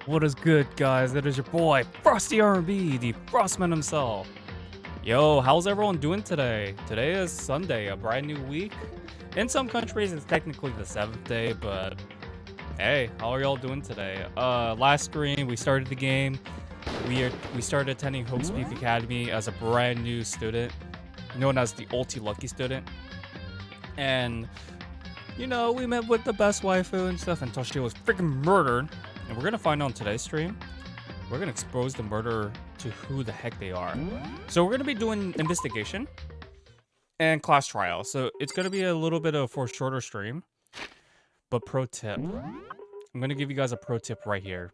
What is good, guys? It is your boy, Frosty R&B, the Frostman himself. Yo, how's everyone doing today? Today is Sunday, a brand new week. In some countries, it's technically the 7th day, but hey, how are y'all doing today? Last stream, we started the game. We started attending Havoc Peak Academy as a brand new student, known as the Ulti Lucky student. And, you know, we met with the best waifu and stuff until she was freaking murdered. And we're gonna find out on today's stream. We're gonna expose the murderer to who the heck they are. So we're gonna be doing investigation and class trial. So it's gonna be a little bit of for a shorter stream. But pro tip, I'm gonna give you guys a pro tip right here.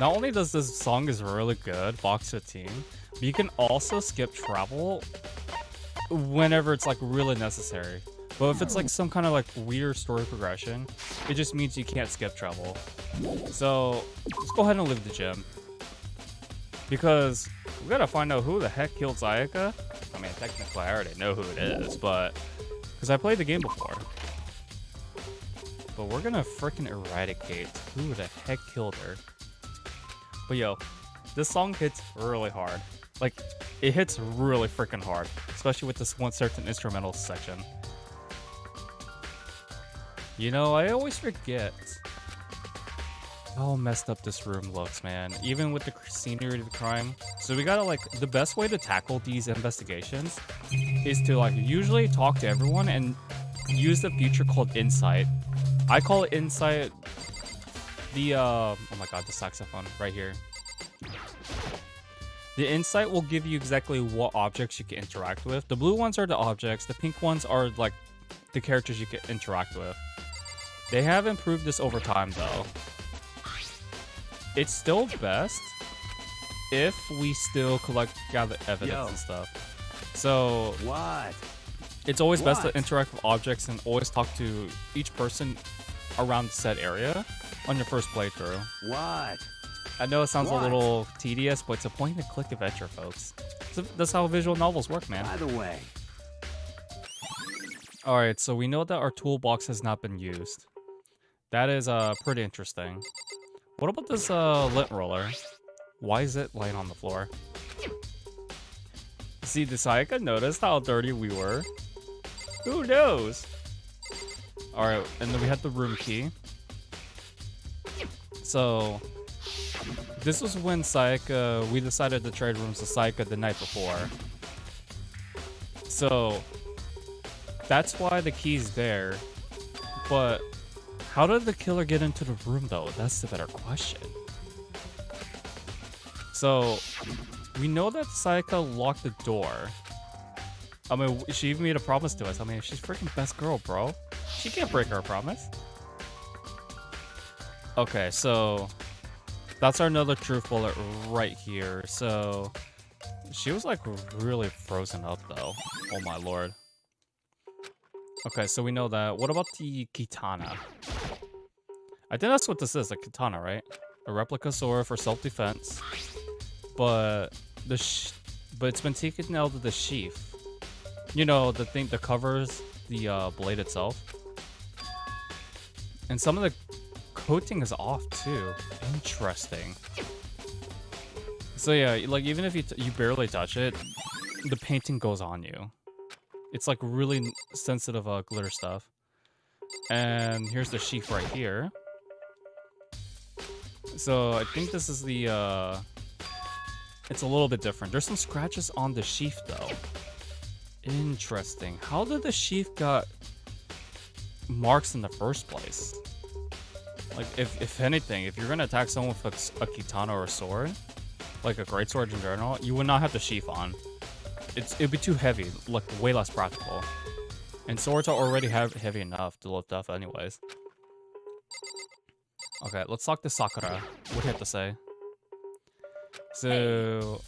Not only does this song is really good, Box 15, but you can also skip travel whenever it's like really necessary. But if it's like some kind of like weird story progression, it just means you can't skip travel. So let's go ahead and leave the gym. Because we gotta find out who the heck killed Sayaka. I mean, technically I already know who it is, but because I played the game before. But we're gonna freaking eradicate who the heck killed her. But yo, this song hits really hard. Like, it hits really freaking hard, especially with this one certain instrumental section. You know, I always forget how messed up this room looks, man. Even with the scenery of the crime. So we gotta, like, the best way to tackle these investigations is to, like, usually talk to everyone and use the feature called Insight. I call it Insight. The, oh my god, the saxophone right here. The Insight will give you exactly what objects you can interact with. The blue ones are the objects. The pink ones are, like, the characters you can interact with. They have improved this over time, though. It's still best if we still gather evidence and stuff. So, it's always best to interact with objects and always talk to each person around said area on your first playthrough. I know it sounds a little tedious, but it's a point-and-click adventure, folks. So that's how visual novels work, man. By the way. Alright, so we know that our toolbox has not been used. That is pretty interesting. What about this lint roller? Why is it laying on the floor? See, did Sayaka notice how dirty we were? Who knows? Alright, and then we had the room key. So, this was when Sayaka, we decided to trade rooms with Sayaka the night before. So, that's why the key's there. But how did the killer get into the room, though? That's the better question. So, we know that Sayaka locked the door. I mean, she even made a promise to us. I mean, she's freaking best girl, bro. She can't break her promise. Okay, so that's our another truth bullet right here. So, she was like really frozen up, though. Oh my lord. Okay, so we know that. What about the katana? I think that's what this is, a katana, right? A replica sword for self-defense. But it's been taken out of the sheath. You know, the thing that covers the blade itself. And some of the coating is off too. Interesting. So yeah, like even if you barely touch it, the painting goes on you. It's like really sensitive glitter stuff. And here's the sheath right here. So I think this is the it's a little bit different. There's some scratches on the sheath though. Interesting. How did the sheath got marks in the first place? Like if anything, if you're gonna attack someone with a katana or a sword, like a greatsword in general, you would not have the sheath on. It'd be too heavy, like way less practical. And swords are already heavy enough to lift up anyways. Okay, let's talk to Sakura. What do you have to say? So,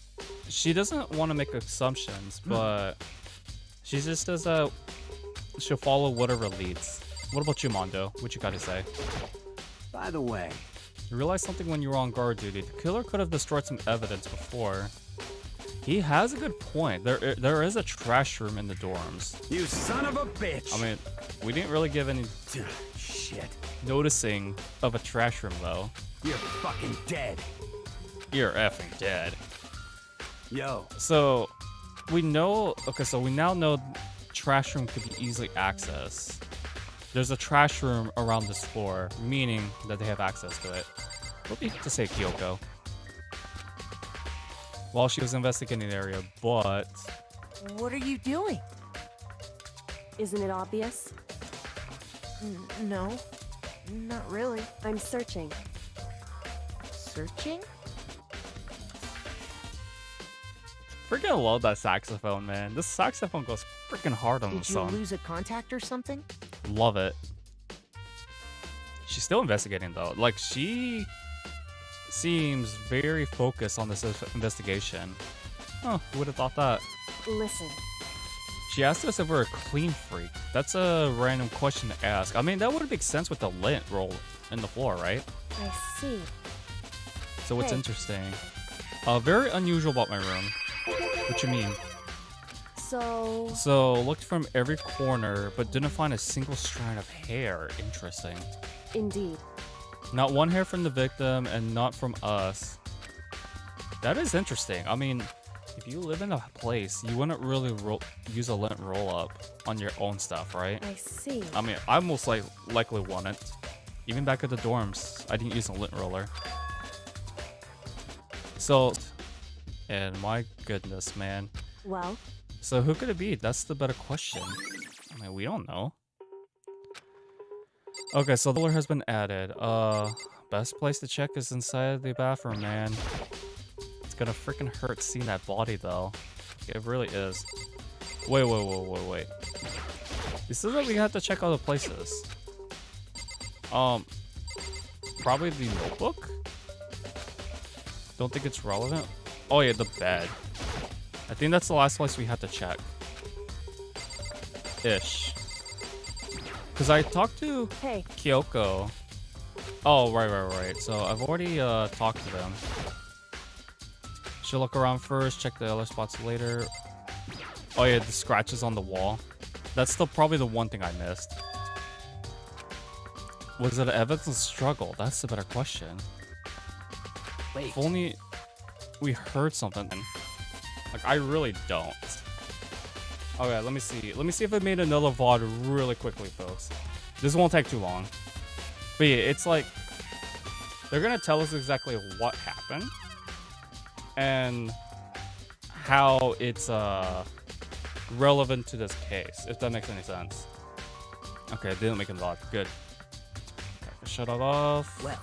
she doesn't want to make assumptions, but she just says that she'll follow whatever leads. What about you, Mondo? What you got to say? By the way. You realized something when you were on guard duty. The killer could have destroyed some evidence before. He has a good point. There is a trash room in the dorms. You son of a bitch! I mean, we didn't really give any shit noticing of a trash room though. You're fucking dead. You're effing dead. Yo. So, we know... Okay, so we now know trash room could be easily accessed. There's a trash room around this floor, meaning that they have access to it. What do you have to say, Kyoko? While she was investigating the area, but... What are you doing? Isn't it obvious? No, not really. I'm searching. Searching? Freaking love that saxophone, man. This saxophone goes freaking hard on the Did you song. lose a contact or something? Love it. She's still investigating though. Like, she seems very focused on this investigation. Huh, who would have thought that? Listen. She asked us if we're a clean freak. That's a random question to ask. I mean, that would make sense with the lint roll in the floor, right? I see. So what's Hey. interesting? Very unusual about my room. What you mean? So looked from every corner, but didn't find a single strand of hair. Interesting. Indeed. Not one hair from the victim, and not from us. That is interesting. I mean, if you live in a place, you wouldn't really use a lint roll-up on your own stuff, right? I see. I mean, I most likely wouldn't. Even back at the dorms, I didn't use a lint roller. So, and my goodness, man. Well, So who could it be? That's the better question. I mean, we don't know. Okay, so the roller has been added. Best place to check is inside the bathroom, man. It's gonna freaking hurt seeing that body, though. It really is. Wait. This is that we have to check other places. Probably the notebook? Don't think it's relevant. Oh yeah, the bed. I think that's the last place we have to check. Ish. Because I talked to hey, Kyoko. Oh, right. So I've already talked to them. She'll look around first, check the other spots later. Oh yeah, the scratches on the wall. That's probably the one thing I missed. Was it evidence of struggle? That's the better question. Wait. If only we heard something. Like, I really don't. Okay, let me see. Let me see if I made another VOD really quickly, folks. This won't take too long. But yeah, it's like, they're gonna tell us exactly what happened. And how it's relevant to this case, if that makes any sense. Okay, it didn't make a lot. Good. Shut it off. Well,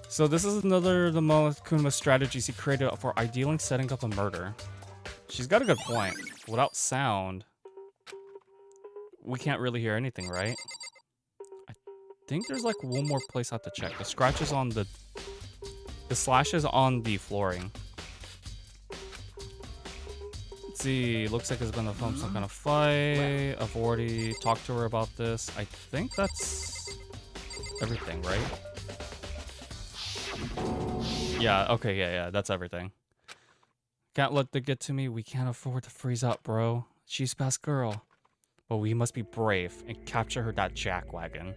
So this is another the Monokuma strategies he created for ideally setting up a murder. She's got a good point. Without sound, we can't really hear anything, right? I think there's like one more place I have to check. The scratches on the slashes on the flooring. Let's see. Looks like there's been some kind of fight. I've already talked to her about this. I think that's everything, right? Yeah, okay, yeah, that's everything. Can't let them get to me. We can't afford to freeze up, bro. She's best girl. But we must be brave and capture her that jackwagon.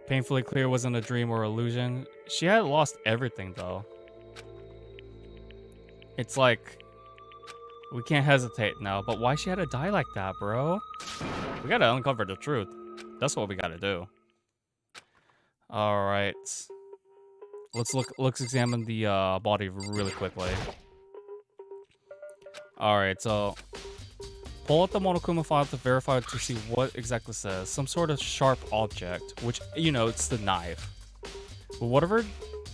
Painfully clear wasn't a dream or illusion. She had lost everything, though. It's like, we can't hesitate now, but why she had to die like that, bro? We gotta uncover the truth. That's what we gotta do. Alright. Let's examine the body really quickly. Alright, so pull out the Monokuma file to verify to see what exactly says. Some sort of sharp object, which, you know, it's the knife. But whatever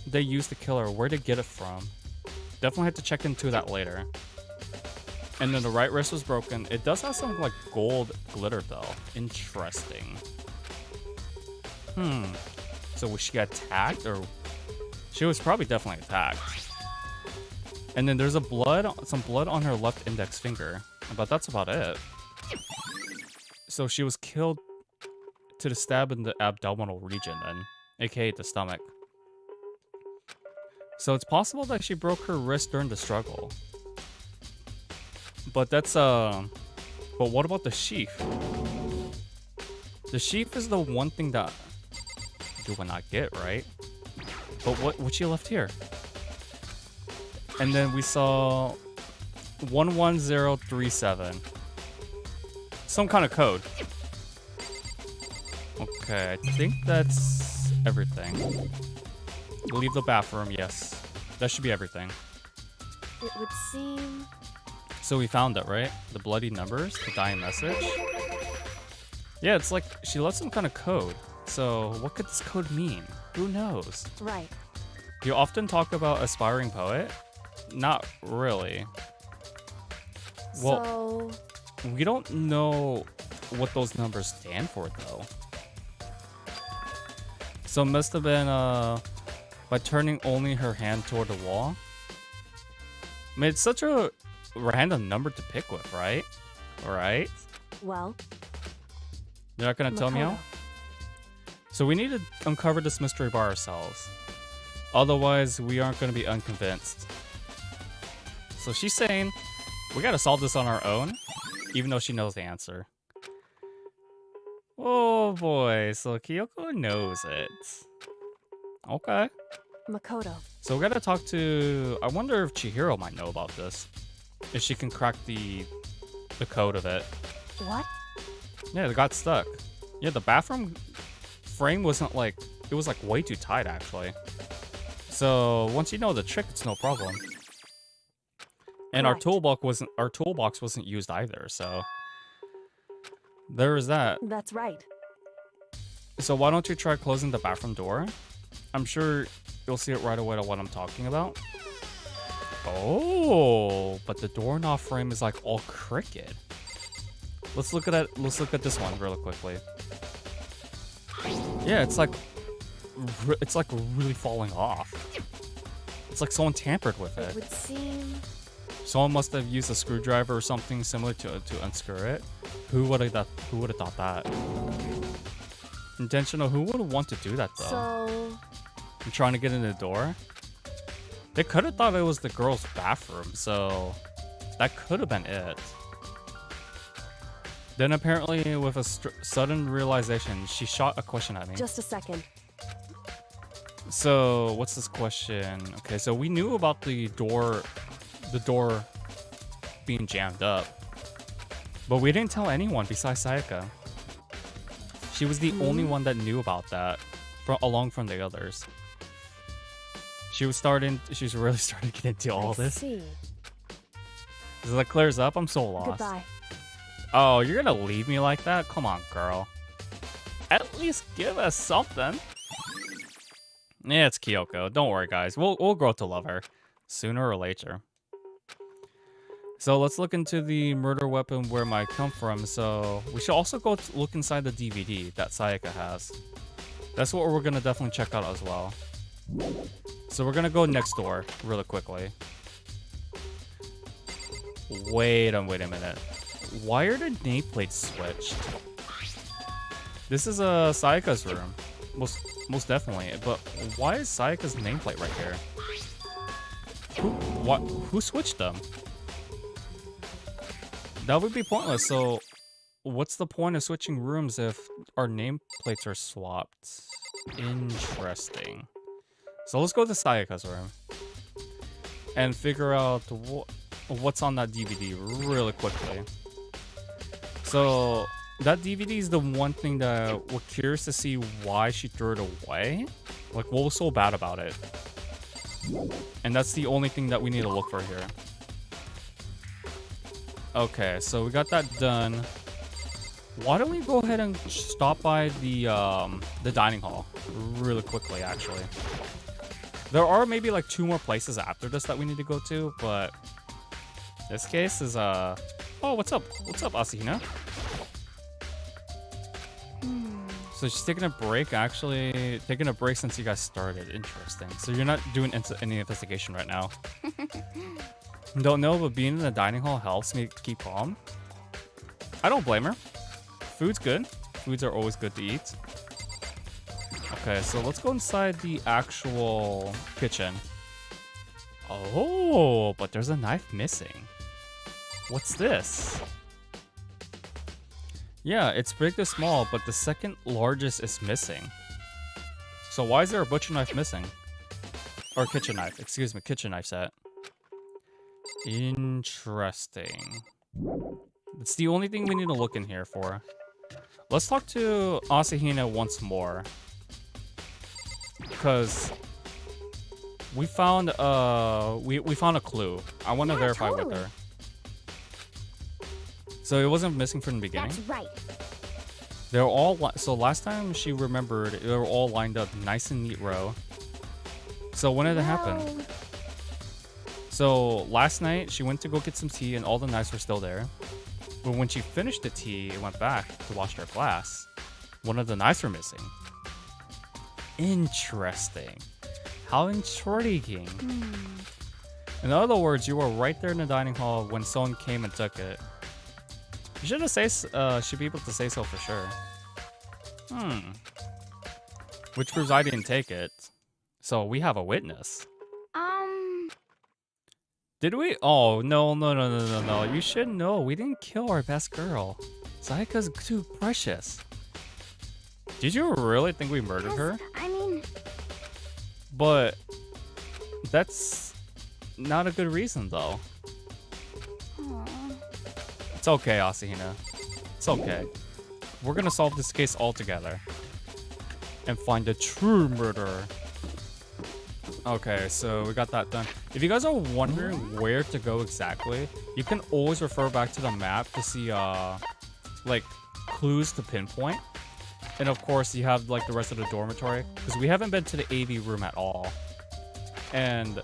they used to kill her, where to get it from? Definitely have to check into that later. And then the right wrist was broken. It does have some like gold glitter though. Interesting. So was she attacked, or she was probably definitely attacked? And then there's some blood on her left index finger, but that's about it. So she was killed to the stab in the abdominal region then, aka the stomach. So it's possible that she broke her wrist during the struggle. But that's but what about the sheath? The sheath is the one thing that you will not get, right? But what she left here? And then we saw 11037. Some kind of code. Okay, I think that's everything. Leave the bathroom, yes. That should be everything. It would seem. So we found it, right? The bloody numbers, the dying message. Yeah, it's like she left some kind of code. So what could this code mean? Who knows? Right. You often talk about aspiring poet? Not really. Well, So. we don't know what those numbers stand for, though. So it must have been by turning only her hand toward the wall. I mean, it's such a random number to pick with, right? Right? Well. You're not gonna tell me how? Makoto. So we need to uncover this mystery by ourselves. Otherwise, we aren't gonna be unconvinced. So she's saying we gotta solve this on our own, even though she knows the answer. Oh boy, so Kyoko knows it. Okay. Makoto. So we gotta talk to... I wonder if Chihiro might know about this. If she can crack the code of it. What? Yeah, it got stuck. Yeah, the bathroom frame wasn't like... It was like way too tight, actually. So once you know the trick, it's no problem. And Correct. our toolbox wasn't used either, so... There is that. That's right. So why don't you try closing the bathroom door? I'm sure you'll see it right away to what I'm talking about. Oh, but the doorknob frame is like all crooked. Let's look at this one really quickly. Yeah, it's like really falling off. It's like someone tampered with It it. would seem. Someone must have used a screwdriver or something similar to unscrew it. Who would have thought that? Intentional. Who would want to do that though? So. I'm trying to get in the door. They could have thought it was the girl's bathroom, so that could have been it. Then apparently, with a sudden realization, she shot a question at me. Just a second. So what's this question? Okay, so we knew about the door being jammed up, but we didn't tell anyone besides Sayaka. She was the only one that knew about that, along from the others. She was really starting to get into all I this. see. So that clears up. I'm so lost. Goodbye. Oh, you're gonna leave me like that? Come on, girl. At least give us something. Yeah, it's Kyoko. Don't worry, guys. We'll grow to love her sooner or later. So let's look into the murder weapon where it might come from. So we should also go look inside the DVD that Sayaka has. That's what we're gonna definitely check out as well. So we're gonna go next door really quickly. Wait a minute. Why are the nameplates switched? This is Sayaka's room, most definitely. But why is Sayaka's nameplate right here? Who switched them? That would be pointless. So, what's the point of switching rooms if our nameplates are swapped? Interesting. So let's go to Sayaka's room and figure out what's on that DVD really quickly. So that DVD is the one thing that we're curious to see why she threw it away. Like, what was so bad about it? And that's the only thing that we need to look for here. Okay, so we got that done. Why don't we go ahead and stop by the dining hall really quickly, actually. There are maybe like 2 more places after this that we need to go to, but this case is oh, what's up? What's up, Asahina? So she's taking a break, actually. Taking a break since you guys started. Interesting. So you're not doing any investigation right now. Don't know, but being in the dining hall helps me keep calm. I don't blame her. Food's good. Foods are always good to eat. Okay, so let's go inside the actual kitchen. Oh, but there's a knife missing. What's this? Yeah, it's big to small, but the second largest is missing. So why is there a butcher knife missing? Or kitchen knife, excuse me, kitchen knife set. Interesting. It's the only thing we need to look in here for. Let's talk to Asahina once more. Because we found we found a clue. I want to verify with her. So it wasn't missing from the beginning? That's right. They're all so last time she remembered, they were all lined up nice and neat row. So when did it happen? So last night she went to go get some tea and all the knives were still there. But when she finished the tea and went back to wash her glass, one of the knives were missing. Interesting. How intriguing. In other words, you were right there in the dining hall when someone came and took it. You should be able to say so for sure. Which proves I didn't take it. So we have a witness. Did we? Oh, no. You should know. We didn't kill our best girl. Sayaka's too precious. Did you really think we murdered her? I mean... But that's not a good reason, though. It's okay, Asahina. It's okay. We're gonna solve this case all together. And find the true murderer. Okay, so we got that done. If you guys are wondering where to go exactly, you can always refer back to the map to see, like, clues to pinpoint. And of course, you have, like, the rest of the dormitory. Because we haven't been to the AV room at all. And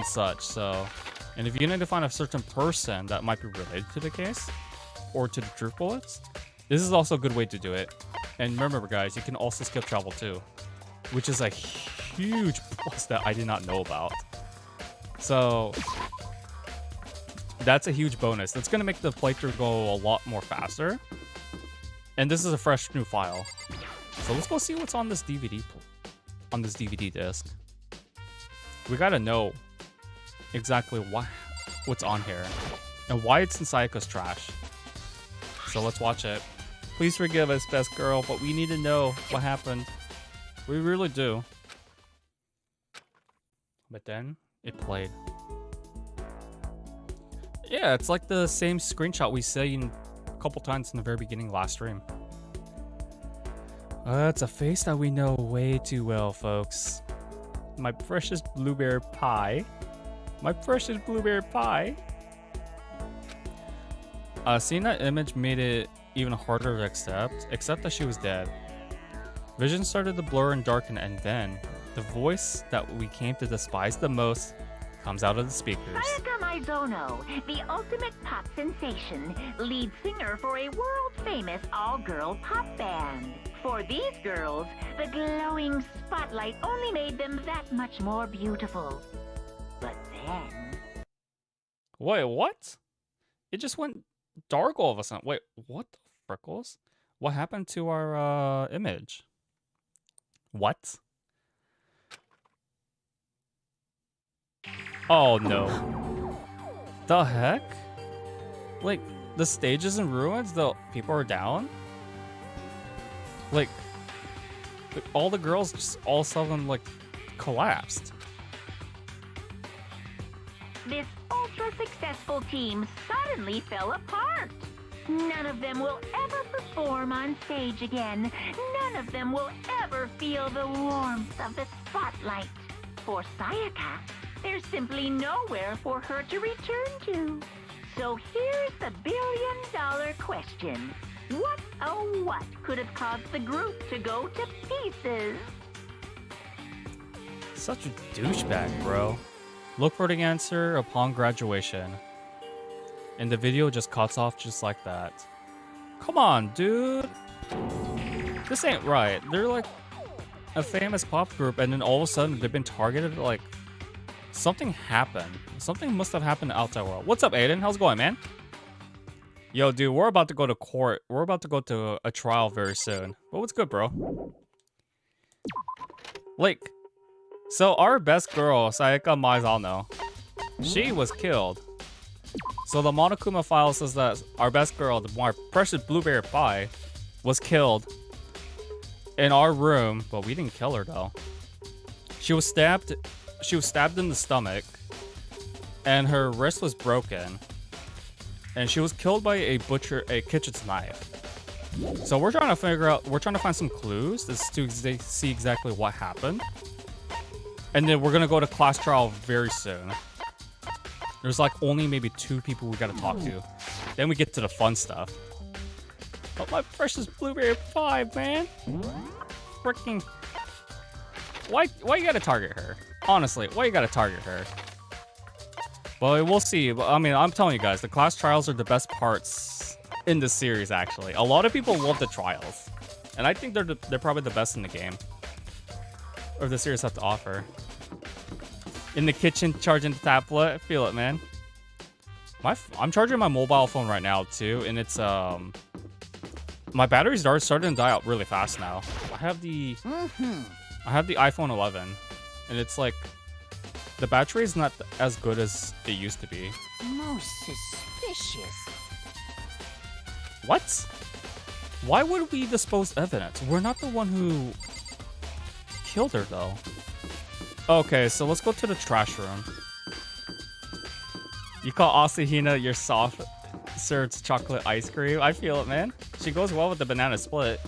such, so... And if you need to find a certain person that might be related to the case, or to the truth bullets, this is also a good way to do it. And remember, guys, you can also skip travel too, which is a huge plus that I did not know about. So that's a huge bonus. That's gonna make the playthrough go a lot more faster. And this is a fresh new file. So let's go see what's on this DVD disc. We gotta know exactly what's on here and why it's in Sayaka's trash. So let's watch it. Please forgive us, best girl, but we need to know what happened. We really do. But then it played. Yeah, it's like the same screenshot we seen a couple times in the very beginning last stream. It's a face that we know way too well, folks. My precious blueberry pie. My precious blueberry pie. Seeing that image made it even harder to accept that she was dead. Vision started to blur and darken, and then the voice that we came to despise the most comes out of the speakers. Sayaka Maizono, the ultimate pop sensation, lead singer for a world-famous all-girl pop band. For these girls, the glowing spotlight only made them that much more beautiful. But then... Wait, what? It just went dark all of a sudden. Wait, what the frickles? What happened to our image? What? Oh no. The heck? Like, the stage is in ruins? The people are down? Like all the girls just all of a sudden, like, collapsed. This ultra-successful team suddenly fell apart. None of them will ever perform on stage again. None of them will ever feel the warmth of the spotlight. For Sayaka, there's simply nowhere for her to return to. So here's the billion-dollar question. What, oh what, could have caused the group to go to pieces? Such a douchebag, bro. Look for the answer upon graduation. And the video just cuts off just like that. Come on, dude. This ain't right. They're like a famous pop group, and then all of a sudden they've been targeted. Like, something happened. Something must have happened in the outside world. What's up, Aiden? How's it going, man? Yo, dude, we're about to go to court. We're about to go to a trial very soon. But what's good, bro? Like, so our best girl, Sayaka Maizano, she was killed. So the Monokuma file says that our best girl, our precious blueberry pie, was killed in our room. But we didn't kill her, though. She was stabbed. She was stabbed in the stomach, and her wrist was broken. And she was killed by a kitchen's knife. So we're trying to figure out. We're trying to find some clues to see exactly what happened. And then we're gonna go to class trial very soon. There's like only maybe 2 people we gotta talk to. Then we get to the fun stuff. Oh, my precious blueberry pie, man. Freaking. Why you gotta target her? Honestly, why you gotta target her? Well, we'll see. But I mean, I'm telling you guys, the class trials are the best parts in this series, actually. A lot of people love the trials. And I think they're probably the best in the game. Or the series have to offer. In the kitchen, charging the tablet. Feel it, man. I'm charging my mobile phone right now, too. And it's, my battery's starting to die out really fast now. I have the iPhone 11. And it's like, the battery is not as good as it used to be. Most suspicious. What? Why would we dispose evidence? We're not the one who killed her, though. Okay, so let's go to the trash room. You call Asahina your soft-served chocolate ice cream? I feel it, man. She goes well with the banana split.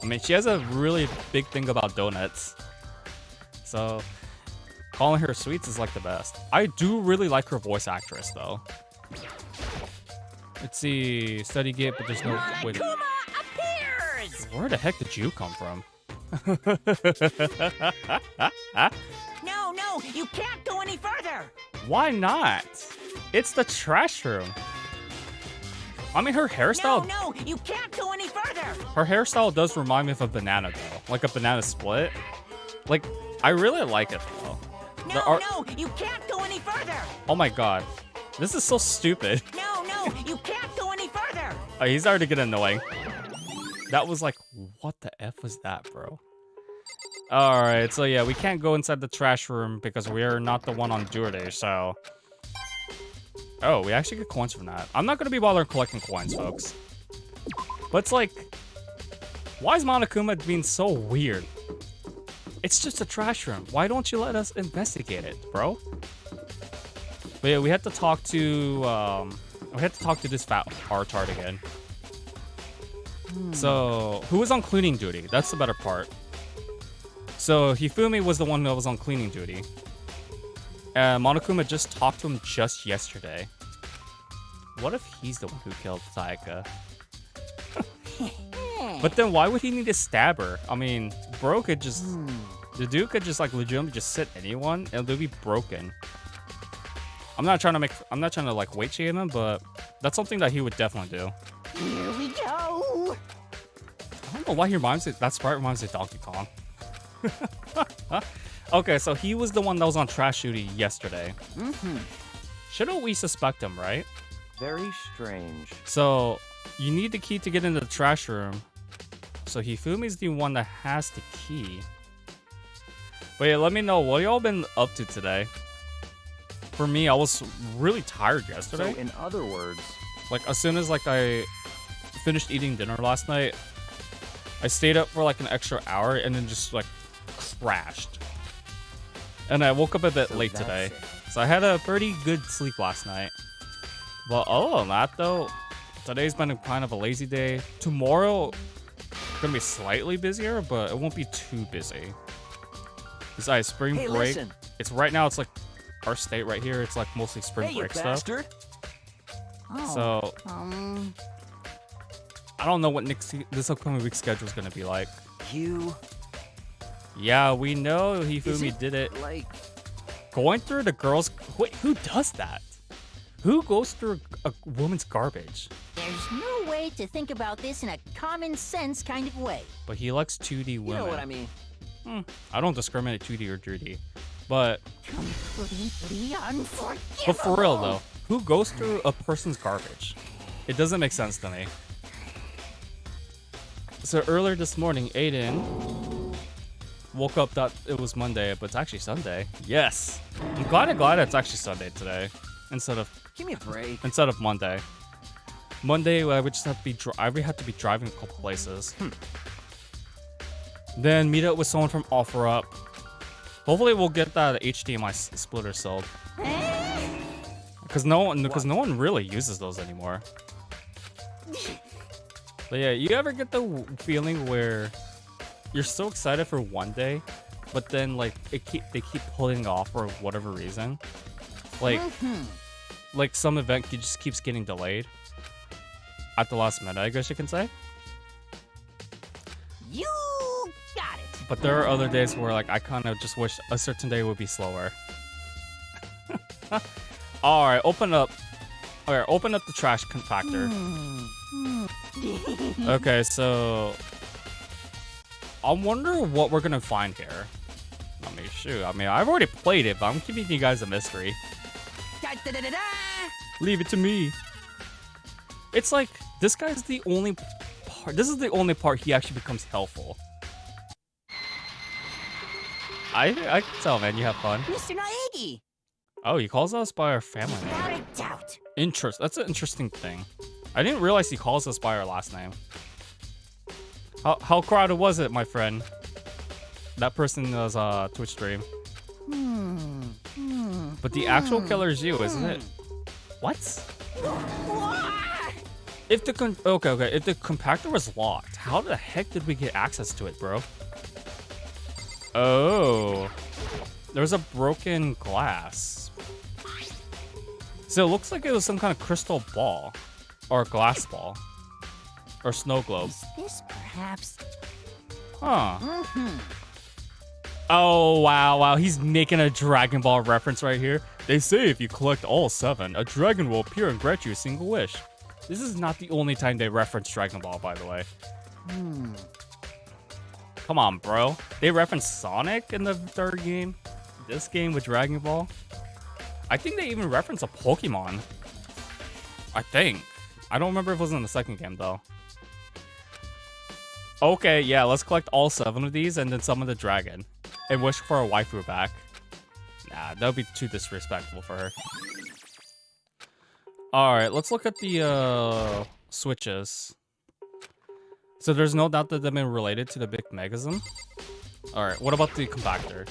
I mean, she has a really big thing about donuts. So, calling her sweets is like the best. I do really like her voice actress, though. Let's see. Study gate, but there's no... Wait. appears! Where the heck did you come from? No, you can't go any further! Why not? It's the trash room. I mean, her hairstyle... No, you can't go any further! Her hairstyle does remind me of a banana, though. Like a banana split. Like, I really like it, though. No, you can't go any further! Oh my god. This is so stupid. No, you can't go any further! Oh, he's already getting annoying. That was like, what the F was that, bro? Alright, so yeah, we can't go inside the trash room because we are not the one on duty, so... Oh, we actually get coins from that. I'm not going to be bothering collecting coins, folks. But it's like... Why is Monokuma being so weird? It's just a trash room. Why don't you let us investigate it, bro? But yeah, we had to talk to... we had to talk to this fat retard again. So, who was on cleaning duty? That's the better part. So, Hifumi was the one that was on cleaning duty. And Monokuma just talked to him just yesterday. What if he's the one who killed Sayaka? But then why would he need to stab her? I mean, bro could just... The dude could just like legitimately just sit anyone and they'll be broken. I'm not trying to like weight shame him, but that's something that he would definitely do. Here we go. I don't know why he reminds me. That sprite reminds me of Donkey Kong. Okay, so he was the one that was on trash duty yesterday. Shouldn't we suspect him, right? Very strange. So you need the key to get into the trash room. So Hifumi's the one that has the key. But yeah, let me know what y'all been up to today. For me, I was really tired yesterday. So in other words, like as soon as like I finished eating dinner last night, I stayed up for like an extra hour and then just like crashed. And I woke up a bit late today. So I had a pretty good sleep last night. But other than that though, today's been kind of a lazy day. Tomorrow gonna be slightly busier, but it won't be too busy. Besides spring break, listen. it's right now. It's like our state right here. It's like mostly spring break stuff. bastard. So I don't know what this upcoming week's schedule is gonna be like. You Yeah, we know Hifumi did it. like Going through the girls. Wait, who does that? Who goes through a woman's garbage? There's no way to think about this in a common sense kind of way. But he likes 2D women. you know what I mean? I don't discriminate 2D or 3D. But Completely unforgivable. But for real though, who goes through a person's garbage? It doesn't make sense to me. So earlier this morning, Aiden woke up that it was Monday, but it's actually Sunday. Yes, I'm glad it's actually Sunday today instead of Give me a break. Monday. Monday, I would just have to be had to be driving a couple places. Then meet up with someone from OfferUp. Hopefully we'll get that HDMI splitter sold. Because no one really uses those anymore. But yeah, you ever get the feeling where you're so excited for one day, but then like they keep pulling it off for whatever reason? Like some event just keeps getting delayed at the last minute, I guess you can say. You got it. But there are other days where like I kind of just wish a certain day would be slower. All right, open up the trash compactor. Okay, so I wonder what we're gonna find here. I mean, shoot. I mean, I've already played it, but I'm keeping you guys a mystery. Da-da-da-da-da. Leave it to me. It's like this guy's the only part. This is the only part he actually becomes helpful. I can tell, man. You have fun. Mr. Naegi. Oh, he calls us by our family name. Without a doubt. That's an interesting thing. I didn't realize he calls us by our last name. How crowded was it, my friend? That person was Twitch stream. But the actual killer is you, isn't it? What? If the if the compactor was locked, how the heck did we get access to it, bro? Oh, there's a broken glass. So it looks like it was some kind of crystal ball, or glass ball, or snow globe. Is this perhaps? Huh. Oh, wow. He's making a Dragon Ball reference right here. They say if you collect all 7, a dragon will appear and grant you a single wish. This is not the only time they reference Dragon Ball, by the way. Come on, bro. They reference Sonic in the 3rd game. This game with Dragon Ball. I think they even reference a Pokemon. I think. I don't remember if it was in the 2nd game, though. Okay, yeah, let's collect all 7 of these and then summon the dragon. And wish for a waifu back. Nah, that would be too disrespectful for her. Alright, let's look at the switches. So there's no doubt that they've been related to the big megasm. Alright, what about the compactor?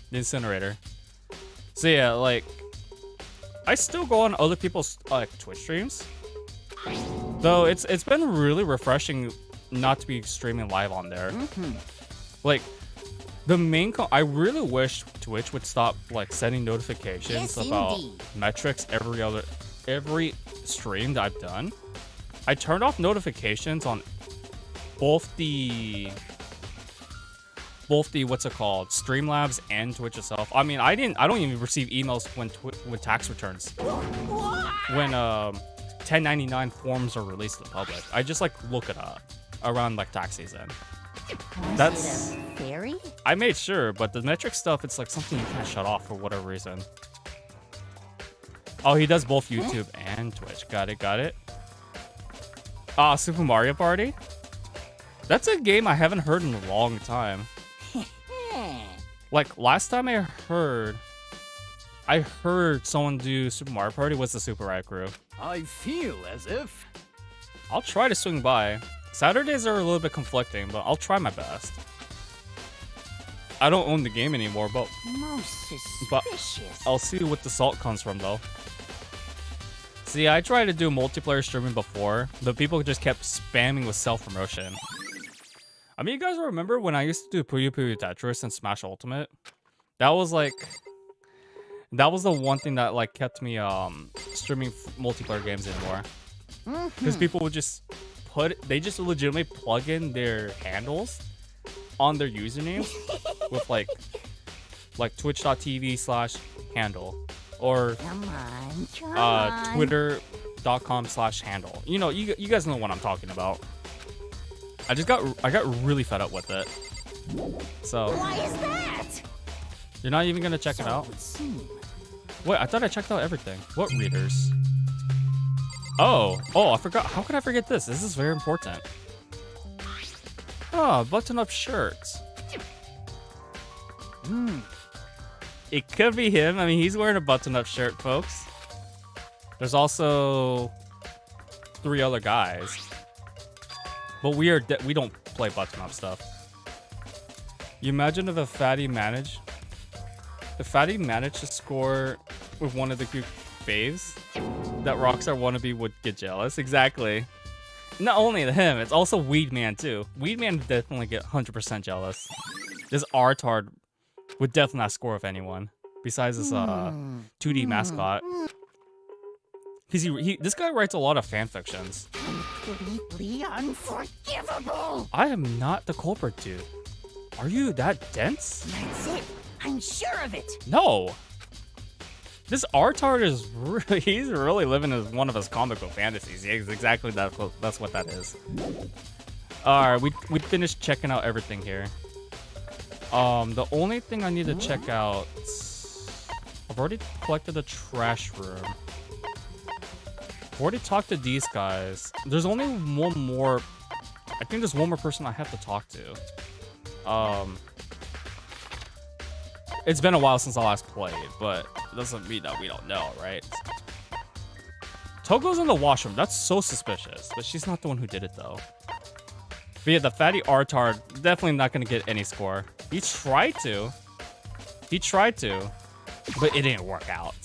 The incinerator. So yeah, like, I still go on other people's Twitch streams. Though it's been really refreshing not to be streaming live on there. Like, the main I really wish Twitch would stop like sending notifications about metrics every stream that I've done. I turned off notifications on both the what's it called, Streamlabs and Twitch itself. I mean, I don't even receive emails when tax returns, when 1099 forms are released to the public. I just like look it up around like tax season. That's fairy. I made sure, but the metric stuff, it's like something you can't shut off for whatever reason. Oh, he does both YouTube and Twitch. Got it. Super Mario Party. That's a game I haven't heard in a long time. Like last time I heard someone do Super Mario Party was the Super Riot Crew. I feel as if I'll try to swing by. Saturdays are a little bit conflicting, but I'll try my best. I don't own the game anymore, but I'll see what the salt comes from, though. See, I tried to do multiplayer streaming before, but people just kept spamming with self-promotion. I mean, you guys remember when I used to do Puyo Puyo Tetris and Smash Ultimate? That was the one thing that like kept me streaming multiplayer games anymore. Because people would just they just legitimately plug in their handles on their username with like twitch.tv/handle or twitter.com/handle. You know, you guys know what I'm talking about. I got really fed up with it. So Why is that? You're not even gonna check it out? Wait, I thought I checked out everything. What readers? Oh, I forgot. How could I forget this? This is very important. Oh, button-up shirts. It could be him. I mean, he's wearing a button-up shirt, folks. There's also 3 other guys. But we don't play button-up stuff. You imagine if a fatty managed If Fatty managed to score with one of the group faves, that Rockstar wannabe would get jealous. Exactly. Not only him, it's also Weed Man too. Weed Man would definitely get 100% jealous. This R-tard would definitely not score with anyone besides this 2D mascot. Because this guy writes a lot of fan fictions. Completely unforgivable. I am not the culprit, dude. Are you that dense? That's it. I'm sure of it. No. This R-tard is really, he's really living as one of his comic book fantasies. Yeah, exactly that's what that is. Alright, we finished checking out everything here. The only thing I need to check out, I've already collected the trash room. I've already talked to these guys. There's only one more, I think there's one more person I have to talk to. It's been a while since I last played, but it doesn't mean that we don't know, right? Togo's in the washroom. That's so suspicious, but she's not the one who did it though. But yeah, the fatty R-tard definitely not gonna get any score. He tried to, but it didn't work out.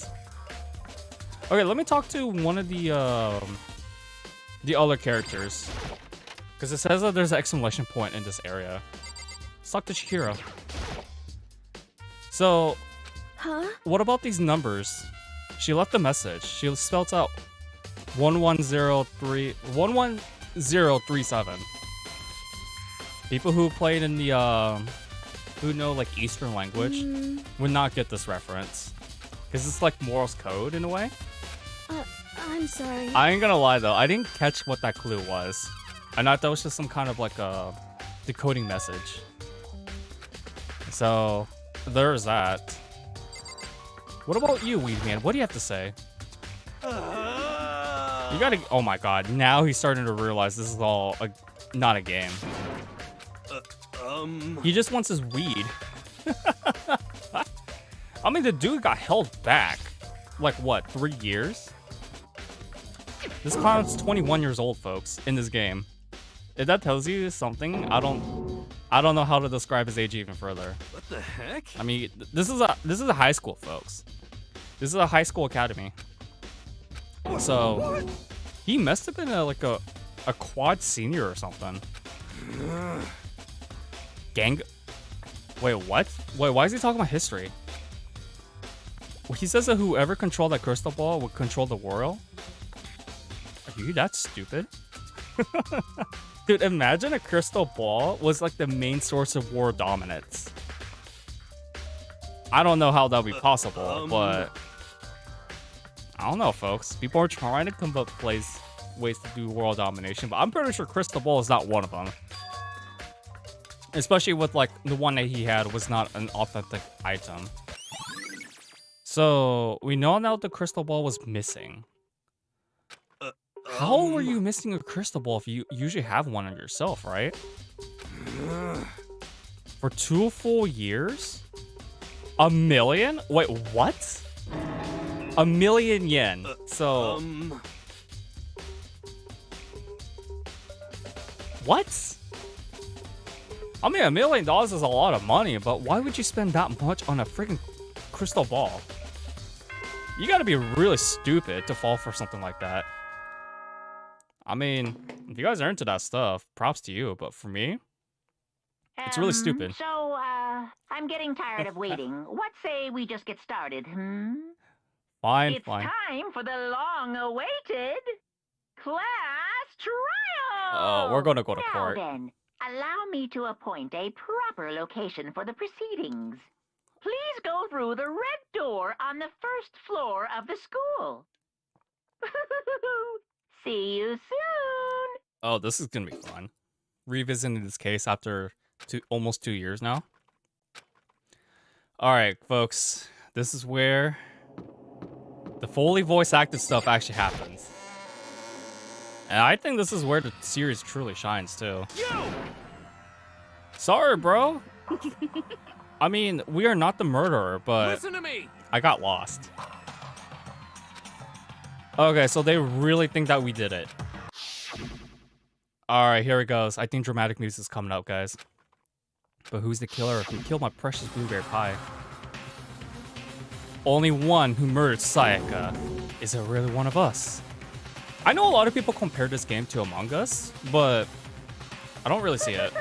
Okay, let me talk to one of the other characters, because it says that there's an exclamation point in this area. Let's talk to Chihiro. So, what about these numbers? She left a message. She spelled out 11037. People who played in the who know like Eastern language would not get this reference, because it's like Morse code in a way. I'm sorry. I ain't gonna lie though, I didn't catch what that clue was. I thought that was just some kind of like a decoding message. So there's that. What about you, Weed Man? What do you have to say? You gotta. Oh my god! Now he's starting to realize this is all not a game. He just wants his weed. I mean, the dude got held back. Like what? 3 years? This clown's 21 years old, folks, in this game. If that tells you something, I don't know how to describe his age even further. What the heck? I mean, this is a high school, folks. This is a high school academy. So he must have been a quad senior or something. Gang. Wait, what? Wait, why is he talking about history? Well, he says that whoever controlled that crystal ball would control the world. Are you that stupid? Dude, imagine a crystal ball was like the main source of world dominance. I don't know how that would be possible, but I don't know, folks. People are trying to come up with ways to do world domination, but I'm pretty sure crystal ball is not one of them. Especially with like the one that he had was not an authentic item. So we know now the crystal ball was missing. How were you missing a crystal ball if you usually have one on yourself, right? For 2 full years? 1 million? Wait, what? 1 million yen. So... What? I mean, $1 million is a lot of money, but why would you spend that much on a freaking crystal ball? You gotta be really stupid to fall for something like that. I mean, if you guys are into that stuff, props to you, but for me, it's really stupid. So, I'm getting tired of waiting. What say we just get started, Fine, It's fine. time for the long-awaited class trial! Oh, we're gonna go to now court. Then, allow me to appoint a proper location for the proceedings. Please go through the red door on the first floor of the school. See you soon. Oh, this is gonna be fun. Revisiting this case after almost 2 years now. Alright, folks. This is where the fully voice-acted stuff actually happens. And I think this is where the series truly shines, too. Sorry, bro. I mean, we are not the murderer, but Listen to me. I got lost. Okay, so they really think that we did it. Alright, here it goes. I think dramatic news is coming up, guys. But who's the killer who killed my precious blueberry pie? only one who murdered Sayaka. Is it really one of us? I know a lot of people compare this game to Among Us, but I don't really see it.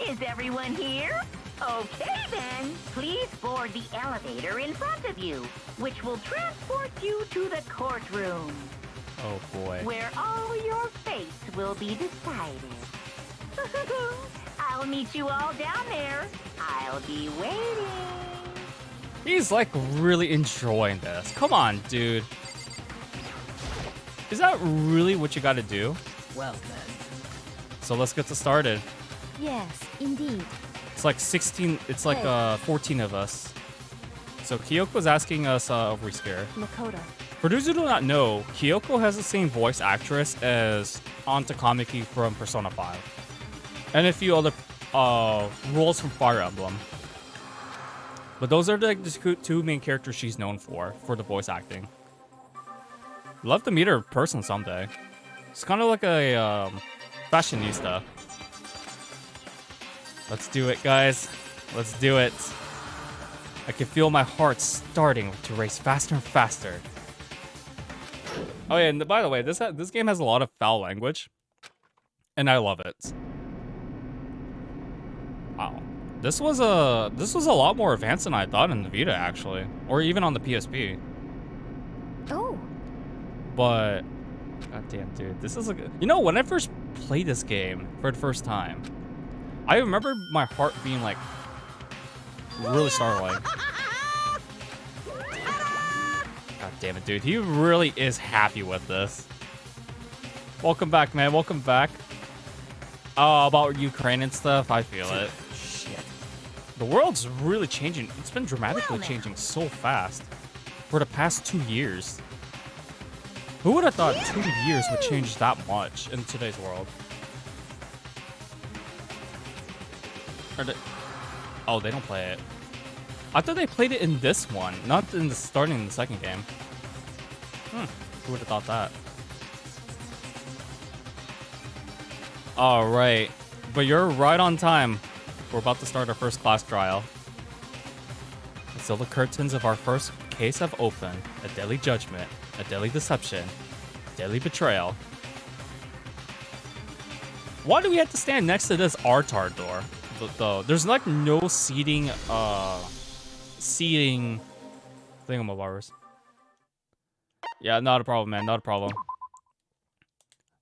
Is everyone here? Okay then, please board the elevator in front of you, which will transport you to the courtroom, Oh boy. where all your fates will be decided. I'll meet you all down there. I'll be waiting. He's like really enjoying this. Come on, dude. Is that really what you gotta do? Well then. So let's get this started. Yes, indeed. It's like 16, it's like 14 of us. So Kyoko's asking us if we're scared. Makoto. For those who do not know, Kyoko has the same voice actress as Anta Kamiki from Persona 5. And a few other roles from Fire Emblem. But those are like the two main characters she's known for the voice acting. Love to meet her in person someday. It's kind of like a fashionista. Let's do it, guys. Let's do it. I can feel my heart starting to race faster and faster. Oh yeah, and by the way, this game has a lot of foul language, and I love it. Wow, this was a lot more advanced than I thought in the Vita, actually, or even on the PSP. Oh. But goddamn, dude, this is you know, when I first played this game for the first time, I remember my heart being like really startling. God damn it, dude. He really is happy with this. Welcome back, man. Welcome back. About Ukraine and stuff, I feel it. Shit. The world's really changing. It's been dramatically changing so fast for the past 2 years. Who would have thought 2 years would change that much in today's world? Oh, they don't play it. I thought they played it in this one, not in the starting in the second game. Who would have thought that? All right, but you're right on time. We're about to start our first class trial. So the curtains of our first case have opened. A deadly judgment, a deadly deception, deadly betrayal. Why do we have to stand next to this Artar door? Though there's like no seating thingamabobers. Yeah, not a problem, man, not a problem.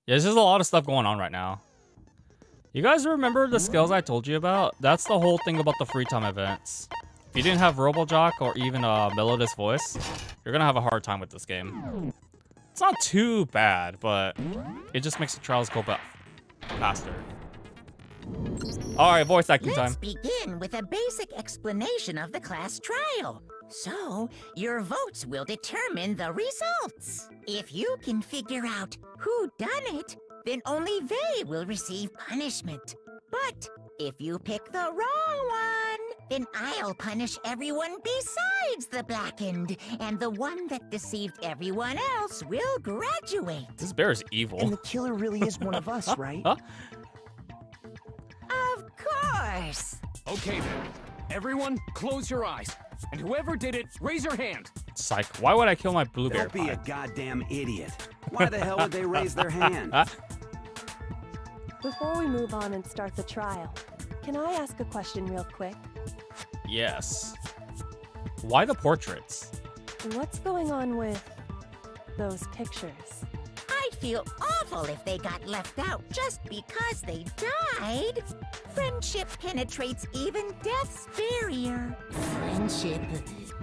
Yeah, there's just a lot of stuff going on right now. You guys remember the skills I told you about? That's the whole thing about the free time events. If you didn't have Robojock or even a melodious voice, you're gonna have a hard time with this game. It's not too bad, but it just makes the trials go faster. Alright, voice acting time. Let's begin with a basic explanation of the class trial. So, your votes will determine the results. If you can figure out who done it, then only they will receive punishment. But if you pick the wrong one, then I'll punish everyone besides the blackened, and the one that deceived everyone else will graduate. This bear is evil. And the killer really is one of us, right? Huh? Of course. Okay then. Everyone, close your eyes. And whoever did it, raise your hand. Psych. Why would I kill my blueberry Don't be a pie? goddamn idiot. Why the hell would they raise their hand? Before we move on and start the trial, can I ask a question real quick? Yes. Why the portraits? What's going on with those pictures? I'd feel awful if they got left out just because they died. Friendship penetrates even death's barrier. Friendship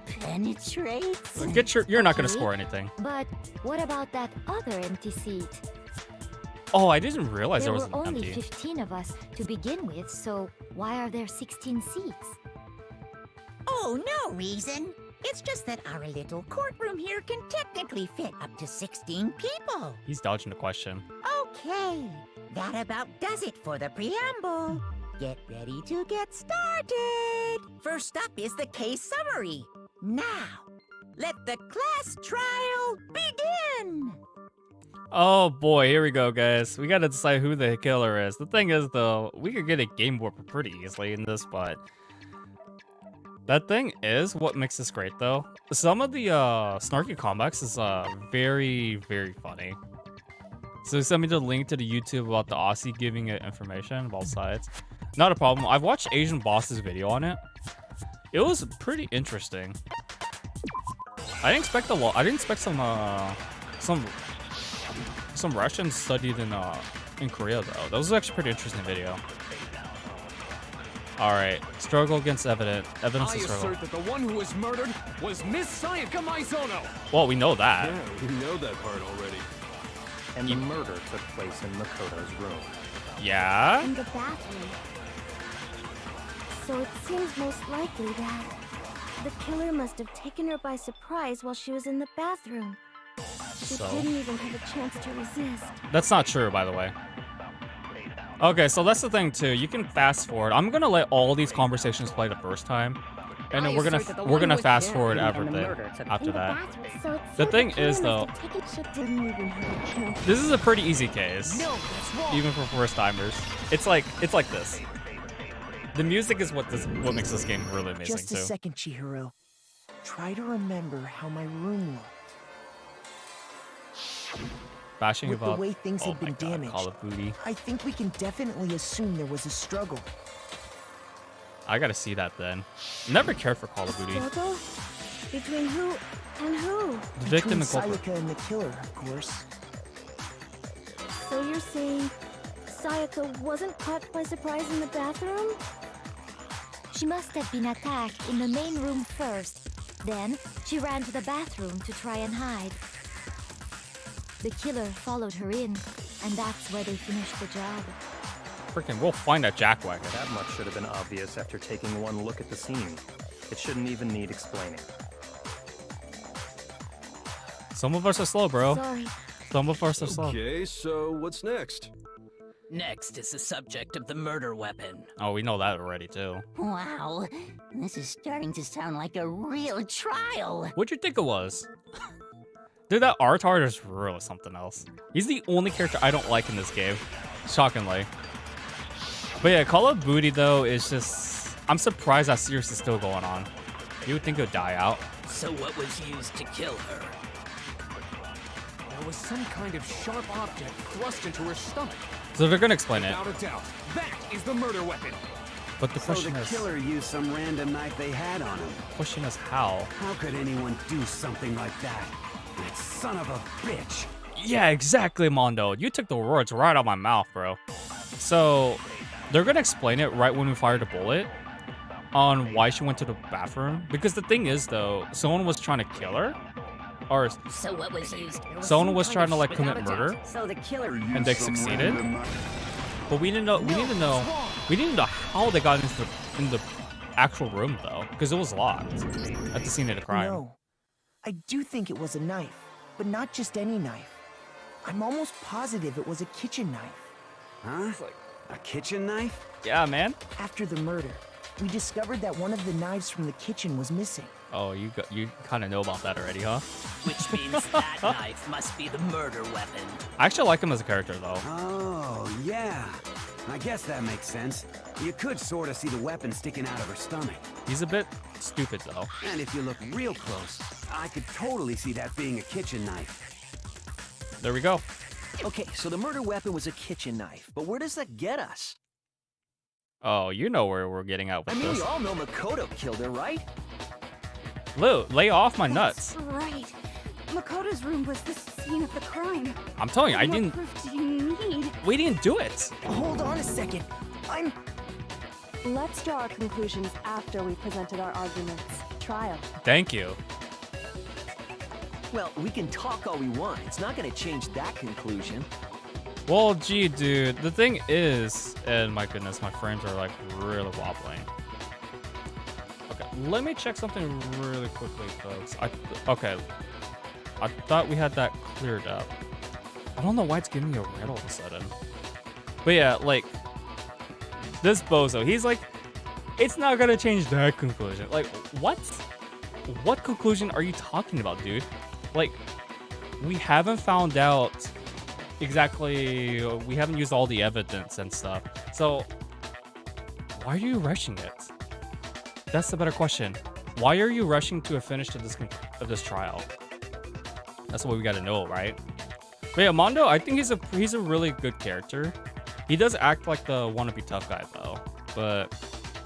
penetrates? You're not gonna Okay. score anything. But what about that other empty seat? Oh, I didn't realize There there was were only empty. 15 of us to begin with, so why are there 16 seats? Oh, no reason. It's just that our little courtroom here can technically fit up to 16 people. He's dodging the question. Okay, that about does it for the preamble. Get ready to get started. First up is the case summary. Now, let the class trial begin. Oh boy, here we go, guys. We gotta decide who the killer is. The thing is, though, we could get a game warp pretty easily in this, but That thing is what makes this great, though. Some of the snarky comebacks is very, very funny. So send me the link to the YouTube about the Aussie giving it information about sides. Not a problem. I've watched Asian Boss's video on it. It was pretty interesting. I didn't expect a lot. I didn't expect some Russians studied in Korea though. That was actually a pretty interesting video. All right, struggle against evidence of struggle. I assert that the one who was murdered was Miss Sayaka Maizono. Well, we know that. Yeah, we know that part already. And the murder took place in Makoto's room. Yeah? In the bathroom. So it seems most likely that the killer must have taken her by surprise while she was in the bathroom. She didn't even have a chance to resist. That's not true, by the way. Okay, so that's the thing too. You can fast forward. I'm gonna let all these conversations play the first time, and then we're gonna fast forward everything after that. The thing is though, this is a pretty easy case, even for first timers. It's like this. The music is what makes this game really amazing too. Just a second, Chihiro. Try to remember how my room looked. Bashing With about the way things had been damaged, Call of Duty. I think we can definitely assume there was a struggle. I gotta see that then. Never cared for Call of Duty. Struggle? Between who and who? The victim Between and culprit. Sayaka and the killer, of course. So you're saying Sayaka wasn't caught by surprise in the bathroom? She must have been attacked in the main room first. Then she ran to the bathroom to try and hide. The killer followed her in, and that's where they finished the job. Freaking, we'll find that jackwagon. That much should have been obvious after taking one look at the scene. It shouldn't even need explaining. Some of us are slow, bro. Sorry. Some of us are slow. Okay, so what's next? Next is the subject of the murder weapon. Oh, we know that already too. Wow, this is starting to sound like a real trial. What'd you think it was? Dude, that Artard is really something else. He's the only character I don't like in this game, shockingly. But yeah, Call of Duty though is just... I'm surprised that series is still going on. You would think it would die out. So what was used to kill her? There was some kind of sharp object thrust into her stomach. So they're gonna explain it. Without a doubt, that is the murder weapon. But the So question the is... killer used some random knife they had on him. Question is how? How could anyone do something like that? That son of a bitch. Yeah, exactly, Mondo. You took the words right out of my mouth, bro. So, they're gonna explain it right when we fired a bullet on why she went to the bathroom. Because the thing is, though, someone was trying to kill her. Or So what was used? someone was trying to, like, commit murder. So the killer And they succeeded. But we didn't know. We need to know. We didn't know how they got in the actual room, though. Because it was locked at the scene of the crime. No. I do think it was a knife, but not just any knife. I'm almost positive it was a kitchen knife. Huh? A kitchen knife? Yeah, man. After the murder, we discovered that one of the knives from the kitchen was missing. Oh, you kind of know about that already, huh? Which means that knife must be the murder weapon. I actually like him as a character, though. Oh, yeah. I guess that makes sense. You could sort of see the weapon sticking out of her stomach. He's a bit stupid, though. And if you look real close, I could totally see that being a kitchen knife. There we go. Okay, so the murder weapon was a kitchen knife, but where does that get us? Oh, you know where we're getting at with I mean, this. we all know Makoto killed her, right? Lou, lay off my nuts. Right. Makoto's room was the scene of the crime. I'm telling you, I What didn't. proof do you need? We didn't do it. Hold on a second. Let's draw our conclusions after we presented our arguments. Trial. Thank you. Well, we can talk all we want. It's not going to change that conclusion. Well, gee, dude. The thing is, and my goodness, my frames are like really wobbling. Okay, let me check something really quickly, folks. Okay. I thought we had that cleared up. I don't know why it's giving me a red all of a sudden. But yeah, like, this bozo, he's like, it's not gonna change that conclusion. Like, what? What conclusion are you talking about, dude? Like, we haven't found out exactly, we haven't used all the evidence and stuff. So, why are you rushing it? That's the better question. Why are you rushing to a finish of this trial? That's what we gotta know, right? But yeah, Mondo, I think he's a really good character. He does act like the wannabe tough guy though, but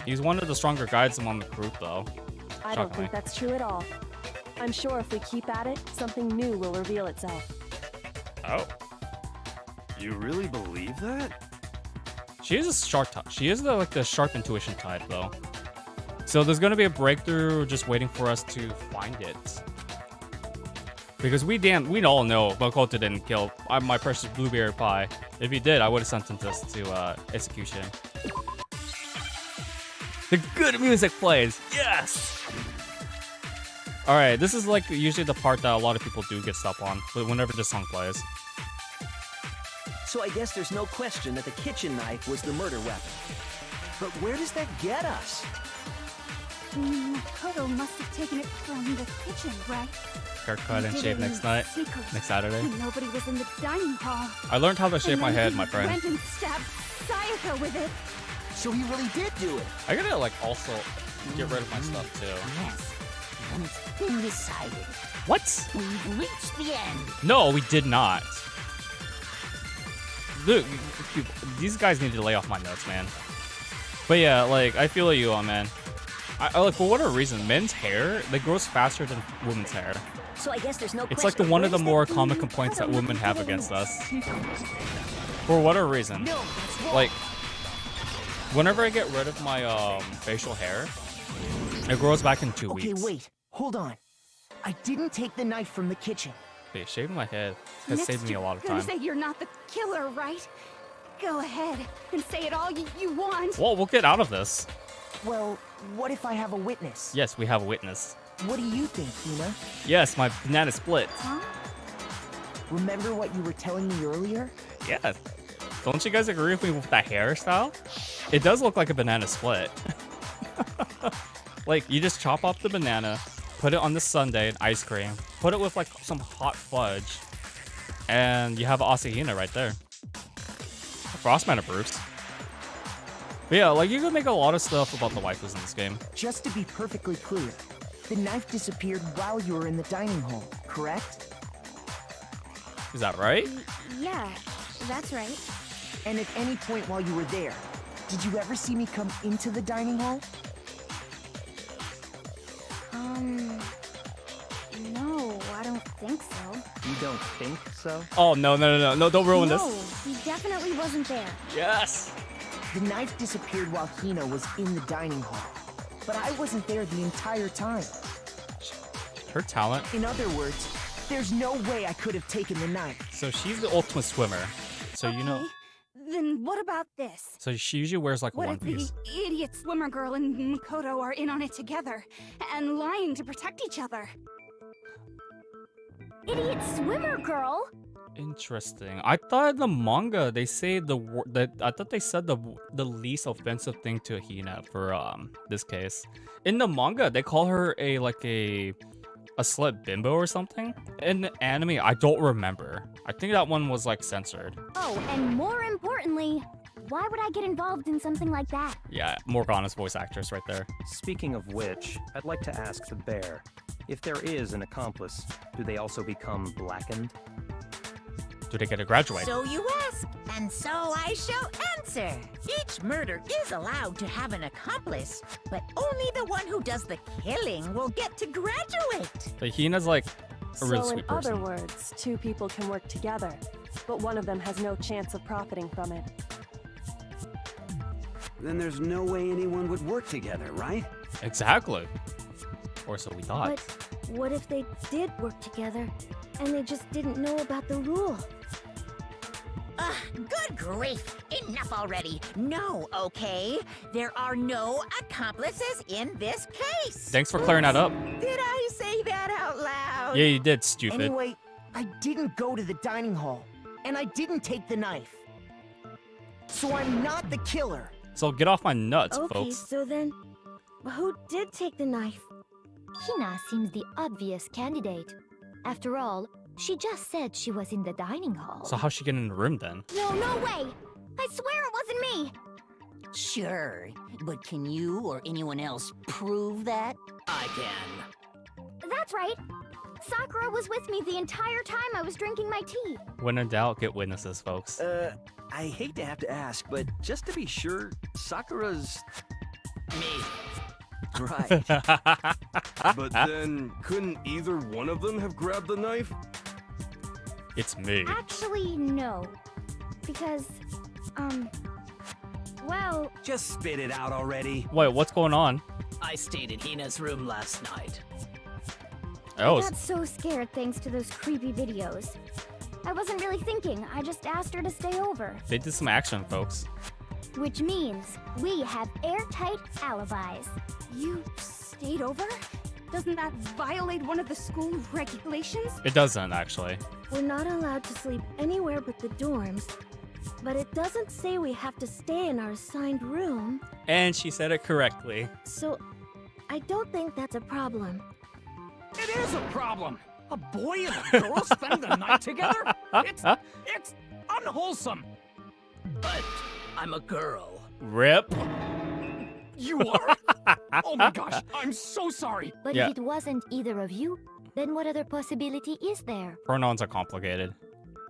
he's one of the stronger guys among the group though. I don't think that's true at all. I'm sure if we keep at it, something new will reveal itself. Oh. You really believe that? She is a sharp type. She is the sharp intuition type though. So there's gonna be a breakthrough just waiting for us to find it. Because we all know Makoto didn't kill my precious blueberry pie. If he did, I would have sentenced us to execution. The good music plays. Yes. All right, this is like usually the part that a lot of people do get stuck on, but whenever this song plays. So I guess there's no question that the kitchen knife was the murder weapon. But where does that get us? Makoto must have taken it from the kitchen, right? Haircut and shave next night, next Saturday. Nobody was in the dining hall. I learned how to shave my head, my friend. Went and stabbed Sayaka with it. So he really did do it. I gotta like also get rid of my stuff too. Yes. And it's been decided. What? We've reached the end. No, we did not. Dude, these guys need to lay off my nuts, man. But yeah, like I feel you on, man. I like for whatever reason, men's hair they grows faster than women's hair. So I guess there's no It's like one of the more common complaints that women have against us. For whatever reason, like whenever I get rid of my facial hair, it grows back in 2 weeks. Okay, wait, hold on. I didn't take the knife from the kitchen. Wait, shaving my head has saved me a lot of time. You're gonna say you're not the killer, right? Go ahead and say it all you want. Well, we'll get out of this. Well, what if I have a witness? Yes, we have a witness. What do you think, Hina? Yes, my banana split. Huh? Remember what you were telling me earlier? Yeah. Don't you guys agree with me with that hairstyle? It does look like a banana split. Like, you just chop off the banana, put it on the sundae and ice cream, put it with like some hot fudge, and you have Asahina right there. Frostman approves. But yeah, like you can make a lot of stuff about the waifus in this game. Just to be perfectly clear, the knife disappeared while you were in the dining hall, correct? Is that right? Yeah, that's right. And at any point while you were there, did you ever see me come into the dining hall? No, I don't think so. You don't think so? Oh, no, don't ruin this. No, he definitely wasn't there. Yes! The knife disappeared while Hina was in the dining hall, but I wasn't there the entire time. Her talent. In other words, there's no way I could have taken the knife. So she's the ultimate swimmer. So you know. Then what about this? So she usually wears like What one if piece. the idiot swimmer girl and Makoto are in on it together and lying to protect each other? Idiot swimmer girl? Interesting. I thought in the manga they say I thought they said the least offensive thing to Hina for this case. In the manga they call her a slut bimbo or something. In the anime I don't remember. I think that one was like censored. Oh, and more importantly, why would I get involved in something like that? Yeah, Morgana's voice actress right there. Speaking of which, I'd like to ask the bear, if there is an accomplice, do they also become blackened? Do they get to graduate? So you ask, and so I shall answer. Each murder is allowed to have an accomplice, but only the one who does the killing will get to graduate. But Hina's like a really So in sweet person. other words, two people can work together, but one of them has no chance of profiting from it. Then there's no way anyone would work together, right? Exactly. Or so we thought. But what if they did work together and they just didn't know about the rule? Good grief! Enough already. No, okay? There are no accomplices in this case. Thanks for clearing that up. Did I say that out loud? Yeah, you did, stupid. Anyway, I didn't go to the dining hall, and I didn't take the knife. So I'm not the killer. So get off my nuts, Okay, folks. so then, who did take the knife? Hina seems the obvious candidate. After all, she just said she was in the dining hall. So how's she getting in the room then? No way! I swear it wasn't me! Sure, but can you or anyone else prove that? I can. That's right. Sakura was with me the entire time I was drinking my tea. When in doubt, get witnesses, folks. I hate to have to ask, but just to be sure, Sakura's... Me. Right. But then, couldn't either one of them have grabbed the knife? It's me. Actually, no. Because, well... Just spit it out already. Wait, what's going on? I stayed in Hina's room last night. Oh, I got so scared thanks to those creepy videos. I wasn't really thinking, I just asked her to stay over. they did some action, folks. Which means we have airtight alibis. You stayed over? Doesn't that violate one of the school regulations? It doesn't, actually. We're not allowed to sleep anywhere but the dorms. But it doesn't say we have to stay in our assigned room. And she said it correctly. So, I don't think that's a problem. It is a problem. A boy and a girl spending the night together? It's unwholesome. But I'm a girl. Rip. You are? Oh my gosh, I'm so sorry. But Yeah. if it wasn't either of you, then what other possibility is there? Pronouns are complicated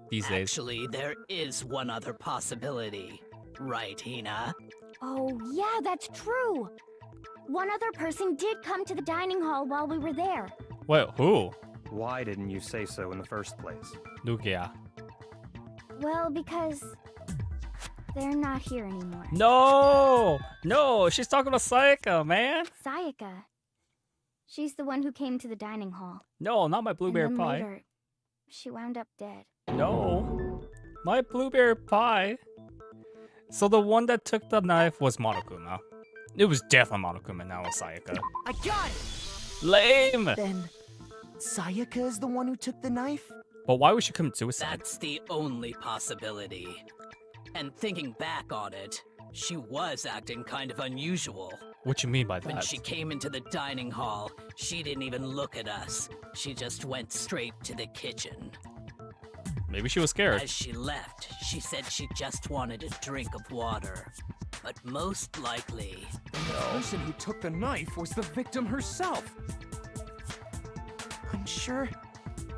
these days. Actually, there is one other possibility. Right, Hina? Oh, yeah, that's true. One other person did come to the dining hall while we were there. Wait, who? Why didn't you say so in the first place? Lugia. Well, because they're not here anymore. No! No, she's talking about Sayaka, man. Sayaka. She's the one who came to the dining hall. No, not my blueberry and then pie. later, she wound up dead. No. My blueberry pie. So the one that took the knife was Monokuma. It was definitely Monokuma, now it's Sayaka. I got it! Lame! Then, Sayaka is the one who took the knife? But why would she commit suicide? That's the only possibility. And thinking back on it, she was acting kind of unusual. What you mean by When that? she came into the dining hall, she didn't even look at us. She just went straight to the kitchen. Maybe she was scared. As she left, she said she just wanted a drink of water. But most likely... The person who took the knife was the victim herself.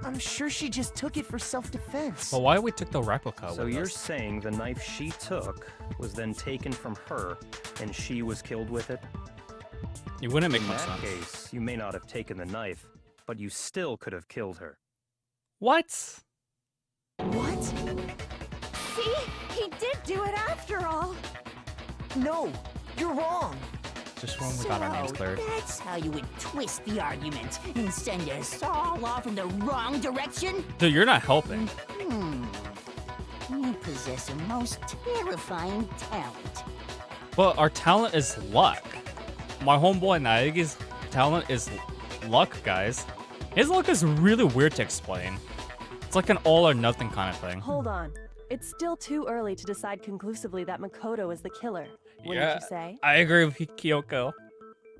I'm sure she just took it for self-defense. But why we took the replica So with you're us? saying the knife she took was then taken from her, and she was killed with it? It wouldn't make In much that sense. case, you may not have taken the knife, but you still could have killed her. What? What? See? He did do it after all. No, you're wrong. Just when we got our names cleared. That's how you would twist the argument and send us all off in the wrong direction? Dude, you're not helping. You possess a most terrifying talent. But our talent is luck. My homeboy Naegi's talent is luck, guys. His luck is really weird to explain. It's like an all or nothing kind of thing. Hold on. It's still too early to decide conclusively that Makoto is the killer, wouldn't Yeah, you say? I agree with Kyoko.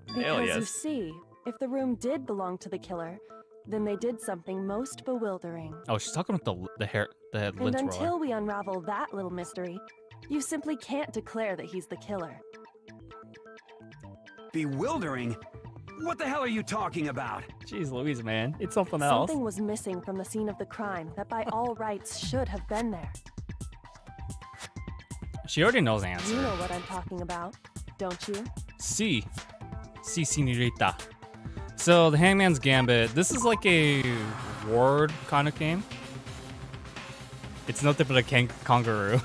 Because Hell you yes. see, if the room did belong to the killer, then they did something most bewildering. Oh, she's talking about the And lint roller. until we unravel that little mystery, you simply can't declare that he's the killer. Bewildering? What the hell are you talking about? Jeez Louise, man. It's something else. Something was missing from the scene of the crime that by all rights should have been there. She already knows the answer. You know what I'm talking about, don't you? Si, señorita. So, the Hangman's Gambit. This is like a word kind of game. It's nothing but a kangaroo.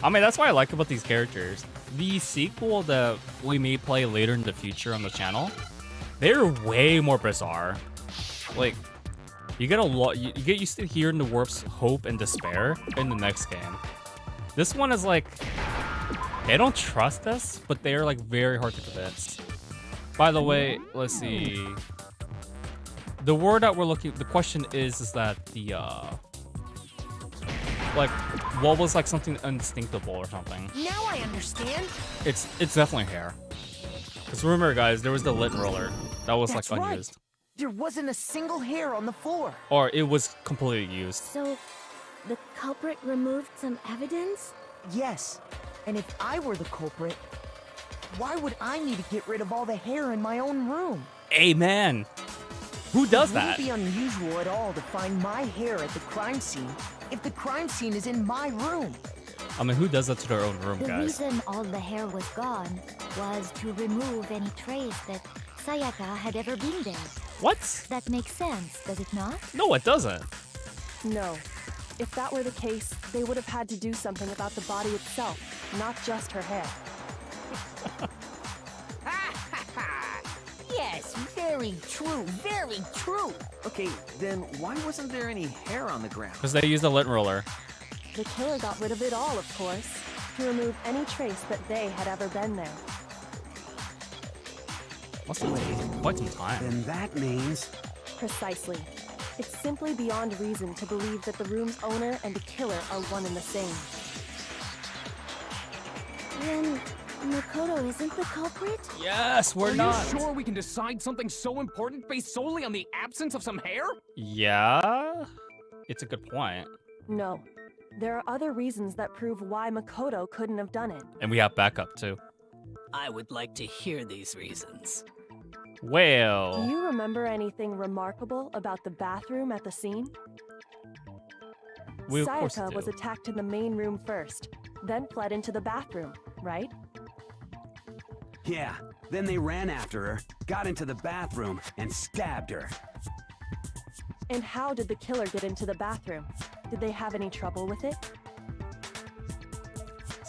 I mean, that's what I like about these characters. The sequel that we may play later in the future on the channel, they're way more bizarre. Like, you get you get used to hearing the words hope and despair in the next game. This one is like, they don't trust us, but they're like very hard to convince. By the way, let's see. The word that we're looking, the question is that the, like, what was like something instinctable or something? Now I understand. It's definitely hair. Because remember, guys, there was the lint roller that was That's like right. unused, There wasn't a single hair on the floor. or it was completely used. So, the culprit removed some evidence? Yes. And if I were the culprit, why would I need to get rid of all the hair in my own room? Amen. Who does that? It wouldn't be unusual at all to find my hair at the crime scene if the crime scene is in my room. I mean, who does that to their own room, The guys? reason all the hair was gone was to remove any trace that Sayaka had ever been there. What? That makes sense, does it not? No, it doesn't. No. If that were the case, they would have had to do something about the body itself, not just her hair. Yes, very true, very true. Okay, then why wasn't there any hair on the ground? Because they used a lint roller. The killer got rid of it all, of course, to remove any trace that they had ever been there. Must have taken quite some time. Then that means... Precisely. It's simply beyond reason to believe that the room's owner and the killer are one and the same. Then Makoto isn't the culprit? Yes, we're Are not. you sure we can decide something so important based solely on the absence of some hair? Yeah, it's a good point. No. There are other reasons that prove why Makoto couldn't have done it. And we have backup too. I would like to hear these reasons. Do Well, you remember anything remarkable about the bathroom at the scene? we of course Sayaka do. was attacked in the main room first, then fled into the bathroom, right? Yeah, then they ran after her, got into the bathroom, and stabbed her. And how did the killer get into the bathroom? Did they have any trouble with it?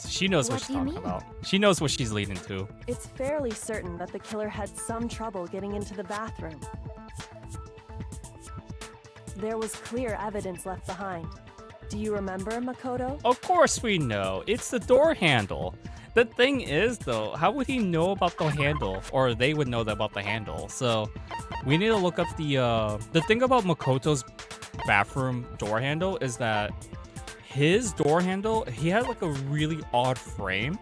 She knows what What she's do you talking mean? about. She knows what she's leading to. It's fairly certain that the killer had some trouble getting into the bathroom. There was clear evidence left behind. Do you remember, Makoto? Of course we know. It's the door handle. The thing is, though, how would he know about the handle? Or they would know about the handle. So we need to look up the thing about Makoto's bathroom door handle is that his door handle, he had like a really odd frame.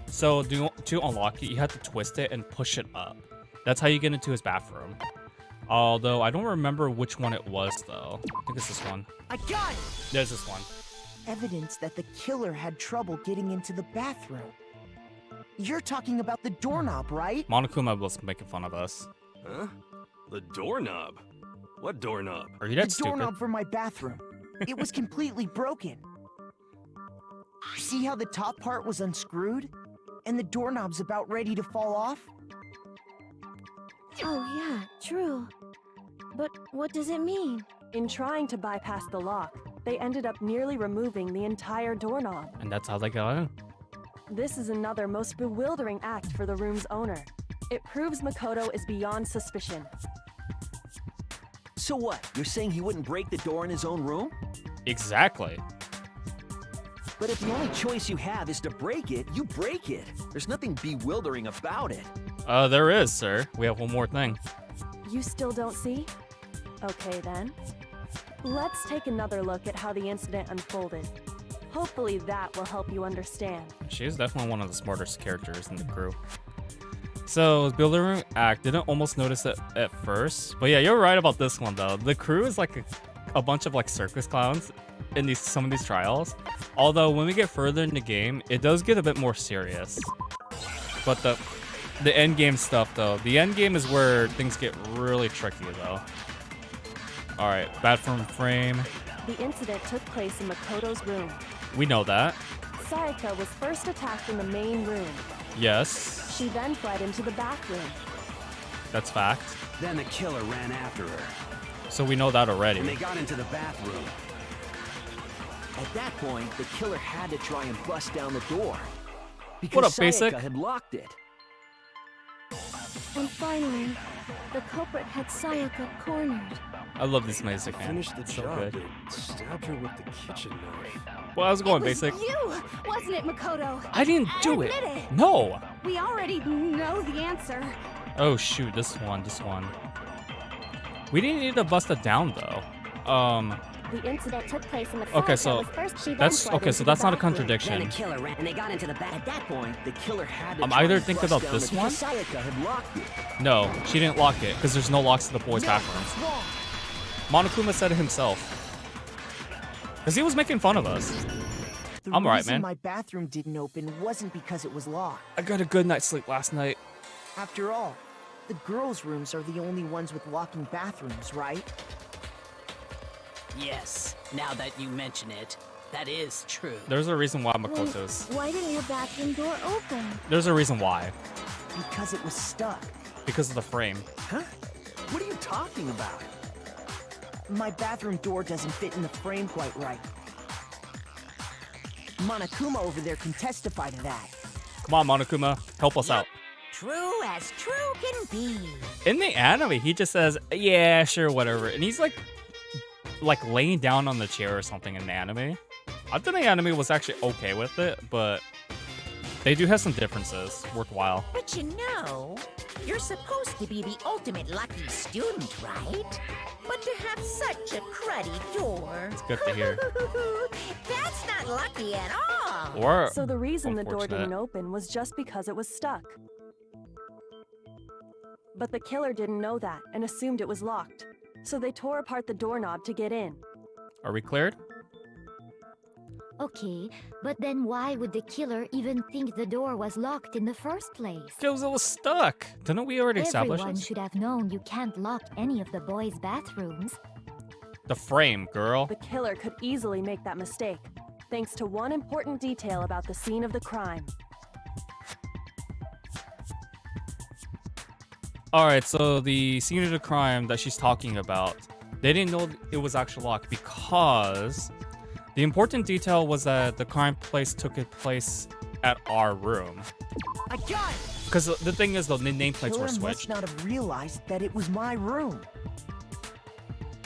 So to unlock it, you have to twist it and push it up. That's how you get into his bathroom. Although I don't remember which one it was, though. I think it's this one. I got it! There's this one. Evidence that the killer had trouble getting into the bathroom. You're talking about the doorknob, right? Monokuma was making fun of us. Huh? The doorknob? What doorknob? Are you that The stupid? doorknob for my bathroom. It was completely broken. See how the top part was unscrewed? And the doorknob's about ready to fall off? Oh yeah, true. But what does it mean? In trying to bypass the lock, they ended up nearly removing the entire doorknob. And that's how they got in. This is another most bewildering act for the room's owner. It proves Makoto is beyond suspicion. So what? You're saying he wouldn't break the door in his own room? Exactly. But if the only choice you have is to break it, you break it. There's nothing bewildering about it. There is, sir. We have one more thing. You still don't see? Okay then. Let's take another look at how the incident unfolded. Hopefully that will help you understand. She is definitely one of the smartest characters in the crew. So, Builder Act didn't almost notice it at first. But yeah, you're right about this one, though. The crew is like a bunch of like circus clowns in some of these trials. Although, when we get further in the game, it does get a bit more serious. But the end game stuff, though. The end game is where things get really tricky, though. Alright, bathroom frame. The incident took place in Makoto's room. We know that. Sayaka was first attacked in the main room. Yes, She then fled into the bathroom. that's fact. Then the killer ran after her, So we know that already. and they got into the bathroom. At that point, the killer had to try and bust down the door. Because What up, Sayaka Basic? had locked it. And finally, the culprit had Sayaka cornered. I love this music, man. Finished the It's so job. good. They stabbed her with the kitchen knife. Well, how's it going, It was Basic? you, wasn't it, Makoto? I didn't do Admit it. it. No. We already know the answer. Oh shoot, this one. We didn't need to bust it down though. The incident took place in the Okay, so that's okay. So that's not a contradiction. Then the killer ran, and they got into the bath. At that point, the killer had to I'm try either and thinking bust about down this the one. Sayaka had locked it. No, she didn't lock it because there's no locks to the boys' bathrooms. Monokuma said it himself. Because he was making fun of us. The I'm alright, reason man. my bathroom didn't open wasn't because it was locked. I got a good night's sleep last night. After all, the girls' rooms are the only ones with locking bathrooms, right? Yes, now that you mention it, that is true. There's a reason why Then Makoto's. why didn't your bathroom door open? There's a reason why. Because it was stuck. Because of the frame. Huh? What are you talking about? My bathroom door doesn't fit in the frame quite right. Monokuma over there can testify to that. Come on, Monokuma, help us out. True as true can be. In the anime, he just says, "Yeah, sure, whatever," and he's like laying down on the chair or something in the anime. I think the anime was actually okay with it, but they do have some differences worthwhile. But you know, you're supposed to be the ultimate lucky student, right? But to have such a cruddy door. It's good to hear. That's not lucky at all. Or So the reason the door unfortunate. didn't open was just because it was stuck. But the killer didn't know that and assumed it was locked. So they tore apart the doorknob to get in. Are we cleared? Okay, but then why would the killer even think the door was locked in the first place? Because it was stuck. Didn't we already establish Everyone this? should have known you can't lock any of the boys' bathrooms. The frame, girl. The killer could easily make that mistake, thanks to one important detail about the scene of the crime. Alright, so the scene of the crime that she's talking about, they didn't know it was actually locked because the important detail was that the crime took place at our room. I got it! Because the thing is, though, the nameplates Killer were must switched. not have realized that it was my room.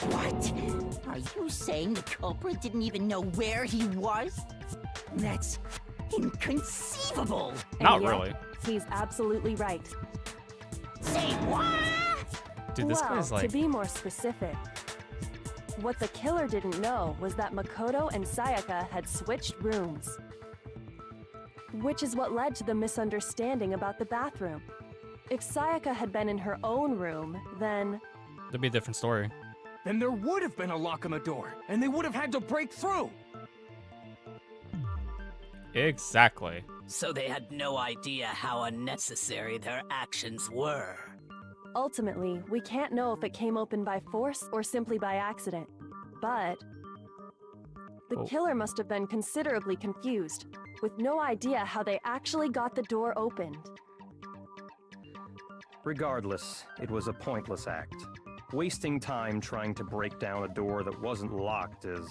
What? Are you saying the culprit didn't even know where he was? That's inconceivable. Not And yet, really. He's absolutely right. Say what? Dude, this well, guy's like... to be more specific, what the killer didn't know was that Makoto and Sayaka had switched rooms. Which is what led to the misunderstanding about the bathroom. If Sayaka had been in her own room, then... That'd be a different story. Then there would have been a lock on the door, and they would have had to break through. Exactly. So they had no idea how unnecessary their actions were. Ultimately, we can't know if it came open by force or simply by accident. But... the killer must have been considerably confused, with no idea how they actually got the door opened. Regardless, it was a pointless act. Wasting time trying to break down a door that wasn't locked is...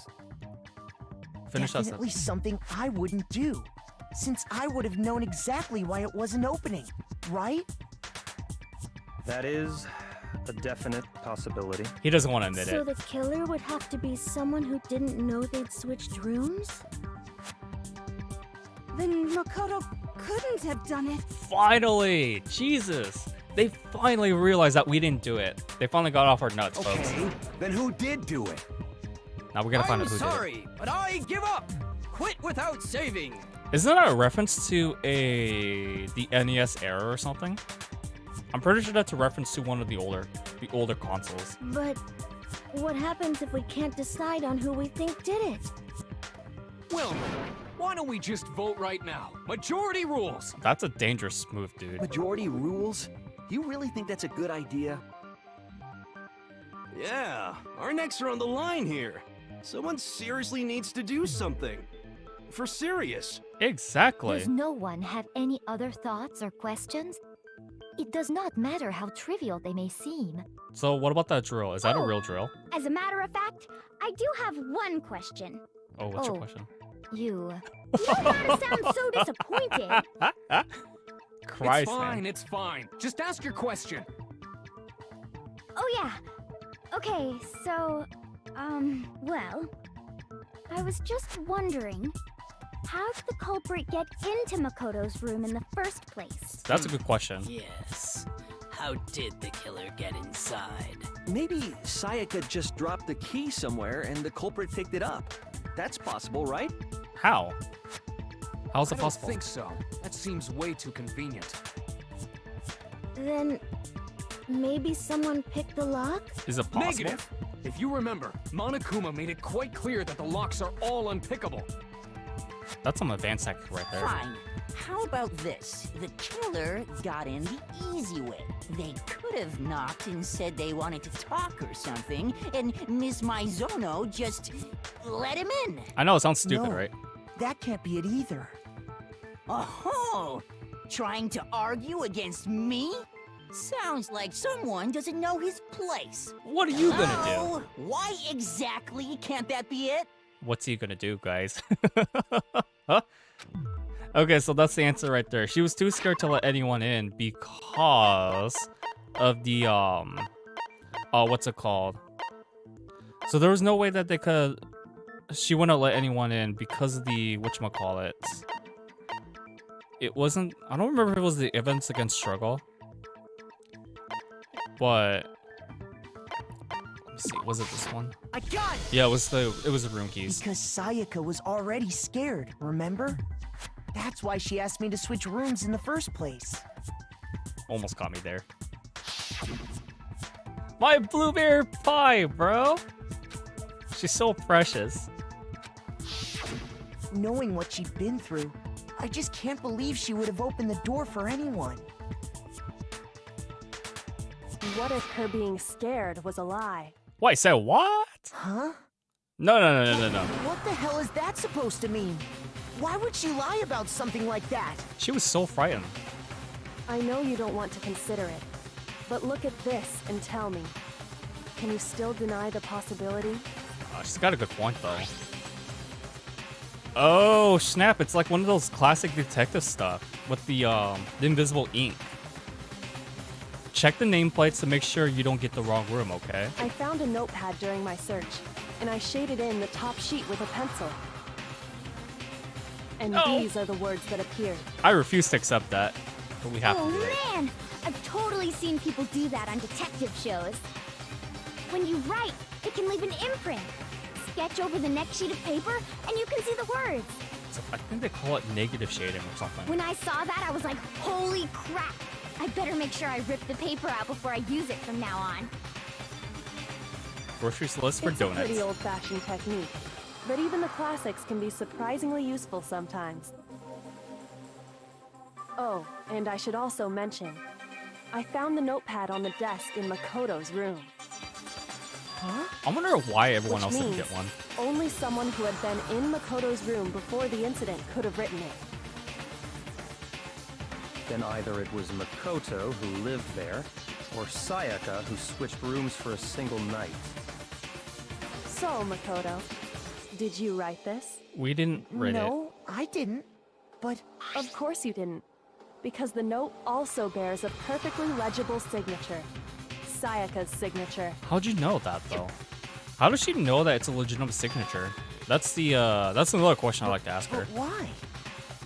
Finish that Definitely sentence. something I wouldn't do, since I would have known exactly why it wasn't opening, right? That is a definite possibility. He doesn't want to admit So it. the killer would have to be someone who didn't know they'd switched rooms? Then Makoto couldn't have done it. Finally! Jesus! They finally realized that we didn't do it. They finally got off our nuts, folks. Okay, then who did do it? Now we gotta find I'm out who sorry, but I give up. Quit without saving. did it. Isn't that a reference to the NES era or something? I'm pretty sure that's a reference to one of the older consoles. But what happens if we can't decide on who we think did it? Well, why don't we just vote right now? Majority rules. That's a dangerous move, dude. Majority rules? You really think that's a good idea? Yeah, our necks are on the line here. Someone seriously needs to do something. For serious. Exactly. Does no one have any other thoughts or questions? It does not matter how trivial they may seem. So what about that drill? Is that a real drill? As a matter of fact, I do have one question. Oh, what's your question? You. You don't gotta sound so disappointed. Christ, It's fine, man. it's fine. Just ask your question. Oh yeah. Okay, so, well, I was just wondering, how did the culprit get into Makoto's room in the first place? That's a good question. Yes. How did the killer get inside? Maybe Sayaka just dropped the key somewhere and the culprit picked it up. That's possible, right? How? How's I it don't possible? think so. That seems way too convenient. Then maybe someone picked the lock? Is it possible? Negative. If you remember, Monokuma made it quite clear that the locks are all unpickable. That's some advanced tech right there. Fine. How about this? The killer got in the easy way. They could have knocked and said they wanted to talk or something, and Miss Maizono just let him in. I know it sounds stupid, No, right? That can't be it either. Oh, trying to argue against me? Sounds like someone doesn't know his place. What are you gonna Hello? Why exactly can't that be it? What's he gonna do, guys? Huh? Okay, so that's the answer right there. She was too scared to let anyone in because of the what's it called? So there was no way that they could. She wouldn't let anyone in because of the whatchamacallit. It wasn't. I don't remember if it was the Events Against Struggle, but let me see. Was it this one? I got it! Yeah, it was the room keys. Because Sayaka was already scared, remember? That's why she asked me to switch rooms in the first place. Almost caught me there. My blueberry pie, bro. She's so precious. Knowing what she'd been through, I just can't believe she would have opened the door for anyone. What if her being scared was a lie? Wait, say what? Huh? No. What the hell is that supposed to mean? Why would she lie about something like that? She was so frightened. I know you don't want to consider it, but look at this and tell me. Can you still deny the possibility? She's got a good point, though. Oh, snap. It's like one of those classic detective stuff with the invisible ink. Check the nameplates to make sure you don't get the wrong room, okay? I found a notepad during my search, and I shaded in the top sheet with a pencil. And these are the words that appeared. I refuse to accept that, but we have to do it. Oh man! I've totally seen people do that on detective shows. When you write, it can leave an imprint. Sketch over the next sheet of paper, and you can see the words. So I think they call it negative shading or something. When I saw that, I was like, holy crap! I better make sure I rip the paper out before I use it from now on. Grocery list for It's donuts. a pretty old-fashioned technique, but even the classics can be surprisingly useful sometimes. Oh, and I should also mention, I found the notepad on the desk in Makoto's room. Huh? I wonder why everyone Which else didn't means get one. only someone who had been in Makoto's room before the incident could have written it. Then either it was Makoto who lived there, or Sayaka who switched rooms for a single night. So, Makoto, did you write this? We didn't read it. No, I didn't. But Of course you didn't, because the note also bears a perfectly legible signature. Sayaka's signature. How'd you know that, though? How does she know that it's a legitimate signature? That's another question I'd like to ask her. But why?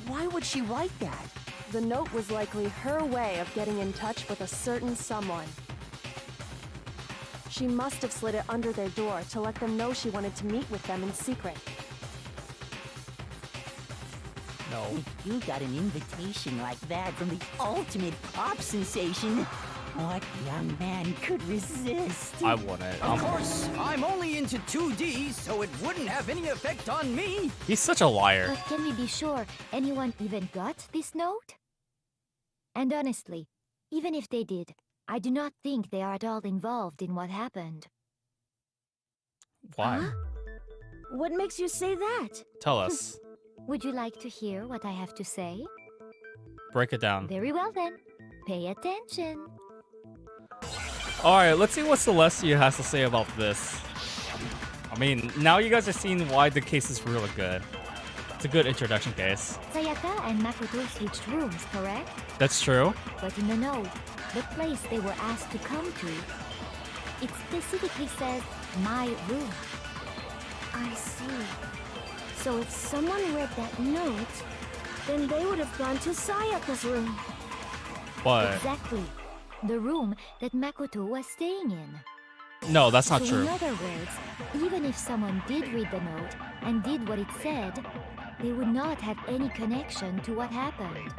Why would she write that? The note was likely her way of getting in touch with a certain someone. She must have slid it under their door to let them know she wanted to meet with them in secret. No. If you got an invitation like that from the ultimate pop sensation, what young man could resist? I wouldn't. Of course, I'm only into 2D, so it wouldn't have any effect on me. He's such a liar. But can we be sure anyone even got this note? And honestly, even if they did, I do not think they are at all involved in what happened. Why? Huh? What makes you say that? Tell us. Would you like to hear what I have to say? Break it down. Very well then. Pay attention. Alright, let's see what Celestia has to say about this. I mean, now you guys are seeing why the case is really good. It's a good introduction case. Sayaka and Makoto switched rooms, correct? That's true. But in the note, the place they were asked to come to, it specifically says, my room. I see. So if someone read that note, then they would have gone to Sayaka's room. But Exactly. The room that Makoto was staying in. no, that's not So true. in other words, even if someone did read the note and did what it said, they would not have any connection to what happened.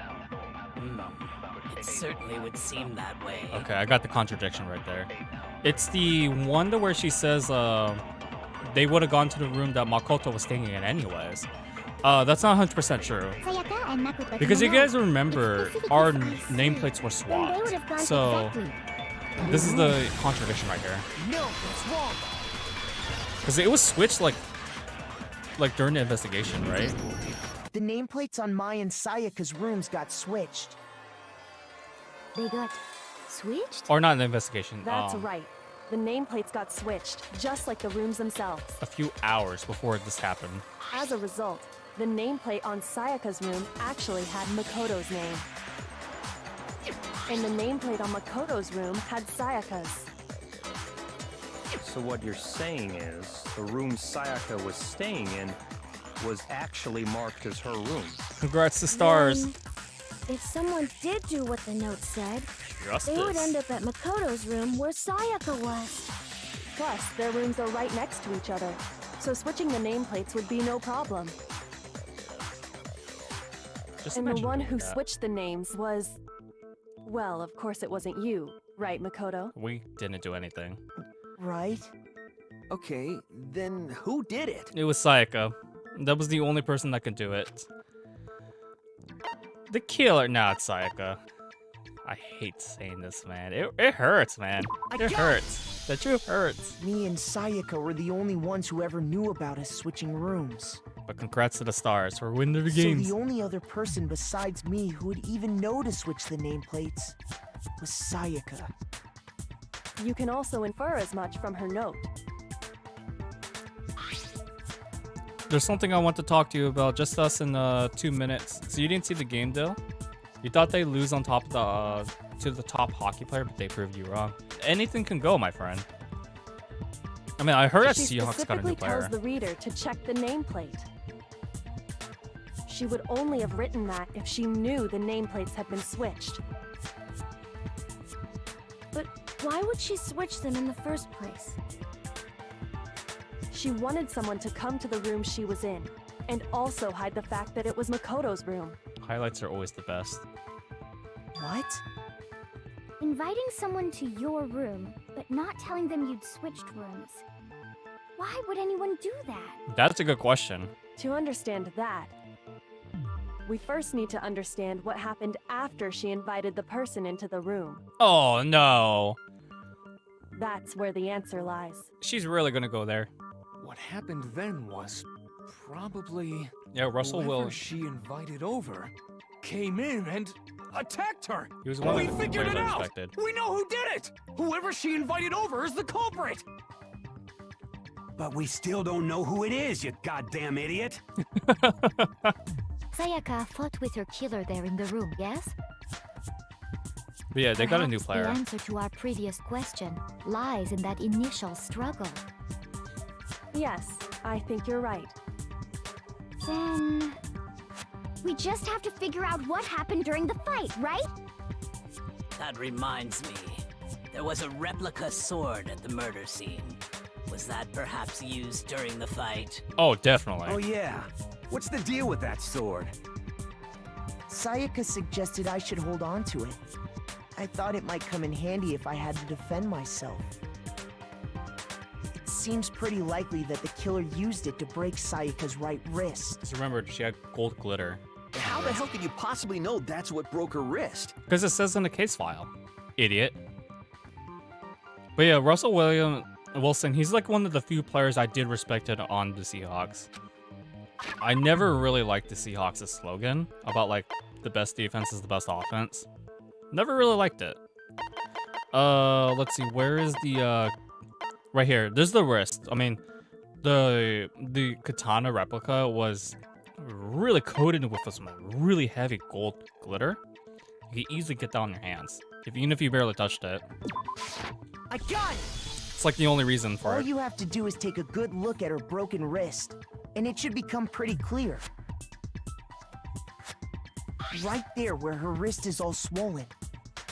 It certainly would seem that way. Okay, I got the contradiction right there. It's the one where she says they would have gone to the room that Makoto was staying in anyways. That's not 100% true. Because you guys remember, our nameplates were swapped. So, this is the contradiction right here. No, it's wrong. Because it was switched like during the investigation, right? The nameplates on Mai and Sayaka's rooms got switched. They got switched? Or not in the investigation. That's right. The nameplates got switched, just like the rooms themselves. A few hours before this happened. As a result, the nameplate on Sayaka's room actually had Makoto's name. And the nameplate on Makoto's room had Sayaka's. So what you're saying is, the room Sayaka was staying in was actually marked as her room. Congrats to stars. Then, if someone did do what the note said, Justice. they would end up at Makoto's room where Sayaka was. Plus, their rooms are right next to each other, so switching the nameplates would be no problem. Just And the imagine one doing who that. switched the names was... Well, of course it wasn't you, right, Makoto? We didn't do anything. Right? Okay, then who did it? It was Sayaka. That was the only person that could do it. The killer. Nah, it's Sayaka. I hate saying this, man. It hurts, man. It hurts. The truth hurts. Me and Sayaka were the only ones who ever knew about us switching rooms. But congrats to the stars for winning the So games. the only other person besides me who would even know to switch the nameplates was Sayaka. You can also infer as much from her note. There's something I want to talk to you about. Just us in 2 minutes. So you didn't see the game, Dill? You thought they lose on top of to the top hockey player, but they proved you wrong. Anything can go, my friend. I mean, I heard that She Seahawks got a new specifically player. tells the reader to check the nameplate. She would only have written that if she knew the nameplates had been switched. But why would she switch them in the first place? She wanted someone to come to the room she was in, and also hide the fact that it was Makoto's room. Highlights are always the best. What? Inviting someone to your room, but not telling them you'd switched rooms. Why would anyone do that? That's a good question. To understand that, we first need to understand what happened after she invited the person into the room. Oh, no. That's where the answer lies. She's really gonna go there. What happened then was probably... Yeah, Russell whoever will. she invited over came in and attacked her. He was one We of the figured players it I out. respected. We know who did it. Whoever she invited over is the culprit. But we still don't know who it is, you goddamn idiot. Sayaka fought with her killer there in the room, yes? But yeah, they got a new Perhaps player. The answer to our previous question lies in that initial struggle. Yes, I think you're right. Then... we just have to figure out what happened during the fight, right? That reminds me. There was a replica sword at the murder scene. Was that perhaps used during the fight? Oh, definitely. Oh yeah. What's the deal with that sword? Sayaka suggested I should hold on to it. I thought it might come in handy if I had to defend myself. It seems pretty likely that the killer used it to break Sayaka's right wrist. Just remember, she had gold glitter. How the hell could you possibly know that's what broke her wrist? Because it says in the case file. Idiot. But yeah, Russell Wilson, he's like one of the few players I did respected on the Seahawks. I never really liked the Seahawks' slogan about like the best defense is the best offense. Never really liked it. Let's see, where is the right here. There's the wrist. I mean, the katana replica was really coated with some really heavy gold glitter. You can easily get that on your hands, even if you barely touched it. I got it! It's like the only reason for All it. you have to do is take a good look at her broken wrist, and it should become pretty clear. Right there where her wrist is all swollen,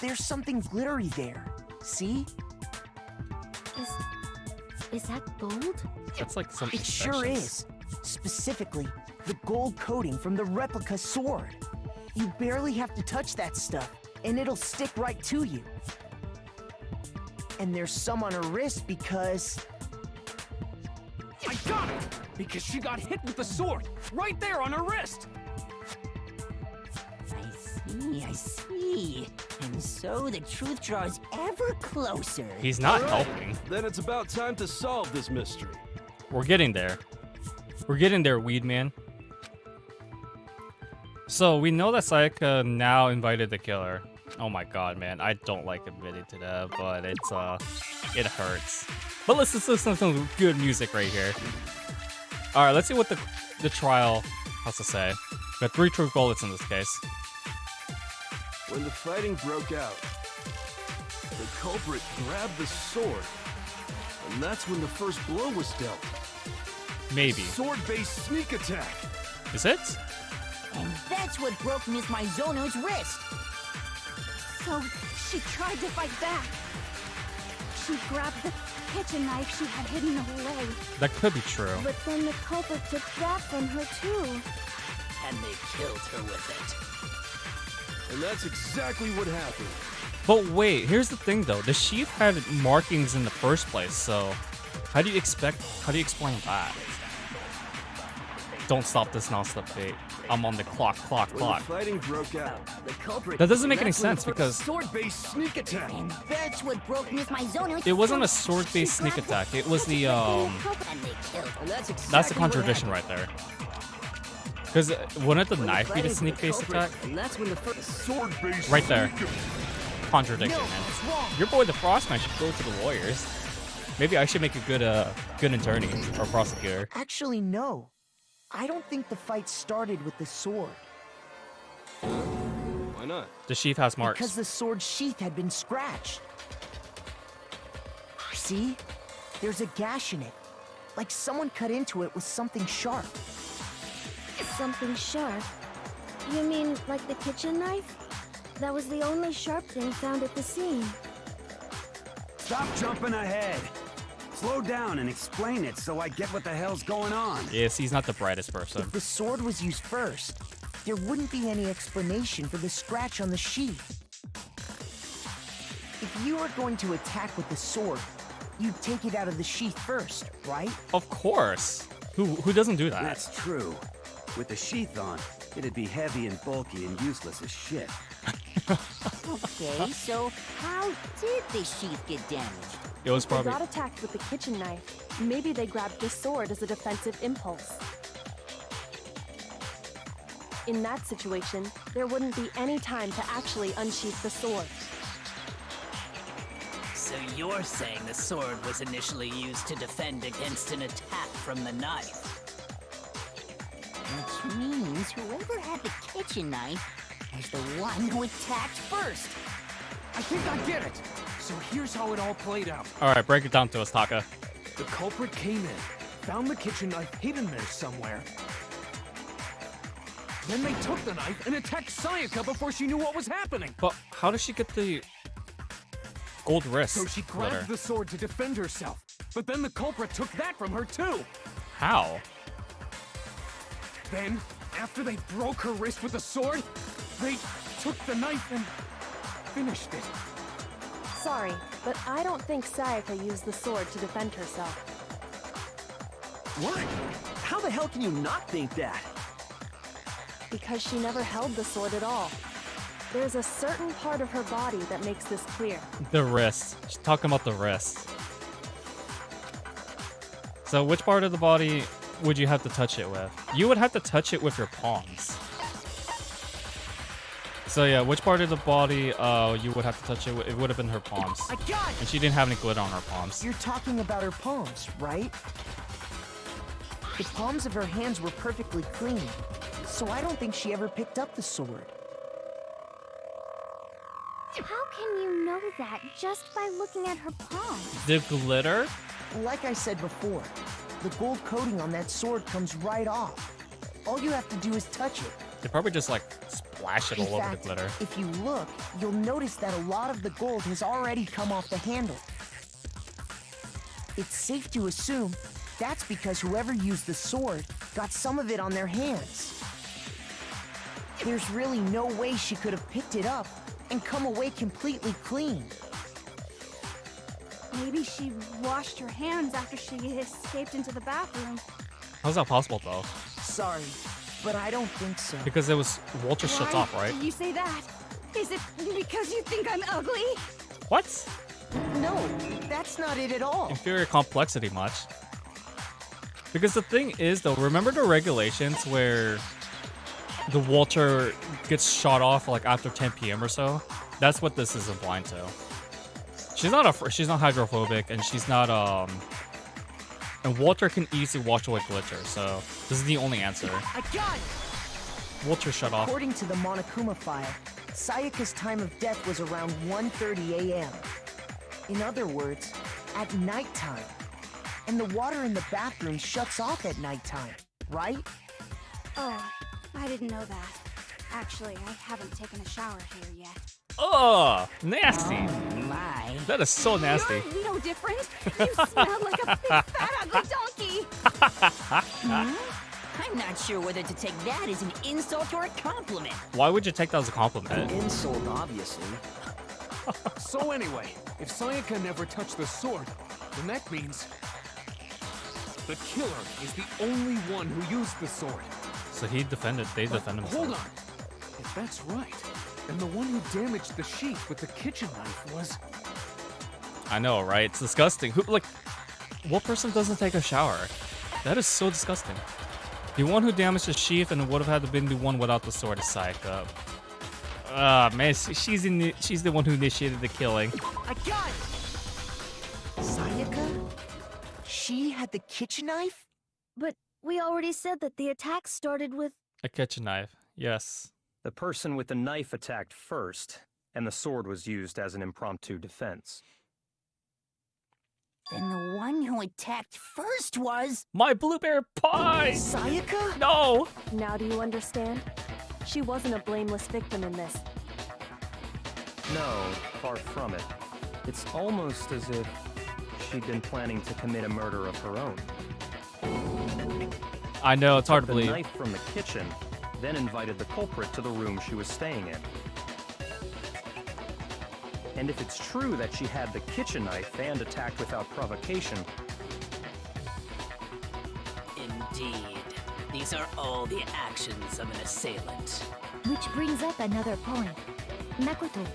there's something glittery there. See? Is that gold? That's like some It sure is. Specifically, the gold coating from the replica sword. You barely have to touch that stuff, and it'll stick right to you. And there's some on her wrist because... I got it! Because she got hit with the sword, right there on her wrist! I see. And so the truth draws ever closer. He's not All right, helping. Then it's about time to solve this mystery. We're getting there. We're getting there, Weed Man. So we know that Sayaka now invited the killer. Oh my god, man. I don't like admitting to that, but it's it hurts. But let's listen to some good music right here. Alright, let's see what the trial has to say. We got 3 true bullets in this case. When the fighting broke out, the culprit grabbed the sword, and that's when the first blow was dealt. Maybe. Sword-based sneak attack. Is it? And that's what broke Miss Mizono's wrist. So she tried to fight back. She grabbed the kitchen knife she had hidden away. That could be true. But then the culprit took that from her too. And they killed her with it. And that's exactly what happened. But wait, here's the thing though. The sheath had markings in the first place, so how do you explain that? Don't stop this non-stop date. I'm on the clock. When the fighting broke out, the culprit. That doesn't make any that's when sense the because sword-based sneak attack. And that's what broke Miss Mizono's. it wasn't a sword-based sneak attack. It was the And they killed her. That's the contradiction right there. Because wouldn't the knife be the sneak-based attack? And that's when the first sword-based. Right there. Contradiction, man. Your boy the Frostman should go to the Warriors. Maybe I should make a good attorney or prosecutor. Actually, no. I don't think the fight started with the sword. Why not? The sheath has marks. Because the sword's sheath had been scratched. See? There's a gash in it. Like someone cut into it with something sharp. Something sharp? You mean like the kitchen knife? That was the only sharp thing found at the scene. Stop jumping ahead. Slow down and explain it so I get what the hell's going on. Yes, he's not the brightest person. If the sword was used first, there wouldn't be any explanation for the scratch on the sheath. If you were going to attack with the sword, you'd take it out of the sheath first, right? Of course. Who doesn't do that? That's true. With the sheath on, it'd be heavy and bulky and useless as shit. Okay, so how did the sheath get damaged? It was They probably got attacked with the kitchen knife. Maybe they grabbed the sword as a defensive impulse. In that situation, there wouldn't be any time to actually unsheath the sword. So you're saying the sword was initially used to defend against an attack from the knife? Which means whoever had the kitchen knife was the one who attacked first. I think I get it. So here's how it all played out. Alright, break it down to us, Taka. The culprit came in, found the kitchen knife hidden there somewhere. Then they took the knife and attacked Sayaka before she knew what was happening. But how does she get the gold wrist? So she grabbed glitter? the sword to defend herself. But then the culprit took that from her too. How? Then, after they broke her wrist with the sword, they took the knife and finished it. Sorry, but I don't think Sayaka used the sword to defend herself. What? How the hell can you not think that? Because she never held the sword at all. There's a certain part of her body that makes this clear. The wrist. She's talking about the wrist. So which part of the body would you have to touch it with? You would have to touch it with your palms. So yeah, which part of the body you would have to touch it with? It would have been her palms. I got it! And she didn't have any glitter on her palms. You're talking about her palms, right? The palms of her hands were perfectly clean, so I don't think she ever picked up the sword. How can you know that just by looking at her palm? The glitter? Like I said before, the gold coating on that sword comes right off. All you have to do is touch it. They probably just like splash it In all over fact, the glitter. if you look, you'll notice that a lot of the gold has already come off the handle. It's safe to assume that's because whoever used the sword got some of it on their hands. There's really no way she could have picked it up and come away completely clean. Maybe she washed her hands after she escaped into the bathroom. How's that possible though? Sorry, but I don't think so. Because it was Walter shuts off, right? Do you say that? Is it because you think I'm ugly? What? No, that's not it at all. Inferior complexity much. Because the thing is though, remember the regulations where the Walter gets shot off like after 10 p.m. or so? That's what this is implying to. She's not hydrophobic and she's not and Walter can easily wash away glitter, so this is the only answer. I got it! Walter shut off. According to the Monokuma file, Sayaka's time of death was around 1:30 a.m. In other words, at nighttime. And the water in the bathroom shuts off at nighttime, right? Oh, I didn't know that. Actually, I haven't taken a shower here yet. Oh, nasty. Oh, my. That is so nasty. You're no different. You smell like a big, fat, ugly donkey. I'm not sure whether to take that as an insult or a compliment. Why would you take that as a compliment? Insult, obviously. So anyway, if Sayaka never touched the sword, then that means the killer is the only one who used the sword. So they defend themselves. Hold on. If that's right, then the one who damaged the sheath with the kitchen knife was... I know, right? It's disgusting. What person doesn't take a shower? That is so disgusting. The one who damaged the sheath and would have had to been the one without the sword is Sayaka. Man, she's the one who initiated the killing. I got it! Sayaka? She had the kitchen knife? But we already said that the attack started with... A kitchen knife, yes. The person with the knife attacked first, and the sword was used as an impromptu defense. Then the one who attacked first was... My blueberry pie! Sayaka? No! Now do you understand? She wasn't a blameless victim in this. No, far from it. It's almost as if she'd been planning to commit a murder of her own. I know, it's hard to The believe. knife from the kitchen, then invited the culprit to the room she was staying in. And if it's true that she had the kitchen knife and attacked without provocation... Indeed. These are all the actions of an assailant. Which brings up another point. Makoto,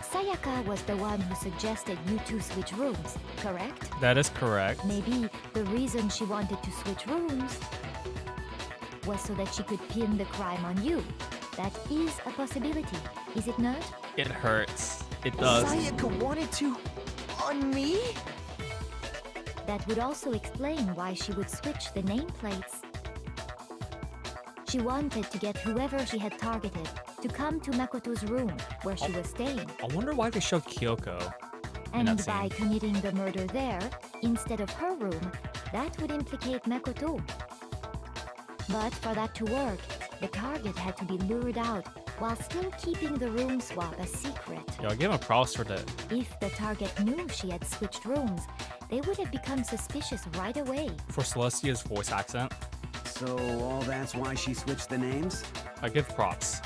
Sayaka was the one who suggested you two switch rooms, correct? That is correct. Maybe the reason she wanted to switch rooms was so that she could pin the crime on you. That is a possibility, is it not? It hurts. It does. Sayaka wanted to... on me? That would also explain why she would switch the nameplates. She wanted to get whoever she had targeted to come to Makoto's room where she was staying. I wonder why they showed Kyoko. And by committing the murder there, instead of her room, that would implicate Makoto. But for that to work, the target had to be lured out while still keeping the room swap a secret. Yo, I give him props for that. If the target knew she had switched rooms, they would have become suspicious right away. For Celestia's voice accent. So all that's why she switched the names? I give props.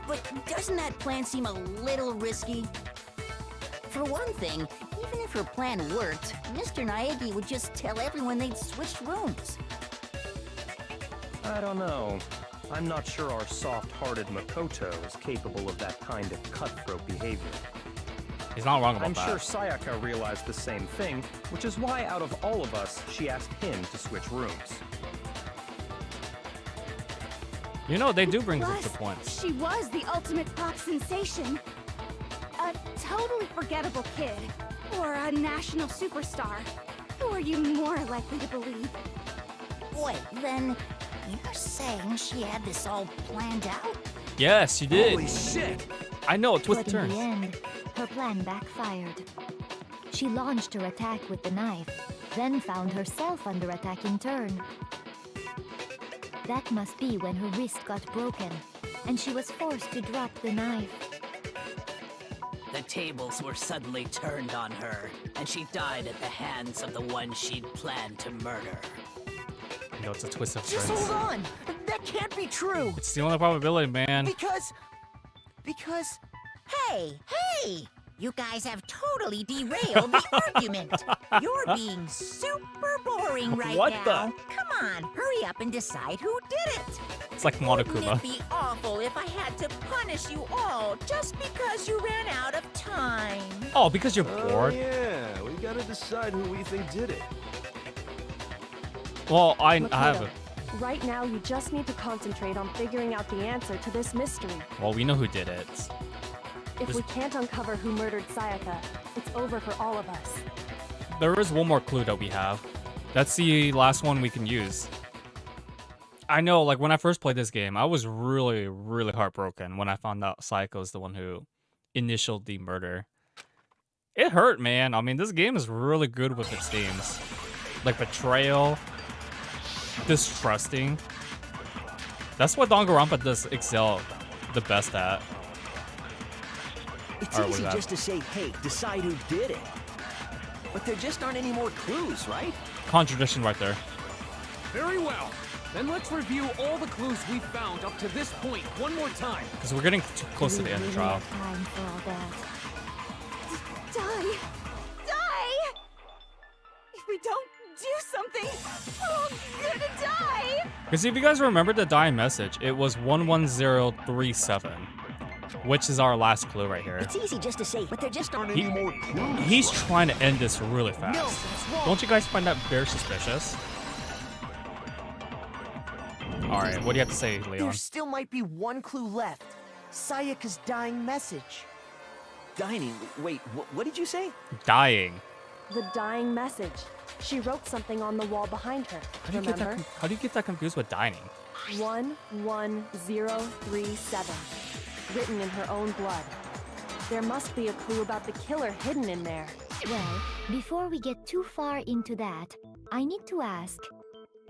But doesn't that plan seem a little risky? For one thing, even if her plan worked, Mr. Naegi would just tell everyone they'd switched rooms. I don't know. I'm not sure our soft-hearted Makoto is capable of that kind of cutthroat behavior. He's not wrong about I'm that. sure Sayaka realized the same thing, which is why out of all of us, she asked him to switch rooms. You know, they do bring Plus, the points. She was the ultimate pop sensation. A totally forgettable kid. Or a national superstar. Who are you more likely to believe? Wait, then you're saying she had this all planned out? Yes, you did. Holy shit! I know, twist But turns. in the end, her plan backfired. She launched her attack with the knife, then found herself under attack in turn. That must be when her wrist got broken, and she was forced to drop the knife. The tables were suddenly turned on her, and she died at the hands of the one she'd planned to murder. No, it's a twist of Just turns. hold on! That can't be true! It's the only probability, man. Because... Hey! You guys have totally derailed the argument. You're being super boring right What now. the? Come on, hurry up and decide who did it. It's like Wouldn't Monokuma. it be awful if I had to punish you all just because you ran out of time? Oh, because you're Oh, bored? yeah, we gotta decide who we think did it. Well, I have Makoto, it. right now you just need to concentrate on figuring out the answer to this mystery. Well, we know who did it. If we can't uncover who murdered Sayaka, it's over for all of us. There is one more clue that we have. That's the last one we can use. I know, like, when I first played this game, I was really, really heartbroken when I found out Sayaka is the one who initialed the murder. It hurt, man. I mean, this game is really good with its themes. Like, betrayal, distrusting. That's what Danganronpa does excel the best at. It's Alright, easy what do we just to say, hey, decide who did it. But there just aren't any more clues, right? Contradiction right there. Very well. Then let's review all the clues we've found up to this point one more time. Because we're getting too close to the end of the trial. Time for all that. Die! Die! If we don't do something, we're all gonna die! Because if you guys remember the dying message, it was 11037. Which is our last clue right here. It's easy just to say, but there just aren't any more clues. He's trying to end this really fast. No, that's wrong. Don't you guys find that very suspicious? Alright, what do you have to say, Leon? There still might be one clue left. Sayaka's dying message. Dining. Wait, what did you say? Dying. The dying message. She wrote something on the wall behind her. Remember? How do you get that confused with dining? 11037. Written in her own blood. There must be a clue about the killer hidden in there. Well, before we get too far into that, I need to ask,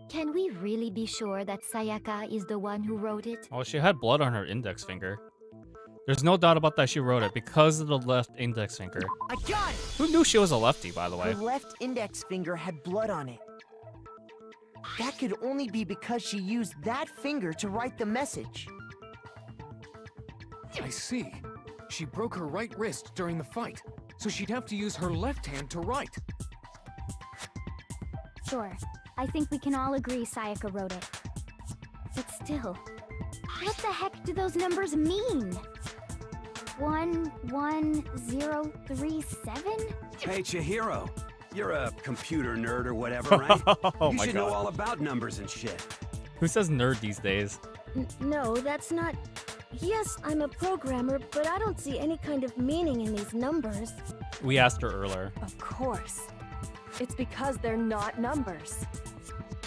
can we really be sure that Sayaka is the one who wrote it? Oh, she had blood on her index finger. There's no doubt about that she wrote it because of the left index finger. I got it! Who knew she was a lefty, by the way? Her left index finger had blood on it. That could only be because she used that finger to write the message. I see. She broke her right wrist during the fight, so she'd have to use her left hand to write. Sure. I think we can all agree Sayaka wrote it. But still, what the heck do those numbers mean? 11037? Hey, Chihiro. You're a computer nerd or whatever, right? Oh you my should know God. all about numbers and shit. Who says nerd these days? No, that's not... Yes, I'm a programmer, but I don't see any kind of meaning in these numbers. We asked her earlier. Of course. It's because they're not numbers.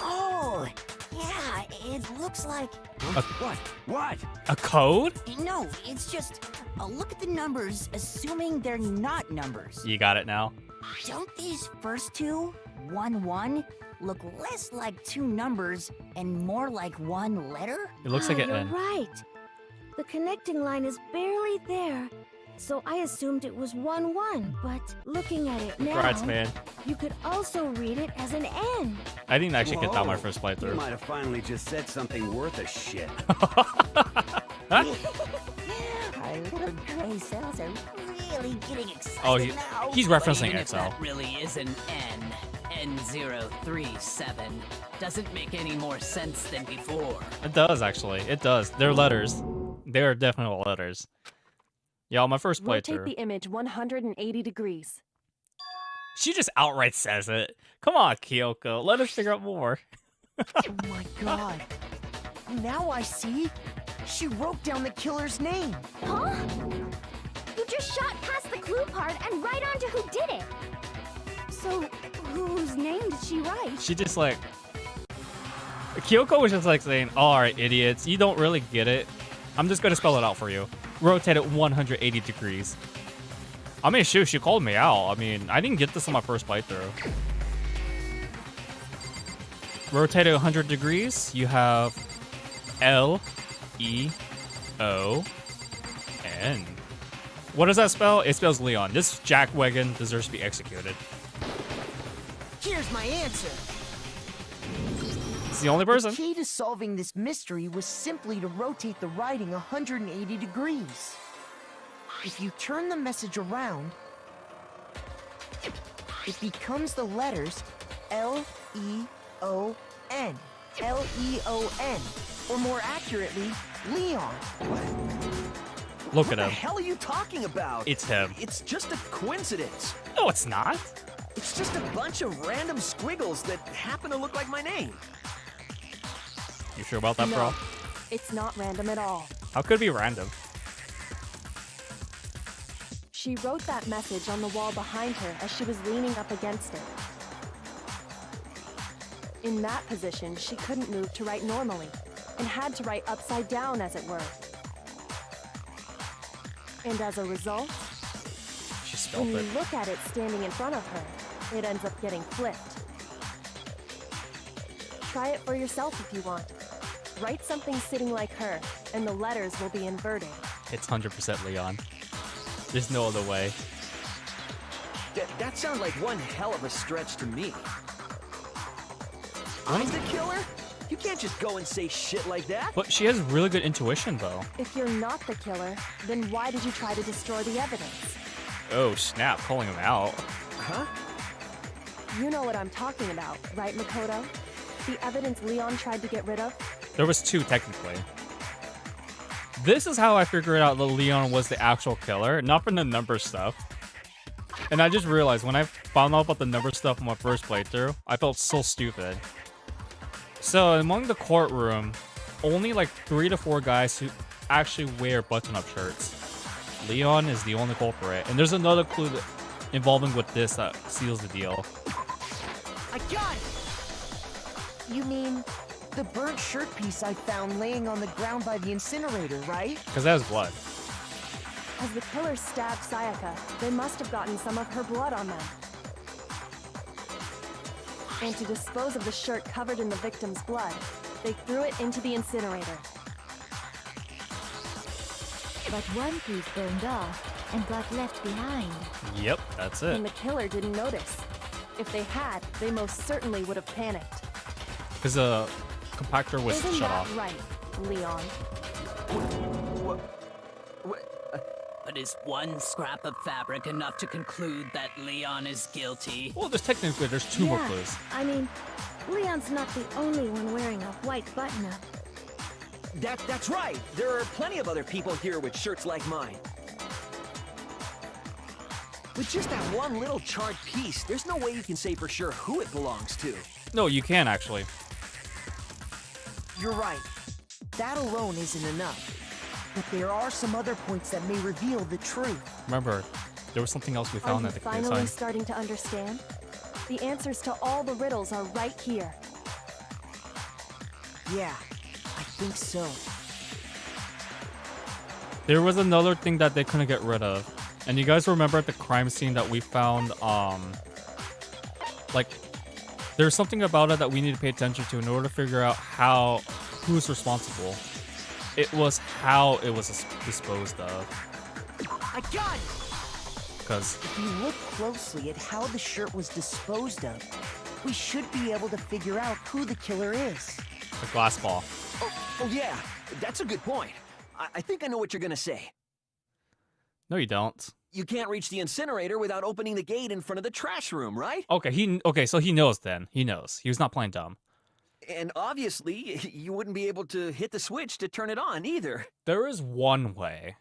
Oh, yeah, it looks like... What? A code? No, it's just... look at the numbers, assuming they're not numbers. You got it now. Don't these first two, 1-1, look less like two numbers and more like one letter? It looks like an You're N. right. The connecting line is barely there, so I assumed it was 1-1, but looking at it now, Congrats, man. you could also read it as an N. I didn't actually get that my Whoa. first You playthrough. might have finally just said something worth a shit. Our little gray cells are really getting excited Oh, now. he's But referencing even if XL. that really is an N037, doesn't make any more sense than before. It does, actually. It does. They're letters. They are definitely letters. Y'all, my first Rotate playthrough. the image 180 degrees. She just outright says it. Come on, Kyoko. Let us figure out more. Oh my god. Now I see. She wrote down the killer's name. Huh? You just shot past the clue part and right on to who did it. So, whose name did she write? She just like... Kyoko was just like saying, alright, idiots, you don't really get it. I'm just going to spell it out for you. Rotate it 180 degrees. I mean, shoot, she called me out. I mean, I didn't get this on my first playthrough. Rotate it 100 degrees. You have L-E-O-N. What does that spell? It spells Leon. This jackwagon deserves to be executed. Here's my answer. It's the only person. The key to solving this mystery was simply to rotate the writing 180 degrees. If you turn the message around, it becomes the letters L-E-O-N. L-E-O-N. Or more accurately, Leon. Look What at the him. hell are you talking about? It's him. It's just a coincidence. No, it's not. It's just a bunch of random squiggles that happen to look like my name. You sure about that, No, bro? it's not random at all. How could it be random? She wrote that message on the wall behind her as she was leaning up against it. In that position, she couldn't move to write normally, and had to write upside down, as it were. And as a result, She spelled when you it. look at it standing in front of her, it ends up getting flipped. Try it for yourself if you want. Write something sitting like her, and the letters will be inverted. It's 100% Leon. There's no other way. That sounds like one hell of a stretch to me. I'm the killer? You can't just go and say shit like that. But she has really good intuition, though. If you're not the killer, then why did you try to destroy the evidence? Oh, snap. Calling him out. Huh? You know what I'm talking about, right, Makoto? The evidence Leon tried to get rid of? There was two, technically. This is how I figured out that Leon was the actual killer, not from the number stuff. And I just realized when I found out about the number stuff in my first playthrough, I felt so stupid. So among the courtroom, only like 3 to 4 guys who actually wear button-up shirts. Leon is the only culprit, and there's another clue that, involving with this that seals the deal. I got it! You mean the burnt shirt piece I found laying on the ground by the incinerator, right? Because that has blood. As the killer stabbed Sayaka, they must have gotten some of her blood on them. And to dispose of the shirt covered in the victim's blood, they threw it into the incinerator. But one piece burned off and got left behind. Yep, that's it. And the killer didn't notice. If they had, they most certainly would have panicked. Because the compactor was Isn't shut that off. right, Leon? But is one scrap of fabric enough to conclude that Leon is guilty? Well, there's technically there's 2 more Yeah, clues. I mean, Leon's not the only one wearing a white button-up. That's right. There are plenty of other people here with shirts like mine. With just that one little charred piece, there's no way you can say for sure who it belongs to. No, you can actually. You're right. That alone isn't enough. But there are some other points that may reveal the truth. Remember, there was something else we Are found you at the finally time. starting to understand? The answers to all the riddles are right here. Yeah, I think so. There was another thing that they couldn't get rid of. And you guys remember at the crime scene that we found, like, there's something about it that we need to pay attention to in order to figure out who's responsible. It was how it was disposed of. I got it! Because If you look closely at how the shirt was disposed of, we should be able to figure out who the killer is. the glass ball. Oh yeah, that's a good point. I think I know what you're gonna say. No, you don't. You can't reach the incinerator without opening the gate in front of the trash room, right? Okay, so he knows then. He knows. He was not playing dumb. And obviously, you wouldn't be able to hit the switch to turn it on either. There is one way.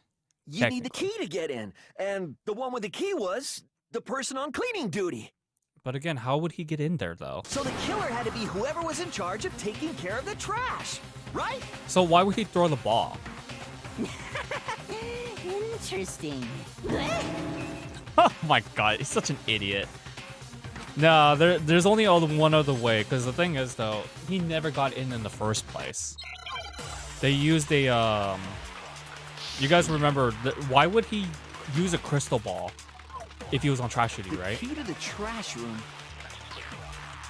You need the key to get in, and the one with the key was the person on cleaning duty. But again, how would he get in there, though? So the killer had to be whoever was in charge of taking care of the trash, right? So why would he throw the ball? Interesting. Oh my god, he's such an idiot. No, there's only one other way, because the thing is, though, he never got in the first place. They used a, You guys remember, why would he use a crystal ball if he was on trash duty, right? The key to the trash room.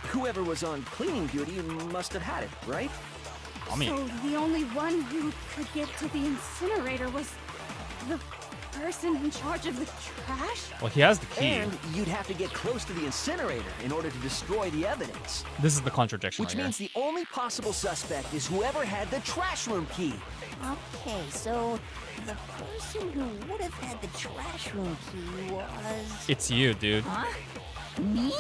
Whoever was on cleaning duty must have had it, right? I mean, So the only one who could get to the incinerator was the person in charge of the trash? Well, he has the key. And you'd have to get close to the incinerator in order to destroy the evidence. This is the contradiction Which right means the only possible suspect is whoever had the trash room key. Okay, so the person who would have had the trash room key was... It's you, dude. Huh? Me?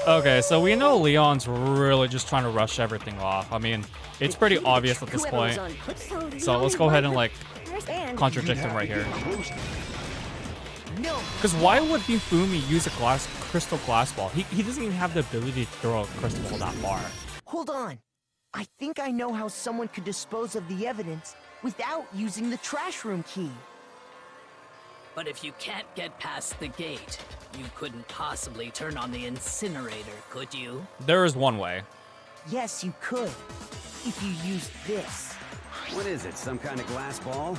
Okay, so we know Leon's really just trying to rush everything off. I mean, it's pretty obvious at this point. So let's go ahead and like contradict him right here. Because why would Hifumi use a crystal glass ball? He doesn't even have the ability to throw a crystal ball that far. Hold on. I think I know how someone could dispose of the evidence without using the trash room key. But if you can't get past the gate, you couldn't possibly turn on the incinerator, could you? There is one way. Yes, you could. If you used this. What is it, some kind of glass ball?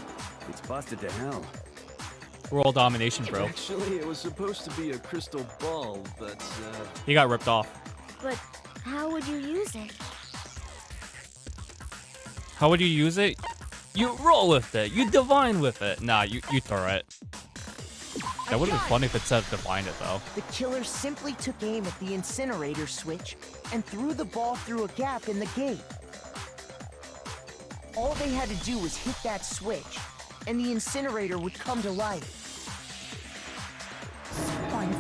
It's busted to hell. World domination, bro. Actually, it was supposed to be a crystal ball, but, He got ripped off. But how would you use it? How would you use it? You roll with it. You divine with it. Nah, you throw it. That would have been funny if it said divine it, though. The killer simply took aim at the incinerator switch and threw the ball through a gap in the gate. All they had to do was hit that switch, and the incinerator would come to life. Someone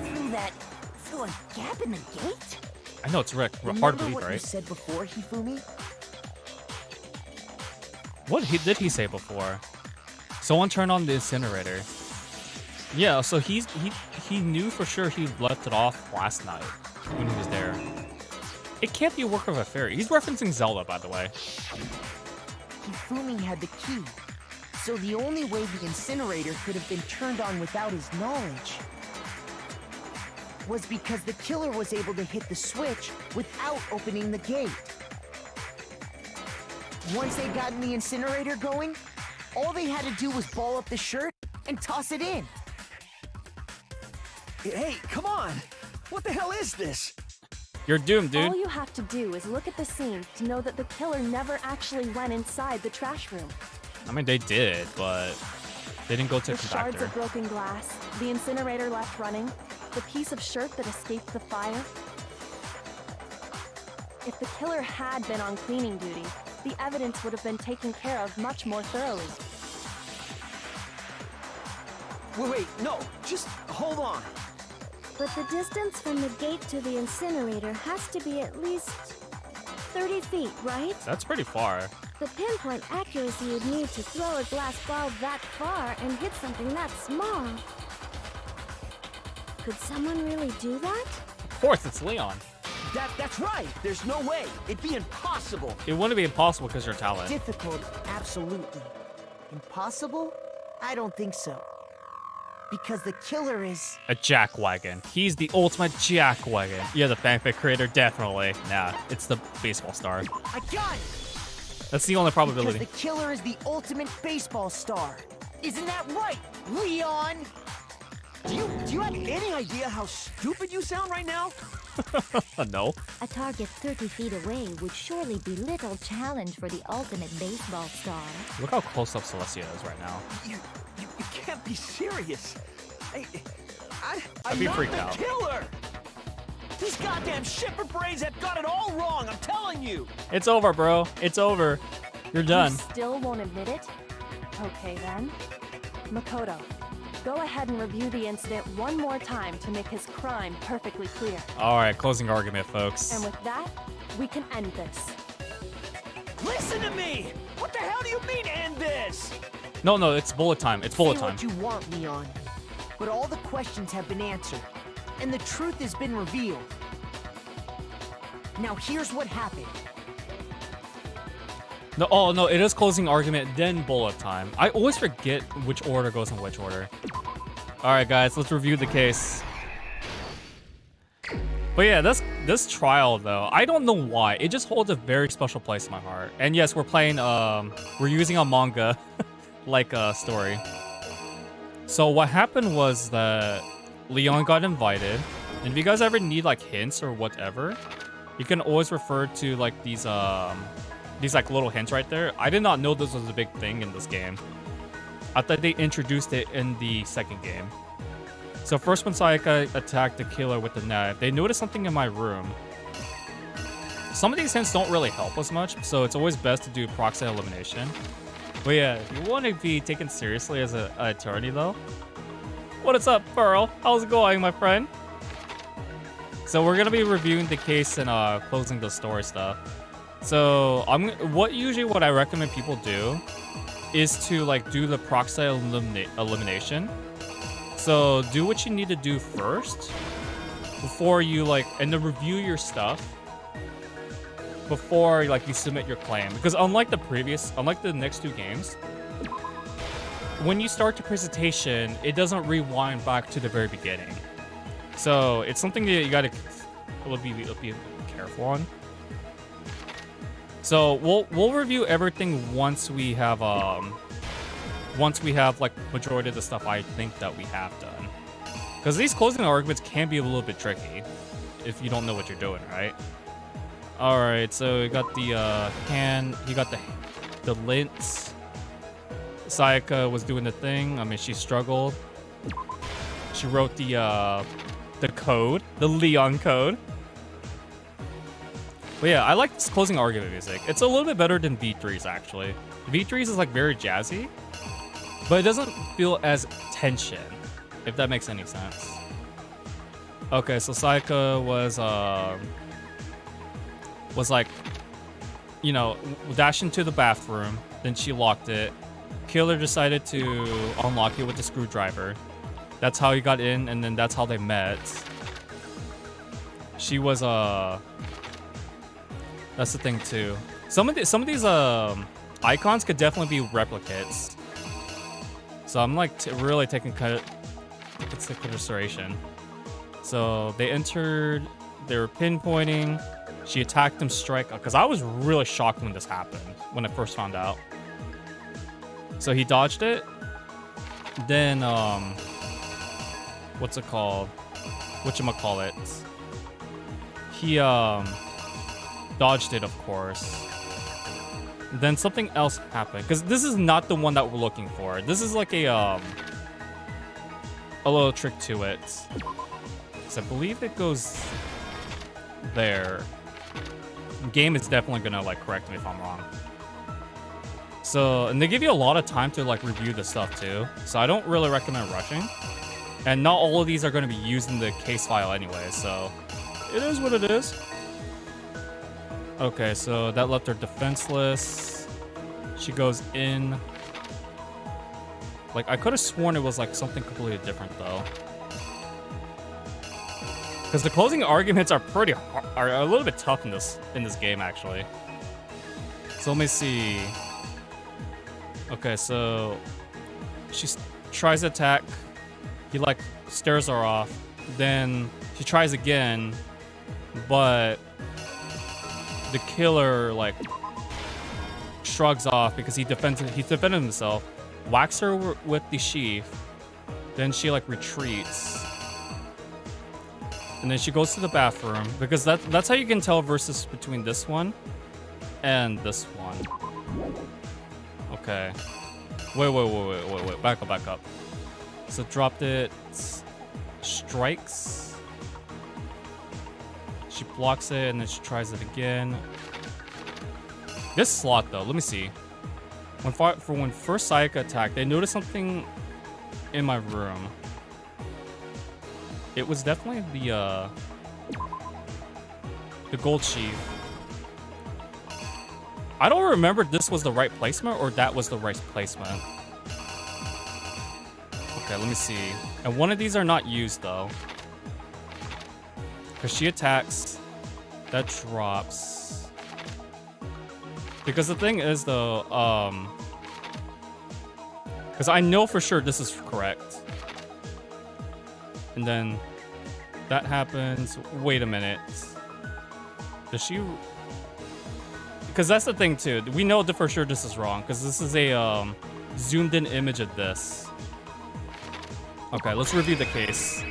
threw a gap in the gate? I know, it's Rick. Hard to Remember believe, what you right? said before, Hifumi? What did he say before? Someone turned on the incinerator. Yeah, so he knew for sure he left it off last night when he was there. It can't be a work of a fairy. He's referencing Zelda, by the way. Hifumi had the key, so the only way the incinerator could have been turned on without his knowledge was because the killer was able to hit the switch without opening the gate. Once they got in the incinerator going, all they had to do was ball up the shirt and toss it in. Hey, come on! What the hell is this? You're doomed, dude. All you have to do is look at the scene to know that the killer never actually went inside the trash room. I mean, they did, but they didn't go to The the shards compactor. of broken glass, the incinerator left running, the piece of shirt that escaped the fire. If the killer had been on cleaning duty, the evidence would have been taken care of much more thoroughly. Wait, no, just hold on. But the distance from the gate to the incinerator has to be at least 30 feet, right? That's pretty far. The pinpoint accuracy you'd need to throw a glass ball that far and hit something that small. Could someone really do that? Of course, it's Leon. That's right. There's no way. It'd be impossible. It wouldn't be impossible because you're talent. Difficult, absolutely. Impossible? I don't think so. Because the killer is... A jackwagon. He's the ultimate jackwagon. Yeah, the fanfic creator, definitely. Nah, it's the baseball star. I got it! That's the only probability. Because the killer is the ultimate baseball star. Isn't that right, Leon? Do you have any idea how stupid you sound right now? No. A target 30 feet away would surely be little challenge for the ultimate baseball star. Look how close up Celestia is right now. You can't be serious. I'd be freaked the out. Killer! These goddamn shipper brains have got it all wrong, I'm telling you! It's over, bro. It's over. You're done. You still won't admit it? Okay then. Makoto, go ahead and review the incident one more time to make his crime perfectly clear. All right, closing argument, folks. And with that, we can end this. Listen to me! What the hell do you mean, end this? No, it's bullet time. It's bullet Say time. what you want, Leon. But all the questions have been answered, and the truth has been revealed. Now here's what happened. No, it is closing argument, then bullet time. I always forget which order goes in which order. All right, guys, let's review the case. But yeah, this trial though, I don't know why. It just holds a very special place in my heart. And yes, we're playing, we're using a manga like story. So what happened was that Leon got invited, and if you guys ever need like hints or whatever, you can always refer to like these these like little hints right there. I did not know this was a big thing in this game. I thought they introduced it in the second game. So first when Sayaka attacked the killer with the knife, they noticed something in my room. Some of these hints don't really help us much, so it's always best to do proxy elimination. But yeah, if you want to be taken seriously as an attorney though. What is up, Pearl? How's it going, my friend? So we're gonna be reviewing the case and closing the story stuff. So what I recommend people do is to like do the proxy elimination. So do what you need to do first before you like, and then review your stuff before like you submit your claim. Because unlike the next two games, when you start the presentation, it doesn't rewind back to the very beginning. So it's something that you gotta be careful on. So we'll review everything once we have like majority of the stuff I think that we have done. Because these closing arguments can be a little bit tricky if you don't know what you're doing, right? Alright, so we got the hand, he got the lint. Sayaka was doing the thing. I mean, she struggled. She wrote the code, the Leon code. But yeah, I like this closing argument music. It's a little bit better than V3's actually. V3's is like very jazzy, but it doesn't feel as tension, if that makes any sense. Okay, so Sayaka was like, you know, dashing to the bathroom. Then she locked it. Killer decided to unlock it with the screwdriver. That's how he got in, and then that's how they met. She was that's the thing too. Some of these icons could definitely be replicates. So I'm like really taking into consideration. So they entered. They were pinpointing. She attacked him straight, because I was really shocked when this happened, when I first found out. So he dodged it. Then, what's it called? Whatchamacallit? He, dodged it, of course. Then something else happened, because this is not the one that we're looking for. This is like a little trick to it. So I believe it goes there. Game is definitely gonna like correct me if I'm wrong. So, and they give you a lot of time to like review the stuff too. So I don't really recommend rushing. And not all of these are gonna be used in the case file anyway, so it is what it is. Okay, so that left her defenseless. She goes in. Like, I could have sworn it was like something completely different though. Because the closing arguments are are a little bit tough in this game actually. So let me see. Okay, so she tries to attack. He like stares her off. Then she tries again, but the killer like shrugs off because he defended himself. Whacks her with the sheath. Then she like retreats. And then she goes to the bathroom because that's how you can tell versus between this one and this one. Okay. Wait. Back up. So dropped it. Strikes. She blocks it and then she tries it again. This slot though, let me see. When first Sayaka attacked, they noticed something in my room. It was definitely the gold sheath. I don't remember if this was the right placement or that was the right placement. Okay, let me see. And one of these are not used though. Because she attacks. That drops. Because the thing is though, because I know for sure this is correct. And then that happens. Wait a minute. Does she? Because that's the thing too. We know that for sure this is wrong because this is a zoomed in image of this. Okay, let's review the case.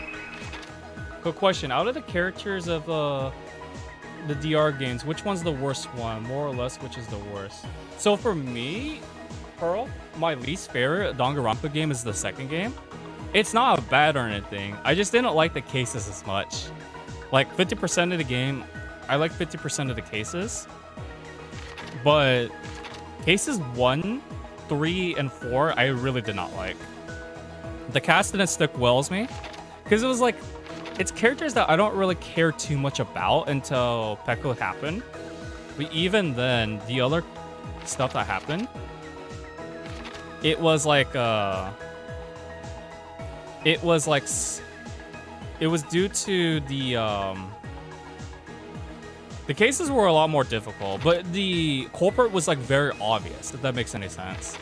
Quick question: out of the characters of the DR games, which one's the worst one? More or less, which is the worst? So for me, Pearl, my least favorite Danganronpa game is the second game. It's not bad or anything. I just didn't like the cases as much. Like 50% of the game, I like 50% of the cases. But cases 1, 3, and 4, I really did not like. The cast didn't stick well as me. Because it was like, it's characters that I don't really care too much about until Pekko happened. But even then, the other stuff that happened, it was due to the cases were a lot more difficult, but the culprit was like very obvious, if that makes any sense.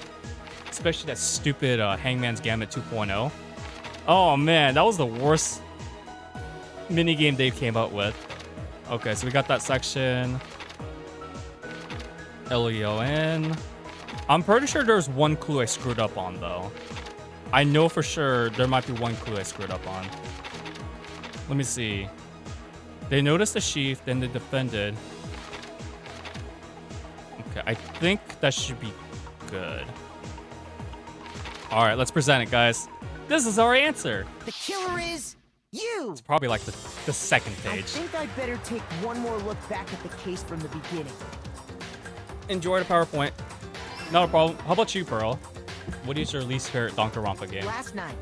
Especially that stupid Hangman's Gambit 2.0. Oh man, that was the worst minigame they came out with. Okay, so we got that section. LEON. I'm pretty sure there's one clue I screwed up on though. I know for sure there might be one clue I screwed up on. Let me see. They noticed the sheath, then they defended. Okay, I think that should be good. All right, let's present it, guys. This is our answer. The killer is you. It's probably like the second I page. think I'd better take one more look back at the case from the beginning. Enjoy the PowerPoint. Not a problem. How about you, Pearl? What is your least favorite Danganronpa game? Last night,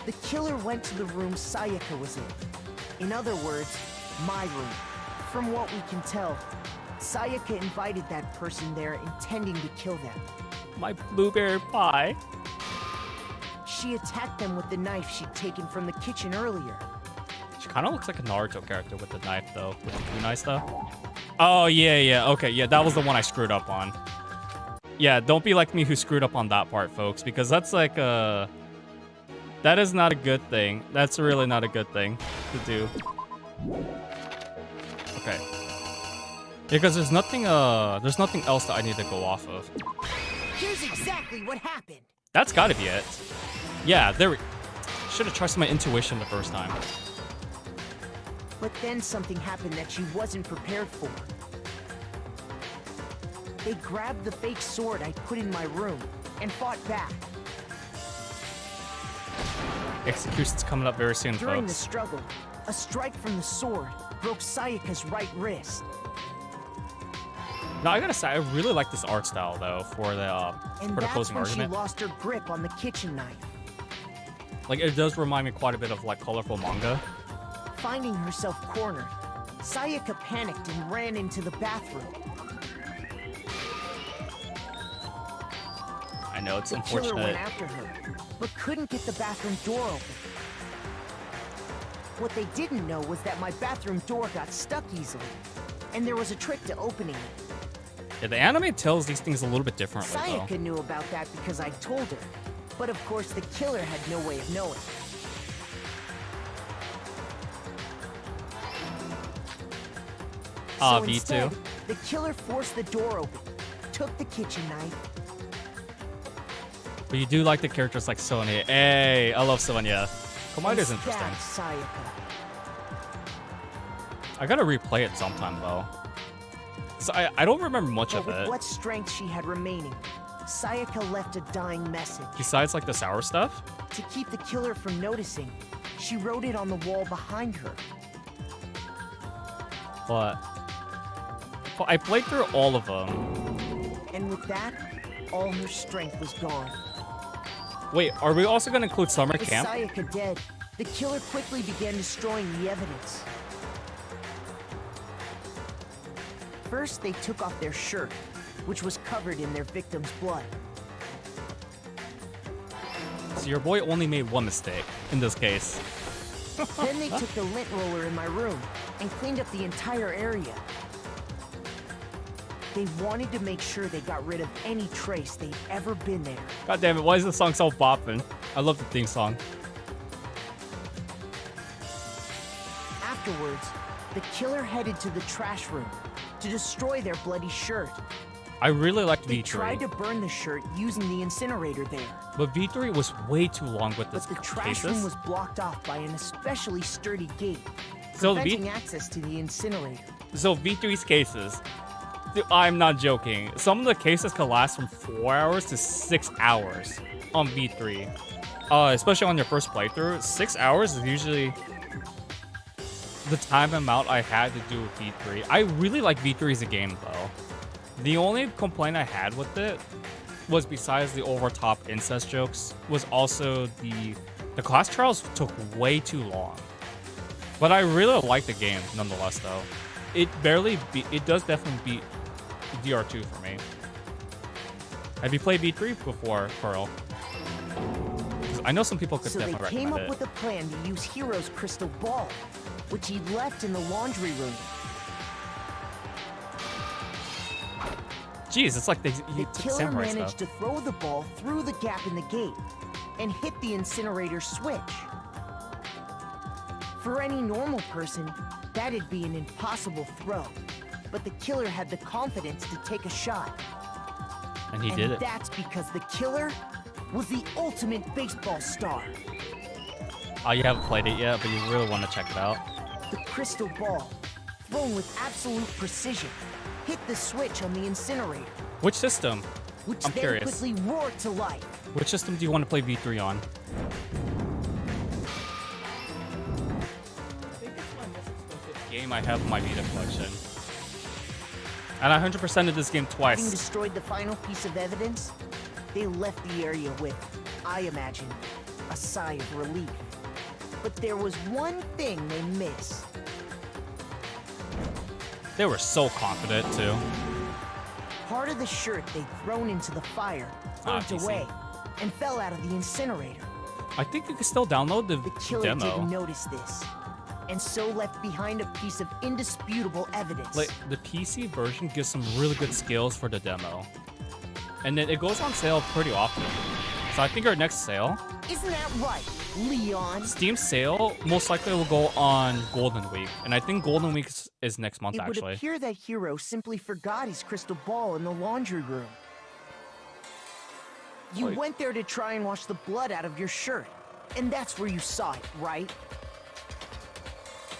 the killer went to the room Sayaka was in. In other words, my room. From what we can tell, Sayaka invited that person there intending to kill them. My blueberry pie. She attacked them with the knife she'd taken from the kitchen earlier. She kind of looks like a Naruto character with the knife, though. With the kunai stuff. Oh, yeah. Okay, yeah, that was the one I screwed up on. Yeah, don't be like me who screwed up on that part, folks, because that's like that is not a good thing. That's really not a good thing to do. Okay. Because there's nothing else that I need to go off of. Here's exactly what happened. That's gotta be it. Yeah, there we... Should have trusted my intuition the first time. But then something happened that she wasn't prepared for. They grabbed the fake sword I put in my room and fought back. Execution's coming up very soon, During the folks. struggle, a strike from the sword broke Sayaka's right wrist. Now, I gotta say, I really like this art style, though, for the closing when argument. she lost her grip on the kitchen knife. Like, it does remind me quite a bit of, like, colorful manga. Finding herself cornered, Sayaka panicked and ran into the bathroom. I know, it's The killer unfortunate. went after her, but couldn't get the bathroom door open. What they didn't know was that my bathroom door got stuck easily, and there was a trick to opening it. Yeah, the anime tells these things a little bit differently, Sayaka though. knew about that because I told her, but of course the killer had no way of knowing. So V2. instead, the killer forced the door open, took the kitchen knife. But you do like the characters like Sonya. Hey, I love Sonya. Komaita's and interesting. stabbed Sayaka. I gotta replay it sometime, though. So I don't remember much But of with it. what strength she had remaining, Sayaka left a dying message. Besides, like, the sour stuff? To keep the killer from noticing, she wrote it on the wall behind her. But I played through all of them. And with that, all her strength was gone. Wait, are we also gonna include summer With camp? Sayaka dead, the killer quickly began destroying the evidence. First, they took off their shirt, which was covered in their victim's blood. So your boy only made one mistake in this case. Then they took the lint roller in my room and cleaned up the entire area. They wanted to make sure they got rid of any trace they'd ever been there. God damn it, why is this song so bopping? I love the theme song. Afterwards, the killer headed to the trash room to destroy their bloody shirt. I really liked They tried to V3, burn the shirt using the incinerator there. but V3 was way too long with this But the trash room cases. was blocked off by an especially sturdy gate, So the preventing access to the incinerator. So V3's cases. Dude, I'm not joking. Some of the cases can last from 4 hours to 6 hours on V3. Especially on your first playthrough. 6 hours is usually the time amount I had to do with V3. I really like V3 as a game though. The only complaint I had with it was, besides the over-top incest jokes, was also the class trials took way too long. But I really like the game nonetheless though. It does definitely beat DR2 for me. Have you played V3 before, Pearl? 'Cause I know some people could definitely recommend it. So they came up with a plan to use Hero's crystal ball, which he left in the laundry room. Jeez, it's like he The took killer samurai managed stuff. to throw the ball through the gap in the gate and hit the incinerator switch. For any normal person, that'd be an impossible throw. But the killer had the confidence to take a shot. And he did it. That's because the killer was the ultimate baseball star. Oh, you haven't played it yet, but you really want to check it out. The crystal ball, thrown with absolute precision, hit the switch on the incinerator, Which system? which I'm then curious. quickly roared to life. Which system do you want to play V3 on? Game I have in my Vita collection. And I 100%ed this game Having twice. destroyed the final piece of evidence, they left the area with, I imagine, a sigh of relief. But there was one thing they missed. They were so confident too. Part of the shirt they'd thrown into the fire burnt PC. away and fell out of the incinerator. I think you can still download the Killer demo. didn't notice this, and so left behind a piece of indisputable evidence. Like, the PC version gives some really good skills for the demo. And then it goes on sale pretty often. So I think our next sale, Isn't that right, Leon? Steam sale, most likely will go on Golden Week. And I think Golden Week is next month, It would actually. appear that Hero simply forgot his crystal ball in the laundry room. You Like- went there to try and wash the blood out of your shirt, and that's where you saw it, right?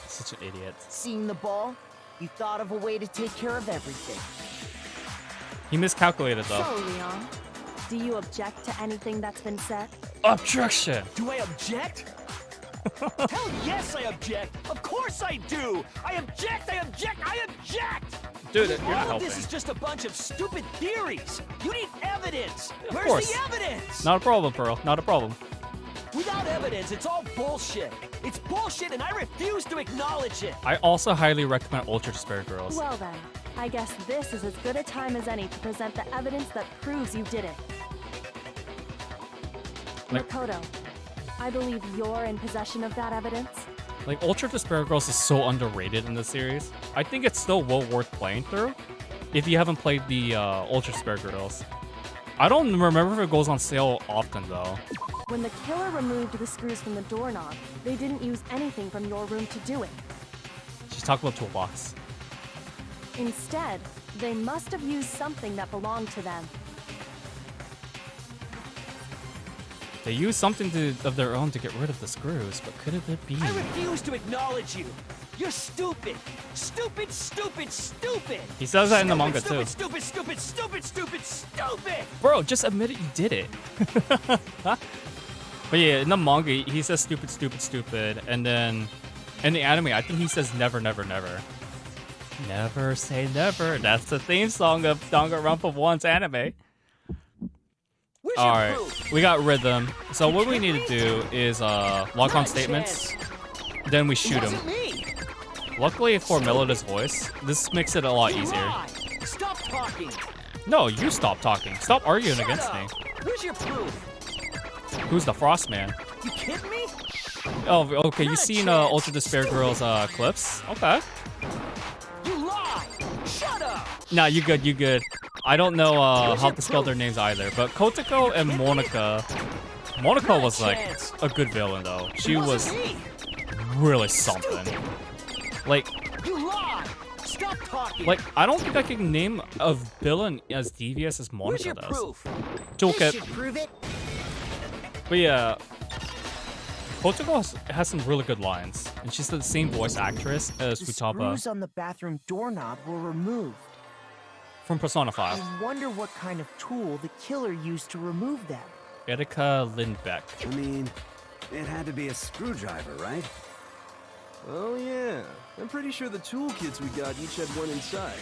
Such an idiot. Seeing the ball, you thought of a way to take care of everything. He miscalculated, though. So, Leon, do you object to anything that's been said? Objection! Do I object? Hell yes, I object! Of course I do! I object! I object! I object! Dude, you're not All of helping. this is just a bunch of stupid theories! You need evidence! Of Where's course. the evidence? Not a problem, Pearl. Not a problem. Without evidence, it's all bullshit! It's bullshit and I refuse to acknowledge it! I also highly recommend Ultra Despair Girls. Well then, I guess this is as good a time as any to present the evidence that proves you did it. Like- Makoto, I believe you're in possession of that evidence. Like, Ultra Despair Girls is so underrated in this series. I think it's still well worth playing through if you haven't played the Ultra Despair Girls. I don't remember if it goes on sale often, though. When the killer removed the screws from the doorknob, they didn't use anything from your room to do it. She's talking about Toolbox. Instead, they must have used something that belonged to them. They used something of their own to get rid of the screws, but could it be? I refuse to acknowledge you! You're stupid! Stupid, stupid, stupid! He says that in the Stupid, manga, stupid, too. Stupid, stupid, stupid, stupid, stupid! Bro, just admit it, you did it. But yeah, in the manga, he says stupid, stupid, stupid. And then in the anime, I think he says never, never, never. Never say never. That's the theme song of Danganronpa 1's anime. Alright, we got rhythm. So what we need to do is lock on statements. Then we shoot him. Luckily for Meloda's voice, this makes it a lot easier. Stop talking! No, you stop talking. Stop arguing Shut against up. me. Where's your proof? Who's the Frost Man? You kidding me? Oh, okay. Not You a seen chance. Ultra Despair Girls clips? Okay. You lie! Shut up! Nah, you good. You good. I don't know how to spell their names either, but Kotoko and Monica. Monica was like a good villain though. She was really something. Like, You lie! Stop talking! I don't think I can name a villain as devious as Where's Monica your does. proof? This Toolkit. should prove it. But yeah, Kotoko has some really good lines, and she's the same voice actress as The Futaba screws on the bathroom doorknob were removed. from Persona 5. I wonder what kind of tool the killer used to remove them. Erika Lindbeck. I mean, it had to be a screwdriver, right? Oh yeah, I'm pretty sure the toolkits we got each had one inside.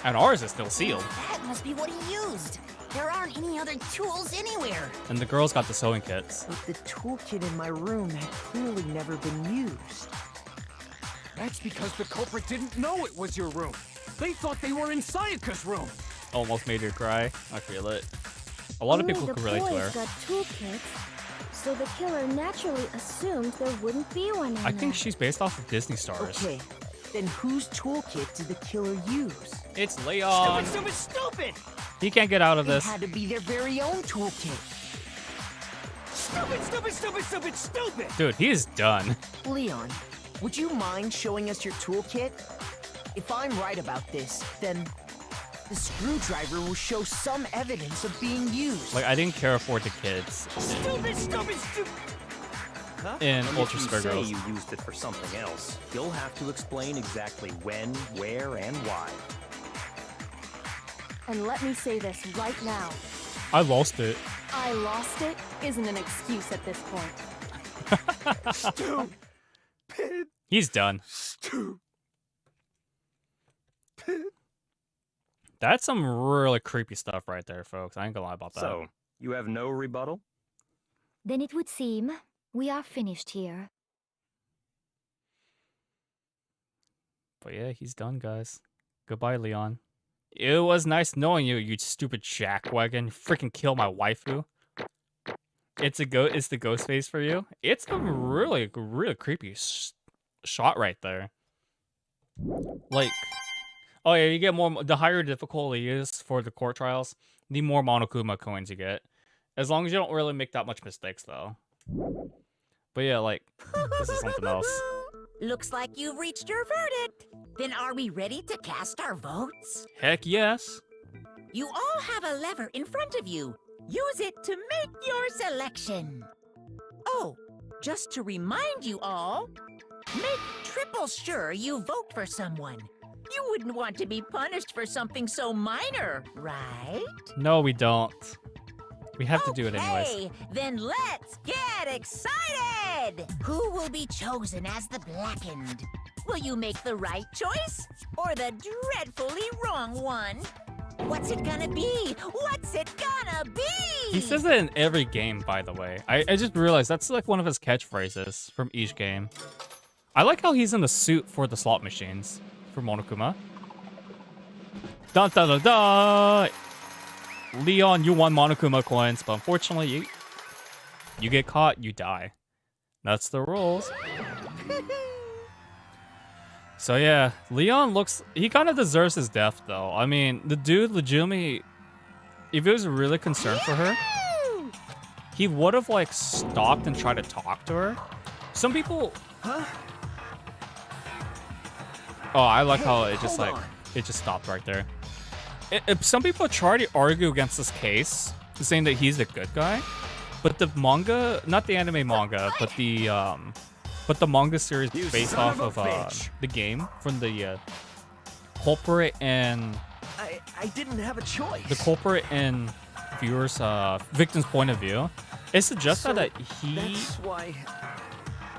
And ours is still sealed. That must be what he used. There aren't any other tools anywhere. And the girls got the sewing kits. But the toolkit in my room had clearly never been used. That's because the culprit didn't know it was your room. They thought they were in Sayaka's room. Almost made her cry. I feel it. A lot of people Only could relate to the her. boys got toolkits, so the killer naturally assumed there wouldn't be one in I think there. she's based off of Disney stars. Okay, then whose toolkit did the killer use? It's Leon. Stupid, stupid, stupid! He can't get out of It this. had to be their very own toolkit. Stupid, stupid, stupid, stupid, stupid! Dude, he is done. Leon, would you mind showing us your toolkit? If I'm right about this, then the screwdriver will show some evidence of being used. Like, I didn't care for the kids Stupid, stupid, stupid! Huh? in And Ultra if you Spare say Girls. you used it for something else, you'll have to explain exactly when, where, and why. And let me say this right now. I lost it. I lost it isn't an excuse at this point. Stupid. He's done. Stupid. That's some really creepy stuff right there, folks. I ain't gonna lie about that. So, you have no rebuttal? Then it would seem we are finished here. But yeah, he's done, guys. Goodbye, Leon. It was nice knowing you, you stupid jackwagon. Freaking kill my waifu. It's the ghost face for you. It's a really creepy shot right there. Like, oh yeah, you get more. The higher difficulty is for the court trials, the more Monokuma coins you get. As long as you don't really make that much mistakes, though. But yeah, like, this is something else. Looks like you've reached your verdict. Then are we ready to cast our votes? Heck yes. You all have a lever in front of you. Use it to make your selection. Oh, just to remind you all, make triple sure you vote for someone. You wouldn't want to be punished for something so minor, right? No, we don't. We have to do it anyways. Okay, then let's get excited! Who will be chosen as the Blackened? Will you make the right choice or the dreadfully wrong one? What's it gonna be? What's it gonna be? He says it in every game, by the way. I just realized that's like one of his catchphrases from each game. I like how he's in the suit for the slot machines for Monokuma. Dun dun dun dun! Leon, you won Monokuma coins, but unfortunately, you get caught, you die. That's the rules. So yeah, Leon he kind of deserves his death, though. I mean, the dude legitimately, if he was really concerned for her, he would have like stopped and tried to talk to her. Some people, Huh? oh, I like how it just stopped right there. Some people try to argue against this case, saying that he's the good guy, but the manga, not the anime manga, but the manga series based off of the game from the culprit and I didn't have a choice. the culprit and viewers victim's point of view. It suggested that That's why.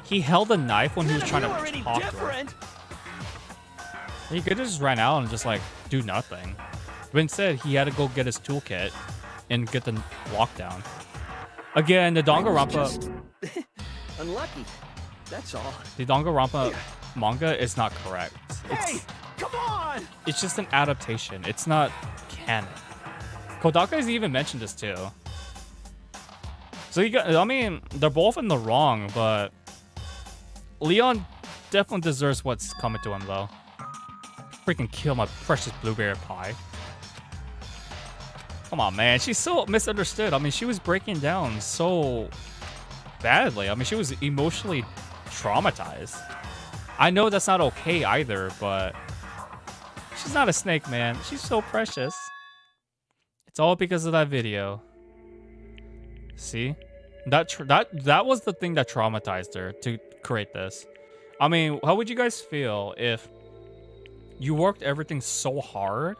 he held a knife when he was trying to already talk to her. different. He could have just ran out and just like do nothing. But instead, he had to go get his toolkit and get the lockdown. Again, the Danganronpa, Unlucky. That's all. the Danganronpa manga is not correct. Hey, come on! It's just an adaptation. It's not canon. Kodaka's even mentioned this too. So I mean, they're both in the wrong, but Leon definitely deserves what's coming to him, though. Freaking kill my precious blueberry pie. Come on, man. She's so misunderstood. I mean, she was breaking down so badly. I mean, she was emotionally traumatized. I know that's not okay either, but she's not a snake, man. She's so precious. It's all because of that video. See? That was the thing that traumatized her to create this. I mean, how would you guys feel if you worked everything so hard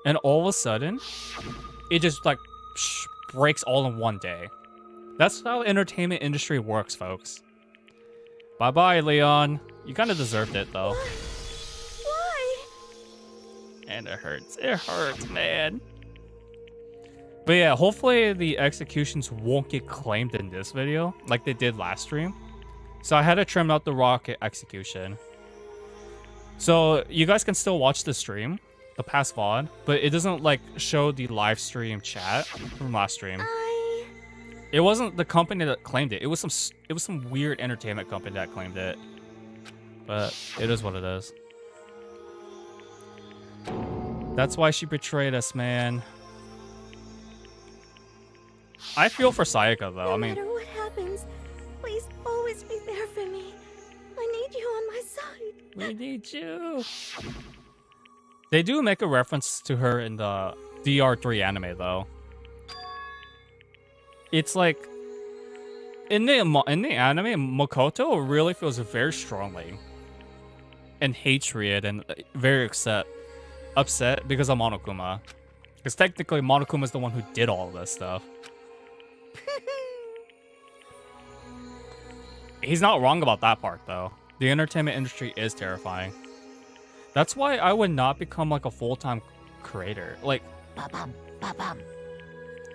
and all of a sudden it just like breaks all in one day? That's how entertainment industry works, folks. Bye-bye, Leon. You kind of deserved it, though. Why? And it hurts. It hurts, man. But yeah, hopefully the executions won't get claimed in this video like they did last stream. So I had to trim out the rocket execution. So you guys can still watch the stream, the past VOD, but it doesn't like show the live stream chat from last stream. It wasn't the company that claimed it. It was some weird entertainment company that claimed it. But it is what it is. That's why she betrayed us, man. I feel for Sayaka though. No matter what happens, please always be there for me. I need you on my side. We need you. They do make a reference to her in the DR3 anime though. It's like in the anime, Makoto really feels very strongly and hatred and very upset because of Monokuma. Because technically Monokuma is the one who did all of this stuff. He's not wrong about that part though. The entertainment industry is terrifying. That's why I would not become like a full-time creator. Like,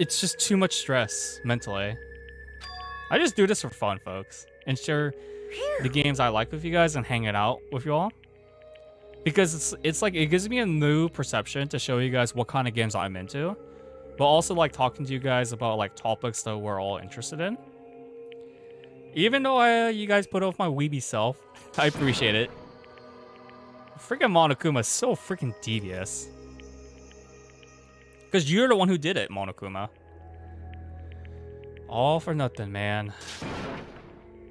it's just too much stress mentally. I just do this for fun, folks, and share the games I like with you guys and hanging out with you all. Because it's like it gives me a new perception to show you guys what kind of games I'm into, but also like talking to you guys about like topics that we're all interested in. Even though you guys put off my weeby self, I appreciate it. Freaking Monokuma is so freaking devious. Because you're the one who did it, Monokuma. All for nothing, man.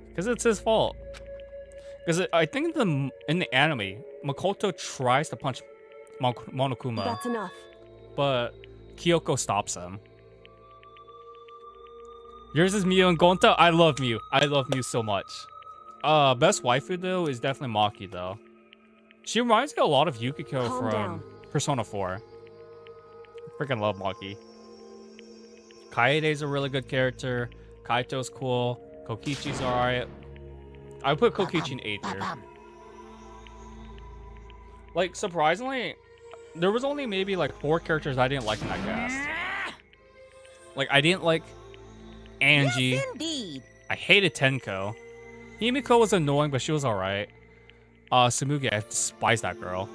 Because it's his fault. Because I think in the anime, Makoto tries to punch Monokuma. That's enough. But Kyoko stops him. Yours is Miu and Gonta. I love Miu. I love Miu so much. Best waifu though is definitely Maki though. She reminds me a lot of Yukiko from Persona 4. Freaking love Maki. Kaede's a really good character. Kaito's cool. Kokichi's alright. I put Kokichi in 8 here. Like, surprisingly, there was only maybe like 4 characters I didn't like in that cast. Like, I didn't like Angie. Yes, indeed. I hated Tenko. Himiko was annoying, but she was alright. Sumugi, I despise that girl.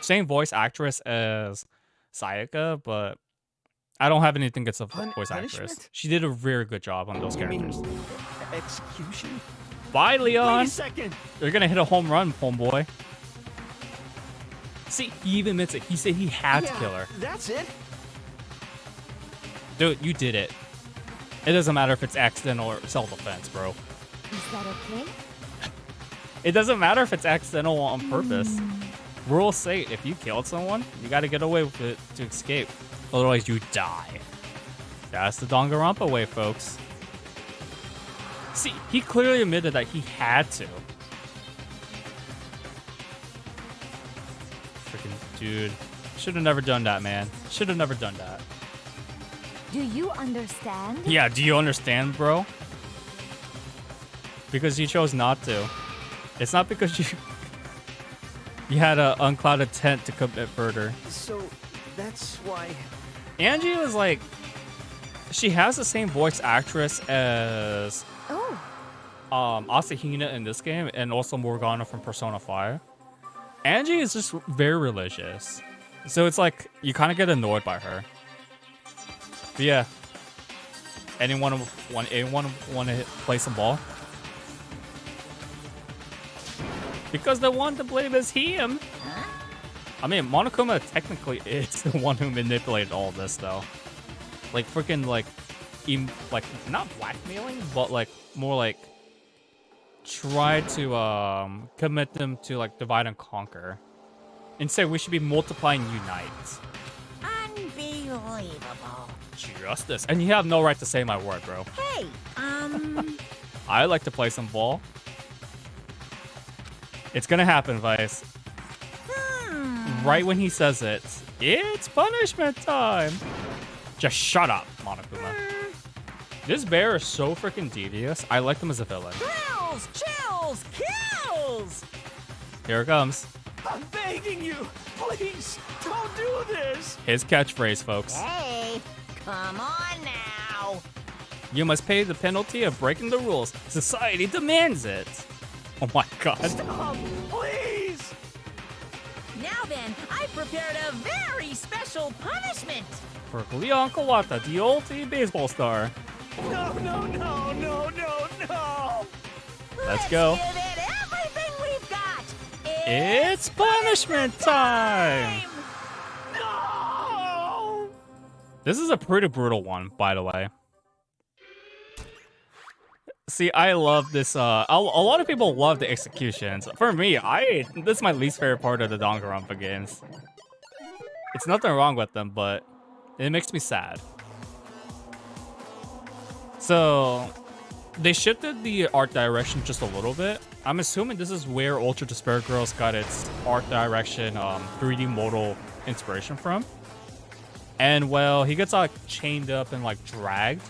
Same voice actress as Sayaka, but I don't have anything against the voice actress. She did a very good job on those characters. Execution? Bye, Leon. Wait a second. You're gonna hit a home run, homeboy. See, he even admits it. He said he had to kill her. That's it. Dude, you did it. It doesn't matter if it's accidental or self-defense, bro. Is that okay? It doesn't matter if it's accidental or on purpose. Rules say if you killed someone, you gotta get away with it to escape. Otherwise, you die. That's the Danganronpa way, folks. See, he clearly admitted that he had to. Freaking dude. Should have never done that, man. Should have never done that. Do you understand? Yeah, do you understand, bro? Because you chose not to. It's not because you had an unclouded intent to commit murder. So, that's why... Angie was like... She has the same voice actress as... Asahina in this game, and also Morgana from Persona 5. Angie is just very religious. So it's like, you kind of get annoyed by her. But yeah. Anyone want to play some ball? Because the one to blame is him. I mean, Monokuma technically is the one who manipulated all this, though. Like, freaking, like, not blackmailing, but, like, more like, try to, commit them to, like, divide and conquer. Instead, we should be multiply and unite. Unbelievable. Justice. And you have no right to say my word, bro. Hey, I like to play some ball. It's gonna happen, Vice. Right when he says it, it's punishment time. Just shut up, Monokuma. This bear is so freaking devious. I like him as a villain. Kills! Chills! Kills! Here it comes. I'm begging you! Please, don't do this! His catchphrase, folks. hey, come on now. You must pay the penalty of breaking the rules. Society demands it. Oh my god. Stop! Please! Now then, I prepared a very special punishment. For Leon Kawata, the ultimate baseball star. No, no, no, no, no, no! Let's go. Give it everything we've got. It's punishment time! No! This is a pretty brutal one, by the way. See, I love this. A lot of people love the executions. For me, this is my least favorite part of the Danganronpa games. It's nothing wrong with them, but it makes me sad. So, they shifted the art direction just a little bit. I'm assuming this is where Ultra Despair Girls got its art direction, 3D modal inspiration from. And well, he gets like chained up and like dragged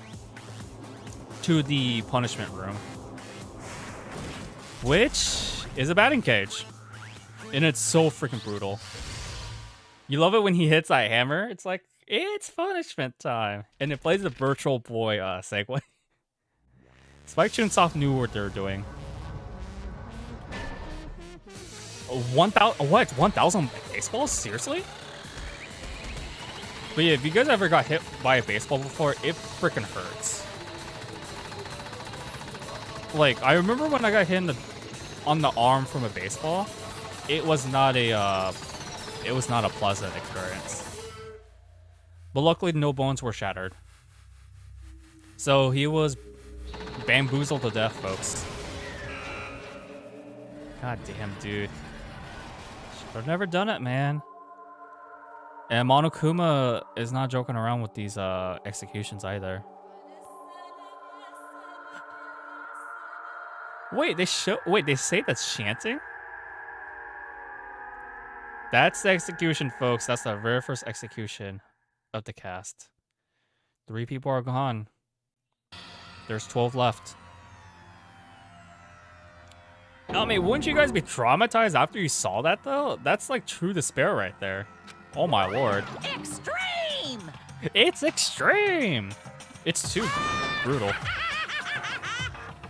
to the punishment room, which is a batting cage, and it's so freaking brutal. You love it when he hits that hammer. It's like, it's punishment time, and it plays the Virtual Boy segue. Spike Chunsoft knew what they were doing. 1,000 what? 1,000 baseballs? Seriously? But yeah, if you guys ever got hit by a baseball before, it freaking hurts. Like, I remember when I got hit on the arm from a baseball, it was not a pleasant experience. But luckily, no bones were shattered. So he was bamboozled to death, folks. God damn, dude. I've never done it, man. And Monokuma is not joking around with these executions either. Wait, they say that's chanting? That's the execution, folks. That's the very first execution of the cast. 3 people are gone. There's 12 left. I mean, wouldn't you guys be traumatized after you saw that, though? That's like true despair right there. Oh my lord. Extreme! It's extreme! It's too brutal.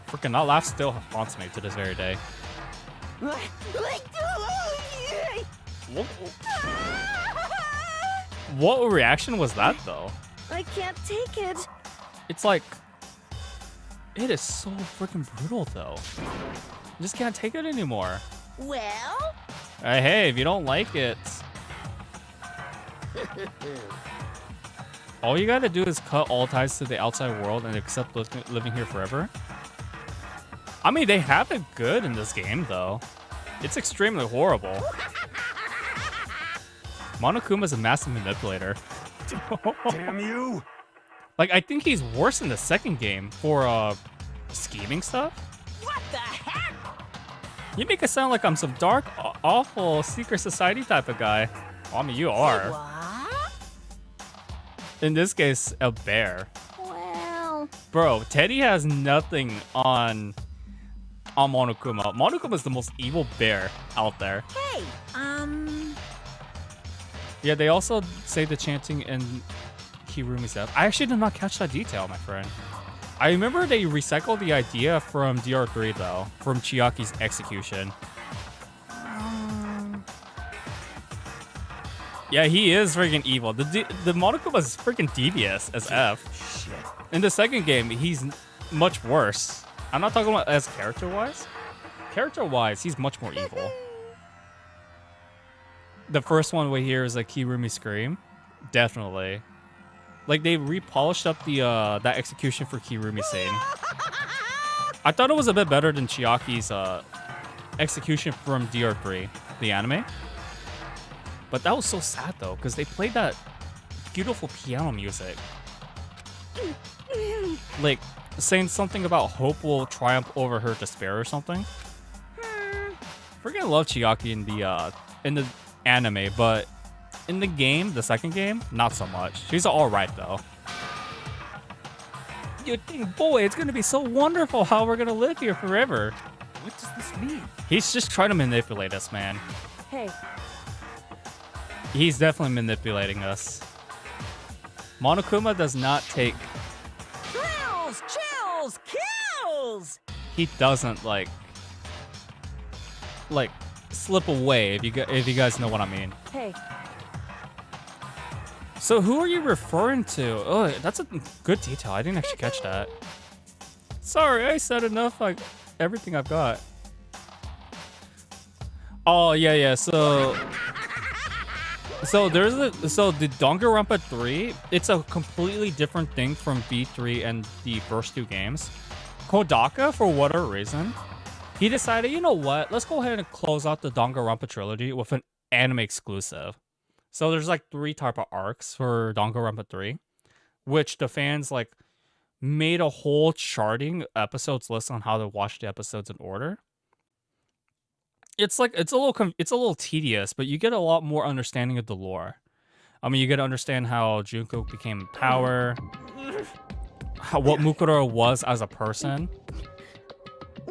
Freaking that laugh still haunts me to this very day. What reaction was that, though? I can't take it. It's like... It is so freaking brutal, though. I just can't take it anymore. Well? Hey, if you don't like it... all you gotta do is cut all ties to the outside world and accept living here forever. I mean, they have it good in this game, though. It's extremely horrible. Monokuma's a massive manipulator. Damn you! Like, I think he's worse in the second game for, scheming stuff. What the heck? You make it sound like I'm some dark, awful, secret society type of guy. Well, I mean, you are. What? In this case, a bear. Well... Bro, Teddy has nothing on Monokuma. Monokuma is the most evil bear out there. Hey, Yeah, they also say the chanting in Kirumi's death. I actually did not catch that detail, my friend. I remember they recycled the idea from DR3, though, from Chiaki's execution. Yeah, he is freaking evil. The Monokuma is freaking devious as F. Shit. In the second game, he's much worse. I'm not talking about as character-wise. Character-wise, he's much more evil. The first one we hear is a Kirumi scream. Definitely. Like, they repolished up the that execution for Kirumi scene. I thought it was a bit better than Chiaki's execution from DR3, the anime. But that was so sad, though, because they played that beautiful piano music Like, saying something about hope will triumph over her despair or something. Freaking love Chiaki in the anime, but in the game, the second game, not so much. She's alright though. You think, boy, it's gonna be so wonderful how we're gonna live here forever. What does this mean? He's just trying to manipulate us, man. Hey, He's definitely manipulating us. Monokuma does not take... Thrills, chills, kills! He doesn't, like slip away, if you guys know what I mean. hey, So who are you referring to? Oh, that's a good detail. I didn't actually catch that. Sorry, I said enough, like, everything I've got. Oh, yeah, so there's the Danganronpa 3, it's a completely different thing from V3 and the first two games. Kodaka, for whatever reason, he decided, you know what, let's go ahead and close out the Danganronpa trilogy with an anime exclusive. So there's like 3 type of arcs for Danganronpa 3, which the fans like made a whole charting episodes list on how to watch the episodes in order. It's like it's a little tedious, but you get a lot more understanding of the lore. I mean, you get to understand how Junko became power, what Mukuro was as a person.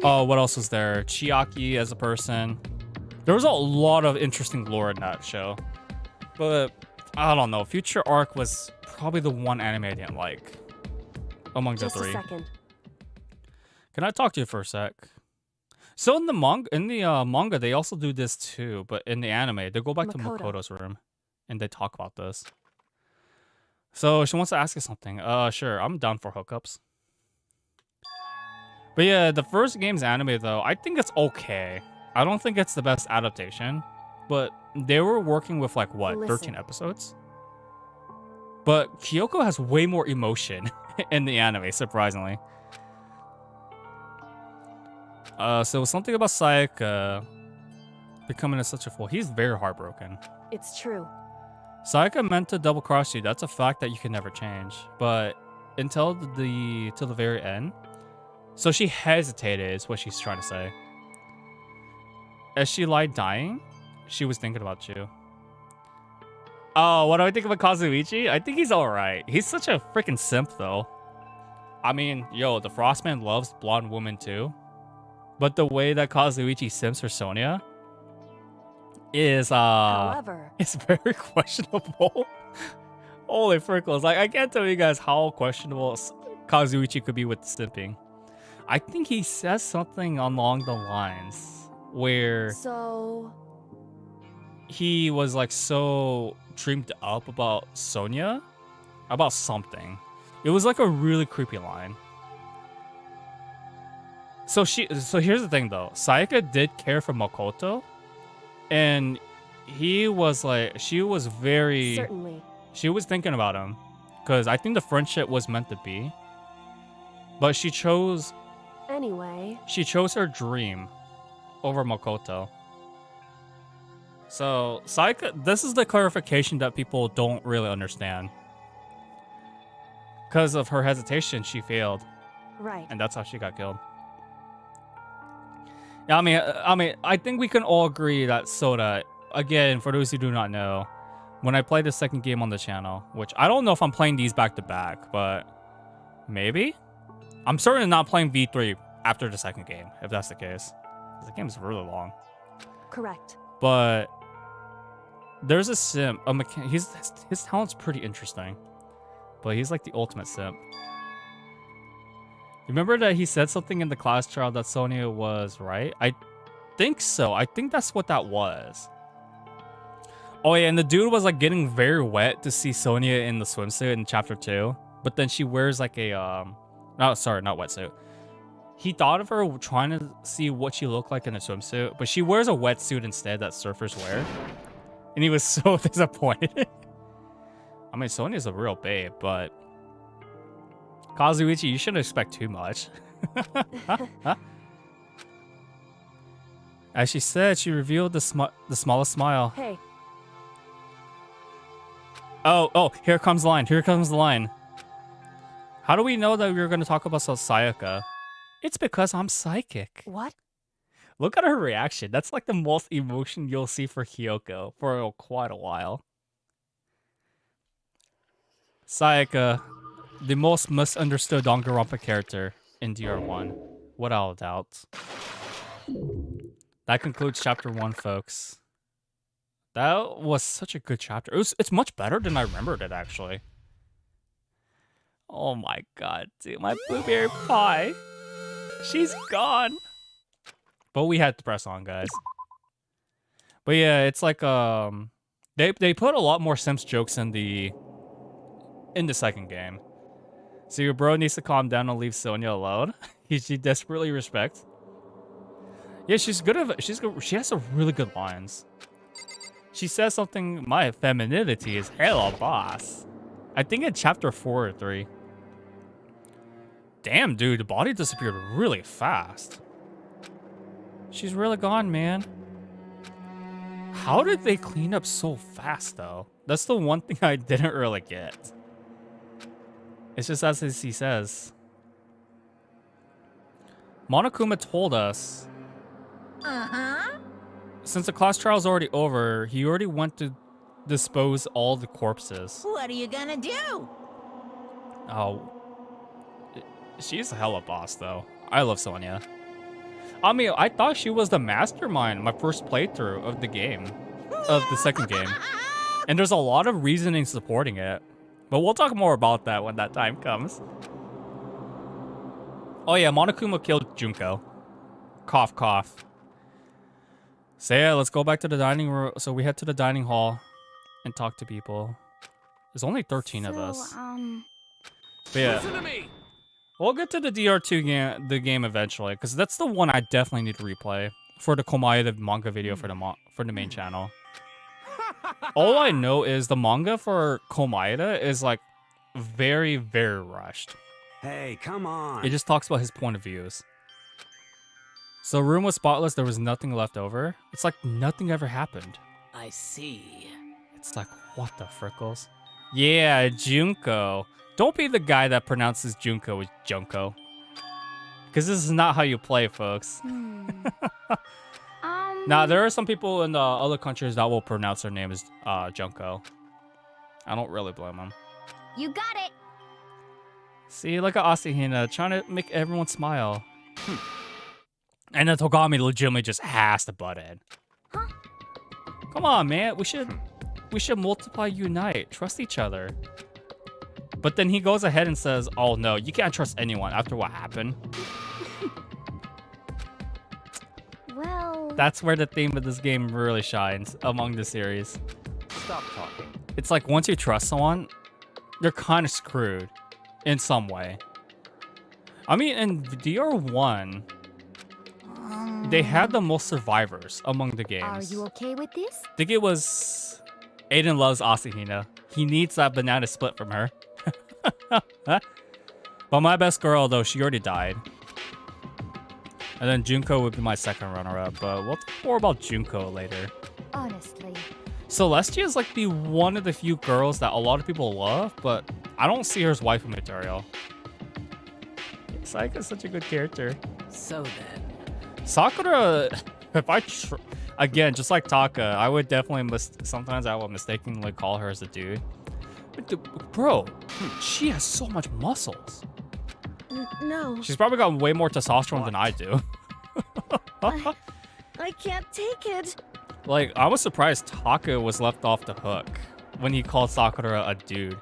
Oh, what else was there? Chiaki as a person. There was a lot of interesting lore in that show. But I don't know. Future Arc was probably the one anime I didn't like among the 3. just a second. Can I talk to you for a sec? So in the manga, they also do this too, but in the anime, they go back to Makoto's room and they talk about this. So she wants to ask you something. Sure, I'm down for hookups. But yeah, the first game's anime though, I think it's okay. I don't think it's the best adaptation, but they were working with like what, 13 episodes? But Kyoko has way more emotion in the anime, surprisingly. So something about Sayaka becoming such a fool. He's very heartbroken. It's true. Sayaka meant to double cross you. That's a fact that you can never change. But until the very end, so she hesitated. Is what she's trying to say. As she lied dying, she was thinking about you. Oh, what do I think about Kazuichi? I think he's alright. He's such a freaking simp though. I mean, yo, the Frostman loves blonde women too. But the way that Kazuichi simps for Sonia is However, it's very questionable. Holy frickles. Like, I can't tell you guys how questionable Kazuichi could be with simping. I think he says something along the lines where so he was like so dreamed up about Sonia, about something. It was like a really creepy line. So here's the thing though. Sayaka did care for Makoto, and he was like, she was very, certainly. She was thinking about him, because I think the friendship was meant to be. But she chose her dream over Makoto. So Sayaka, this is the clarification that people don't really understand. Because of her hesitation, she failed. Right. And that's how she got killed. Yeah, I mean, I think we can all agree that Soda, again, for those who do not know, when I played the second game on the channel, which I don't know if I'm playing these back to back, but maybe? I'm certainly not playing V3 after the second game, if that's the case. The game is really long. Correct. But there's a simp, his talent's pretty interesting, but he's like the ultimate simp. Remember that he said something in the class trial that Sonia was right? I think so. I think that's what that was. Oh yeah, and the dude was like getting very wet to see Sonia in the swimsuit in chapter 2. But then she wears like a, not wetsuit. He thought of her trying to see what she looked like in a swimsuit, but she wears a wetsuit instead that surfers wear. And he was so disappointed. I mean, Sonia's a real babe, but Kazuichi, you shouldn't expect too much. As she said, she revealed the smallest smile. Hey. Oh, here comes the line. Here comes the line. How do we know that we were going to talk about Sayaka? It's because I'm psychic. What? Look at her reaction. That's like the most emotion you'll see for Hyoko for quite a while. Sayaka, the most misunderstood Danganronpa character in DR1, without a doubt. That concludes chapter 1, folks. That was such a good chapter. It's much better than I remembered it, actually. Oh my god, dude, my blueberry pie. She's gone. But we had to press on, guys. But yeah, it's like they put a lot more Sims jokes in the second game. So your bro needs to calm down and leave Sonia alone. She desperately respects. Yeah, she's good at she has some really good lines. She says something, my femininity is hella boss. I think in chapter 4 or 3. Damn, dude, the body disappeared really fast. She's really gone, man. How did they clean up so fast, though? That's the one thing I didn't really get. It's just as he says. Monokuma told us. Since the class trial's already over, he already went to dispose all the corpses. What are you gonna do? Oh. She's a hella boss, though. I love Sonia. I mean, I thought she was the mastermind my first playthrough of the game. Of the second game. And there's a lot of reasoning supporting it. But we'll talk more about that when that time comes. Oh yeah, Monokuma killed Junko. Cough, cough. So yeah, let's go back to the dining room. So we head to the dining hall and talk to people. There's only 13 of us. But yeah. Listen to me. We'll get to the DR2 game eventually, because that's the one I definitely need to replay for the Komaeda manga video for the main channel. All I know is the manga for Komaeda is like very, very rushed. Hey, come on. It just talks about his point of views. So room was spotless, there was nothing left over. It's like nothing ever happened. I see. It's like, what the frickles? Yeah, Junko. Don't be the guy that pronounces Junko as Junko. Because this is not how you play, folks. Now, there are some people in the other countries that will pronounce their name as Junko. I don't really blame them. You got it. See, look at Asahina trying to make everyone smile. And then Togami legitimately just has to butt in. Come on, man. We should multiply, unite, trust each other. But then he goes ahead and says, oh no, you can't trust anyone after what happened. Well... That's where the theme of this game really shines among the series. Stop talking. It's like once you trust someone, you're kind of screwed in some way. I mean, in DR1, they had the most survivors among the games. Are you okay with this? I think it was Aiden loves Asahina. He needs that banana split from her. But my best girl, though, she already died. And then Junko would be my second runner-up, but we'll talk more about Junko later. Honestly. Celestia is like one of the few girls that a lot of people love, but I don't see her as waifu material. Sayaka's such a good character. So then. Sakura, if I again, just like Taka, I would definitely sometimes I would mistakenly call her as a dude. But bro, she has so much muscles. No. She's probably got way more testosterone than I do. I can't take it. Like, I was surprised Taka was left off the hook when he called Sakura a dude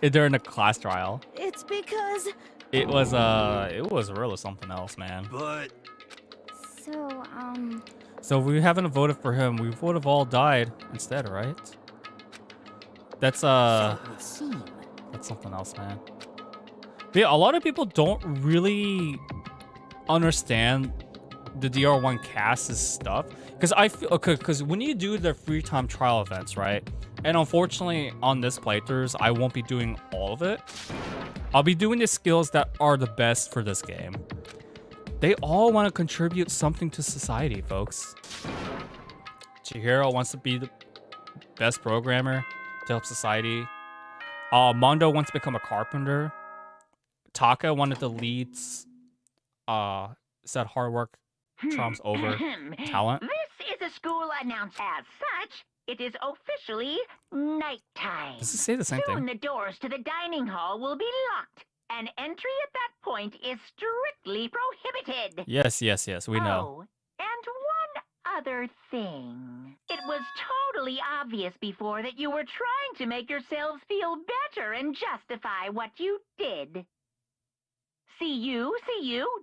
during the class trial. It's because it was really something else, man. But so if we haven't voted for him, we would have all died instead, right? That's something else, man. But yeah, a lot of people don't really understand the DR1 cast's stuff, because I feel because when you do the free time trial events, right? And unfortunately, on this playthroughs, I won't be doing all of it. I'll be doing the skills that are the best for this game. They all want to contribute something to society, folks. Chihiro wants to be the best programmer to help society. Mondo wants to become a carpenter. Taka wanted to lead, said hard work trumps over talent. This is a school announced as such. It is officially nighttime. Does it say the same Soon thing? the doors to the dining hall will be locked, and entry at that point is strictly prohibited. Yes, we know. Oh, and one other thing. It was totally obvious before that you were trying to make yourselves feel better and justify what you did. See you,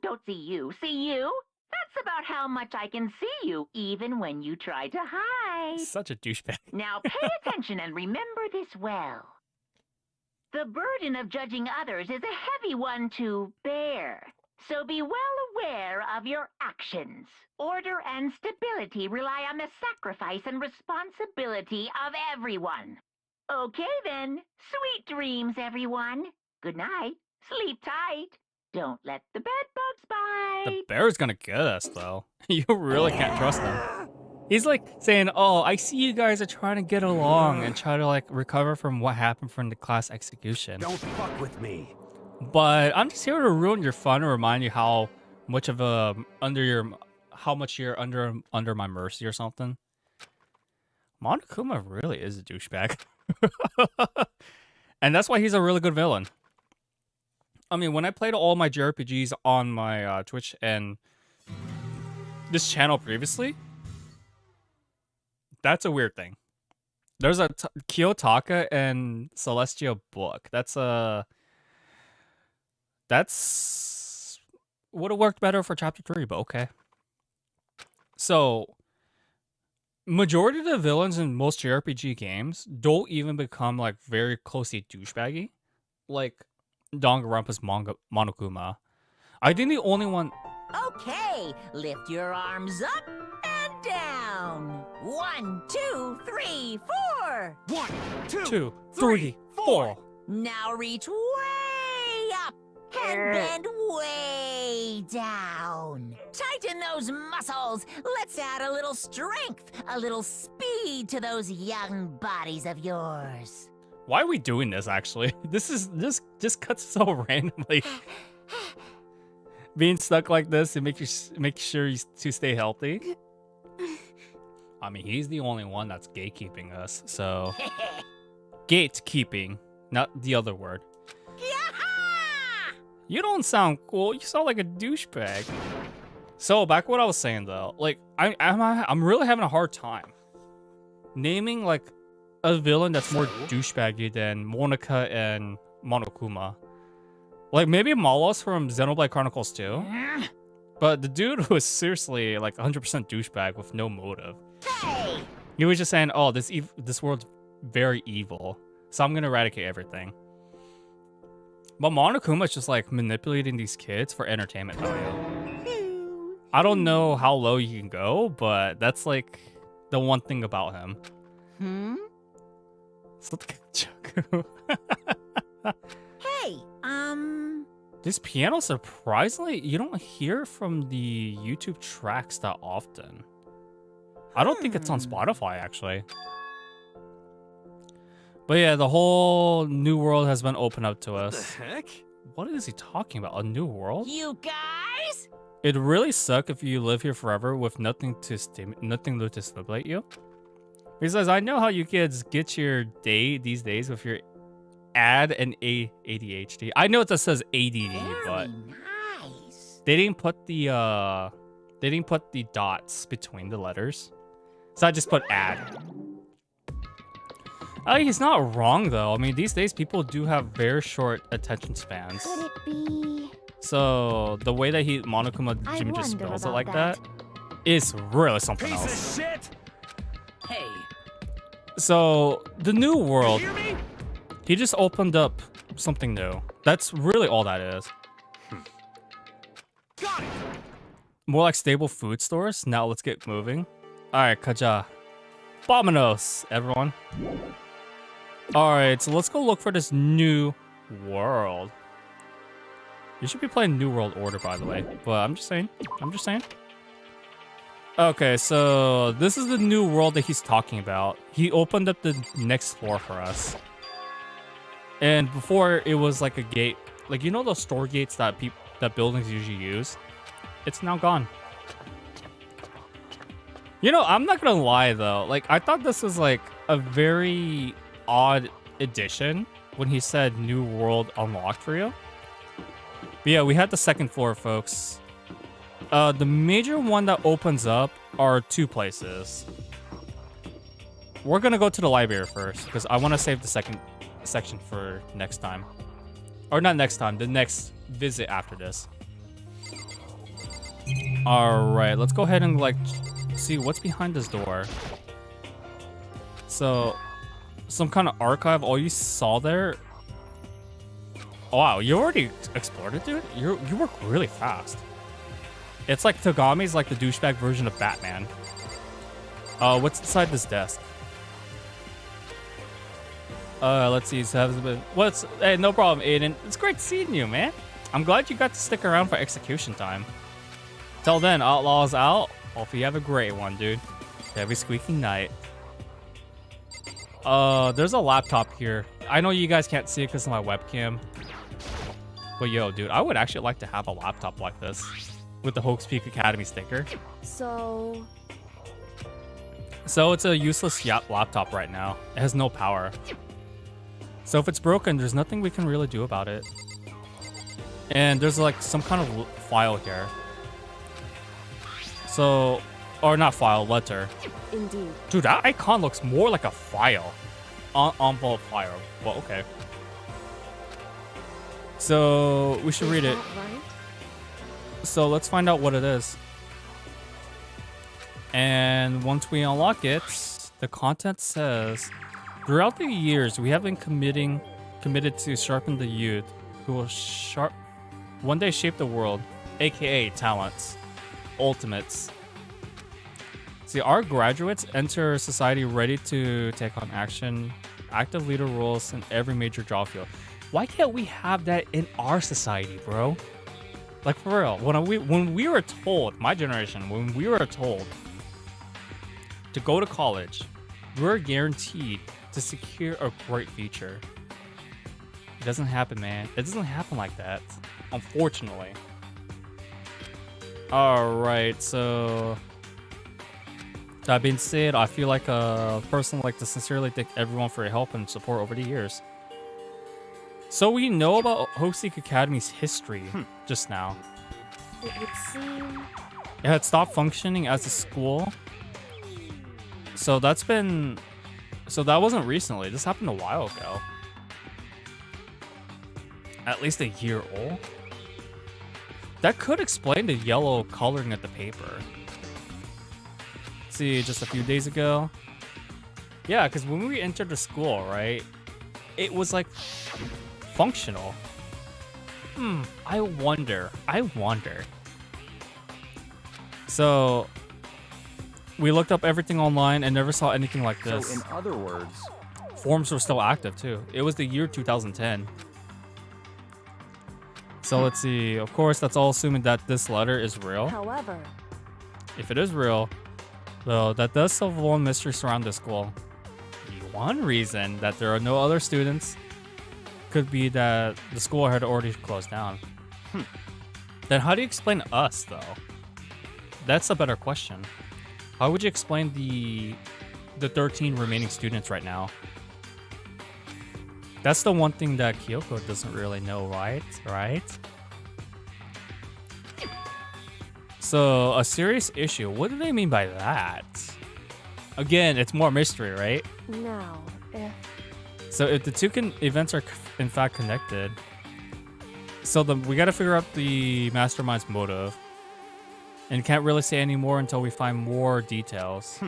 don't see you, see you. That's about how much I can see you, even when you try to hide. Such a douchebag. Now pay attention and remember this well. The burden of judging others is a heavy one to bear. So be well aware of your actions. Order and stability rely on the sacrifice and responsibility of everyone. Okay then, sweet dreams, everyone. Good night. Sleep tight. Don't let the bed bugs bite. The bear's gonna get us, though. You really can't trust him. He's like saying, oh, I see you guys are trying to get along and try to like recover from what happened from the class execution. Don't fuck with me. But I'm just here to ruin your fun and remind you how much of a how much you're under my mercy or something. Monokuma really is a douchebag. And that's why he's a really good villain. I mean, when I played all my JRPGs on my Twitch and this channel previously, that's a weird thing. There's a Kiyotaka and Celestia book. That's would have worked better for chapter 3, but okay. So, majority of the villains in most JRPG games don't even become like very closely douchebaggy, like Danganronpa's Monokuma. I think the only one. Okay, lift your arms up and down. 1, 2, 3, 4. 1, 2, 3, 4. Now reach way up and bend way down. Tighten those muscles. Let's add a little strength, a little speed to those young bodies of yours. Why are we doing this, actually? This just cuts so randomly. Being stuck like this and make sure to stay healthy. I mean, he's the only one that's gatekeeping us, so... Gatekeeping, not the other word. You don't sound cool. You sound like a douchebag. So, back what I was saying, though. Like, I'm really having a hard time naming, like, a villain that's more douchebaggy than Monica and Monokuma. Like, maybe Malos from Xenoblade Chronicles 2. But the dude was seriously, like, 100% douchebag with no motive. Hey! He was just saying, oh, this world's very evil, so I'm gonna eradicate everything. But Monokuma's just, like, manipulating these kids for entertainment value. I don't know how low you can go, but that's, like, the one thing about him. Hey, This piano, surprisingly, you don't hear from the YouTube tracks that often. I don't think it's on Spotify, actually. But yeah, the whole new world has been opened up to us. What the heck? What is he talking about? A new world? you guys? It'd really suck if you live here forever with nothing to stimulate you. He says, I know how you kids get your day these days with your AD and ADHD. I know it just says ADD, but Nice. they didn't put the dots between the letters. So I just put AD. He's not wrong though. I mean, these days people do have very short attention spans. Could it be? So the way that Monokuma Jimmy just wonder spells it about like that. that is really something Piece else. of shit! Hey, So the new world, Hear me? he just opened up something new. That's really all that is. Got it! More like stable food stores. Now let's get moving. Alright, Kaja. Bominos, everyone. Alright, so let's go look for this new world. You should be playing New World Order, by the way. But I'm just saying. Okay, so this is the new world that he's talking about. He opened up the next floor for us. And before, it was like a gate Like, you know those store gates that that buildings usually use? It's now gone. You know, I'm not gonna lie though. Like, I thought this was like a very odd addition when he said new world unlocked for you. But yeah, we had the second floor, folks. The major one that opens up are two places. We're gonna go to the library first because I want to save the second section for next time. Or not next time, the next visit after this. Alright, let's go ahead and like see what's behind this door. So, some kind of archive. All you saw there. Oh, wow, you already explored it, dude? You work really fast. It's like Tagami's like the douchebag version of Batman. What's inside this desk? Let's see. Hey, no problem, Aiden. It's great seeing you, man. I'm glad you got to stick around for execution time. Till then, Outlaw's out. Hope you have a great one, dude. Every squeaking night. There's a laptop here. I know you guys can't see it because of my webcam. But yo, dude, I would actually like to have a laptop like this with the Hawks Peak Academy sticker. So it's a useless laptop right now. It has no power. So if it's broken, there's nothing we can really do about it. And there's like some kind of file here. So, or not file, letter. Indeed. Dude, that icon looks more like a file. Envelope file. Well, okay. So we should read it. Right? So let's find out what it is. And once we unlock it, the content says, throughout the years, we have been committed to sharpen the youth who will one day shape the world, aka talents, ultimates. See, our graduates enter society ready to take on active leader roles in every major job field. Why can't we have that in our society, bro? Like, for real, when we were told, my generation, when we were told to go to college, we're guaranteed to secure a great future. It doesn't happen, man. It doesn't happen like that, unfortunately. Alright, so that being said, I feel like a person like to sincerely thank everyone for your help and support over the years. So we know about Hosik Academy's history just now. It would seem It had stopped functioning as a school. So that wasn't recently. This happened a while ago. At least a year old. That could explain the yellow coloring of the paper. Let's see, just a few days ago. Yeah, because when we entered the school, right, it was like functional. I wonder. So we looked up everything online and never saw anything like this. So in other words, forms were still active too. It was the year 2010. So let's see. Of course, that's all assuming that this letter is real. However, if it is real, though, that does solve one mystery surrounding the school. The one reason that there are no other students could be that the school had already closed down. Then how do you explain us, though? That's a better question. How would you explain the 13 remaining students right now? That's the one thing that Kyoko doesn't really know, right? So, a serious issue. What do they mean by that? Again, it's more mystery, right? now, So if the two events are in fact connected, so we gotta figure out the mastermind's motive. And can't really say any more until we find more details.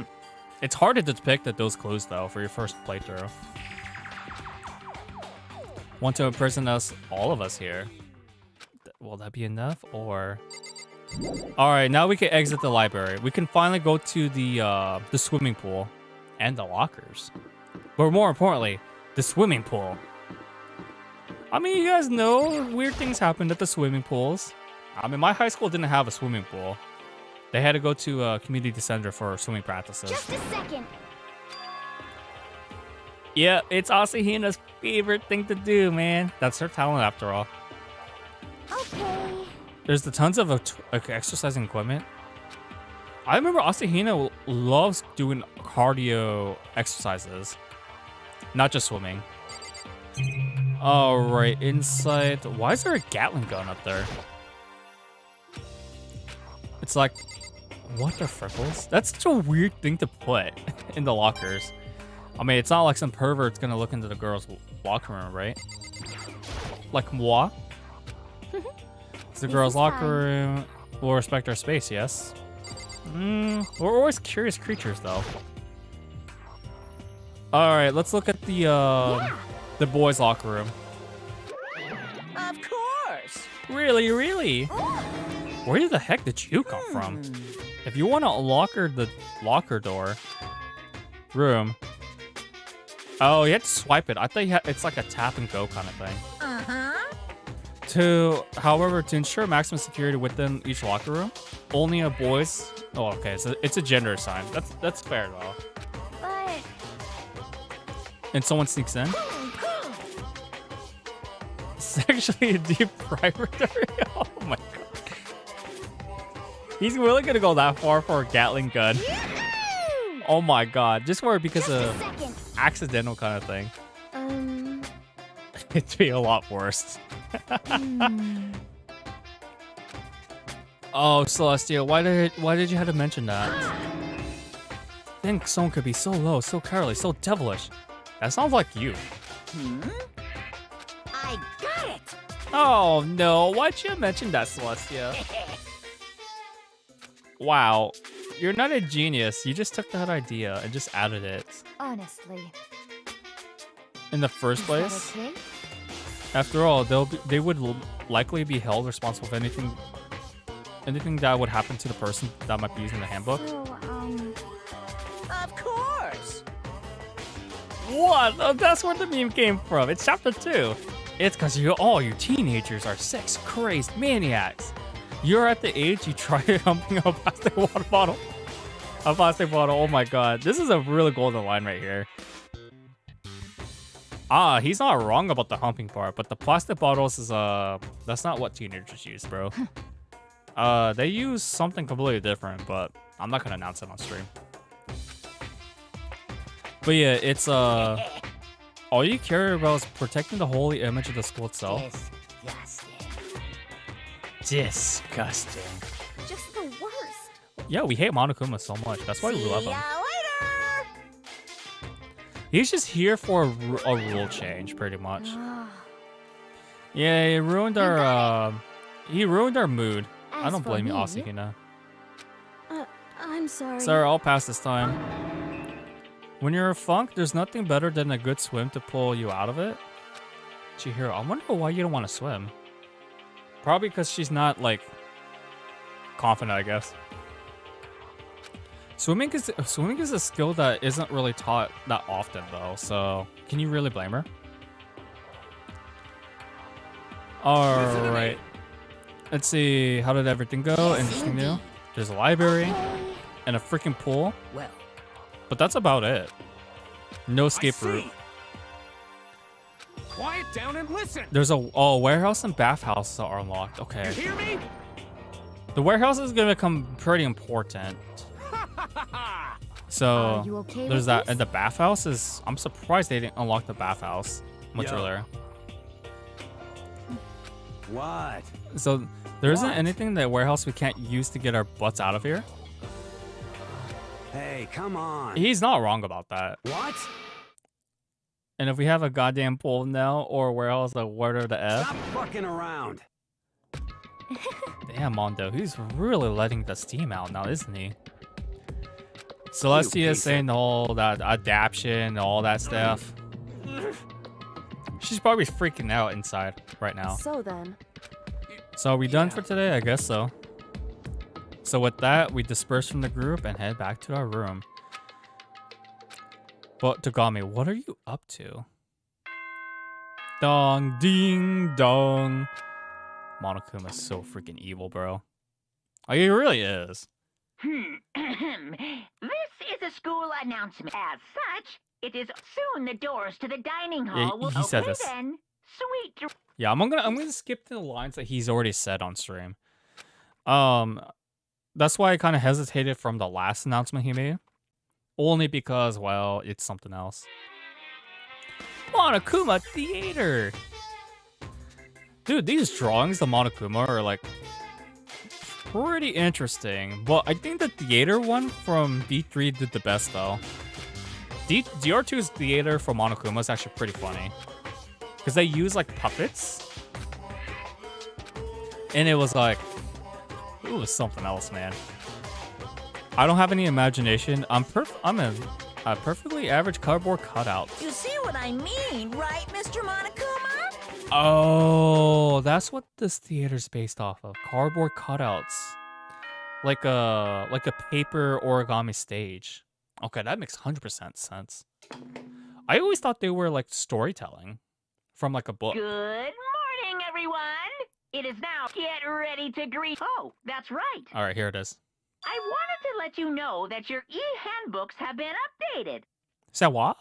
It's hard to depict at those clues, though, for your first playthrough. Want to imprison all of us here. Will that be enough, or... Alright, now we can exit the library. We can finally go to the swimming pool and the lockers. But more importantly, the swimming pool. I mean, you guys know weird things happened at the swimming pools. I mean, my high school didn't have a swimming pool. They had to go to a community center for swimming practices. Just a second. Yeah, it's Asahina's favorite thing to do, man. That's her talent after all. There's the tons of exercising equipment. I remember Asahina loves doing cardio exercises, not just swimming. All right, inside. Why is there a Gatling gun up there? It's like, what the frickles? That's such a weird thing to put in the lockers. I mean, it's not like some pervert's gonna look into the girls' locker room, right? Like moi? It's the girls' locker room. We'll respect our space, yes. We're always curious creatures, though. All right, let's look at the boys' locker room. Of course. Really, really? Where the heck did you come from? If you want to locker the locker door room, oh, you have to swipe it. I thought it's like a tap and go kind of thing. However, to ensure maximum security within each locker room, only a boys. Oh, okay, so it's a gender sign. That's fair though. But And someone sneaks in. It's actually a deep private area. Oh my god. He's really gonna go that far for a Gatling gun. Oh my god. Just for because of accidental kind of thing. It'd be a lot worse. Oh, Celestia, why did you have to mention that? I think someone could be so low, so cowardly, so devilish. That sounds like you. I got it! Oh no, why'd you mention that, Celestia? Wow, you're not a genius. You just took that idea and just added it. Honestly. In the first place? Okay? After all, they would likely be held responsible for anything that would happen to the person that might be using the handbook. So, Of course! What? Oh, that's where the meme came from. It's chapter 2. It's because you teenagers are sex crazed maniacs. You're at the age you try humping a plastic water bottle. A plastic bottle. Oh my god. This is a really golden line right here. Ah, he's not wrong about the humping part, but the plastic bottles is that's not what teenagers use, bro. They use something completely different, but I'm not gonna announce it on stream. But yeah, it's all you care about is protecting the holy image of the school itself. Disgusting. just the worst. Yeah, we hate Monokuma so much. That's why we love him. Later! He's just here for a rule change, pretty much. Yeah, he ruined our mood. I don't blame you, Asahina. I'm sorry. Sorry, I'll pass this time. When you're a funk, there's nothing better than a good swim to pull you out of it. Chihiro, I wonder why you don't want to swim. Probably because she's not, like, confident, I guess. Swimming is a skill that isn't really taught that often, though, so can you really blame her? Alright. Let's see, how did everything go? Interesting new. There's a library and a freaking pool. Well, but that's about it. No escape route. Quiet down and listen. There's a warehouse and bathhouse are unlocked. Okay. You hear me? The warehouse is gonna become pretty important. So you okay there's with that, this? and the bathhouse is. I'm surprised they didn't unlock the bathhouse much earlier. What? So there isn't anything in the warehouse we can't use to get our butts out of here. Hey, come on. He's not wrong about that. What? And if we have a goddamn pool now or warehouse, like what are the F? Stop fucking around. Damn, Mondo, he's really letting the steam out now, isn't he? Celestia is saying all that adaption, all that stuff. She's probably freaking out inside right now. So then. So are we done for today? I guess so. So with that, we disperse from the group and head back to our room. But Togami, what are you up to? Dong, ding, dong. Monokuma's so freaking evil, bro. Oh, he really is. This is a school announcement. As such, it is soon the doors to the dining Yeah, hall will he said open this. then. Sweet Yeah, I'm gonna skip to the lines that he's already said on stream. That's why I kind of hesitated from the last announcement he made. Only because, well, it's something else. Monokuma Theater! Dude, these drawings of Monokuma are like pretty interesting. But I think the theater one from D3 did the best though. DR2's theater from Monokuma is actually pretty funny. Because they use like puppets. And it was like, it was something else, man. I don't have any imagination. I'm a perfectly average cardboard cutout. You see what I mean, right, Mr. Monokuma? Oh, that's what this theater's based off of. Cardboard cutouts. Like a paper origami stage. Okay, that makes 100% sense. I always thought they were like storytelling from like a book. Good morning, everyone. It is now get ready to greet. Oh, that's right. All right, here it is. I wanted to let you know that your e-handbooks have been updated. Say what?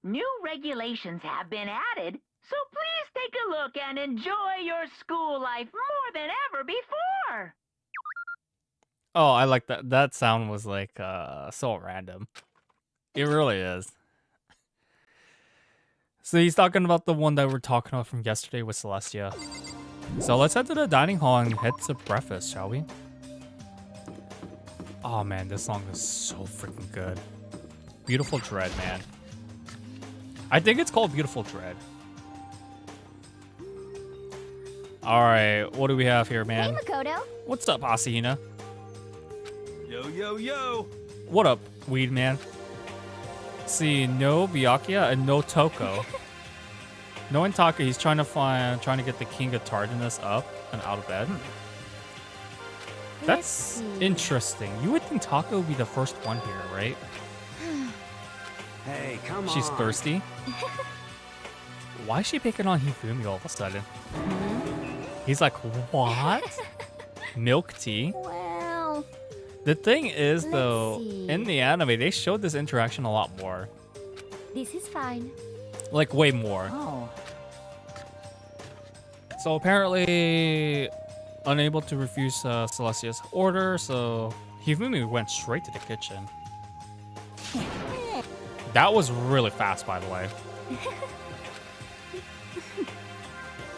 New regulations have been added, so please take a look and enjoy your school life more than ever before. Oh, I like that. That sound was like so random. It really is. So he's talking about the one that we're talking about from yesterday with Celestia. So let's head to the dining hall and head to breakfast, shall we? Oh man, this song is so freaking good. Beautiful Dread, man. I think it's called Beautiful Dread. Alright, what do we have here, man? Hey, Makoto. What's up, Asahina? Yo, yo, yo. What up, weed man? See, no Byakuya and no Toko. No Intaka, he's trying to get the King of Tardiness up and out of bed. That's interesting. You would think Taka would be the first one here, right? Hey, come on. She's thirsty. Why is she picking on Hifumi all of a sudden? He's like, what? Milk tea? Well, The thing is, though, see. in the anime, they showed this interaction a lot more. this is fine. Like, way more. Oh. So apparently, unable to refuse Celestia's order, so Hifumi went straight to the kitchen. That was really fast, by the way.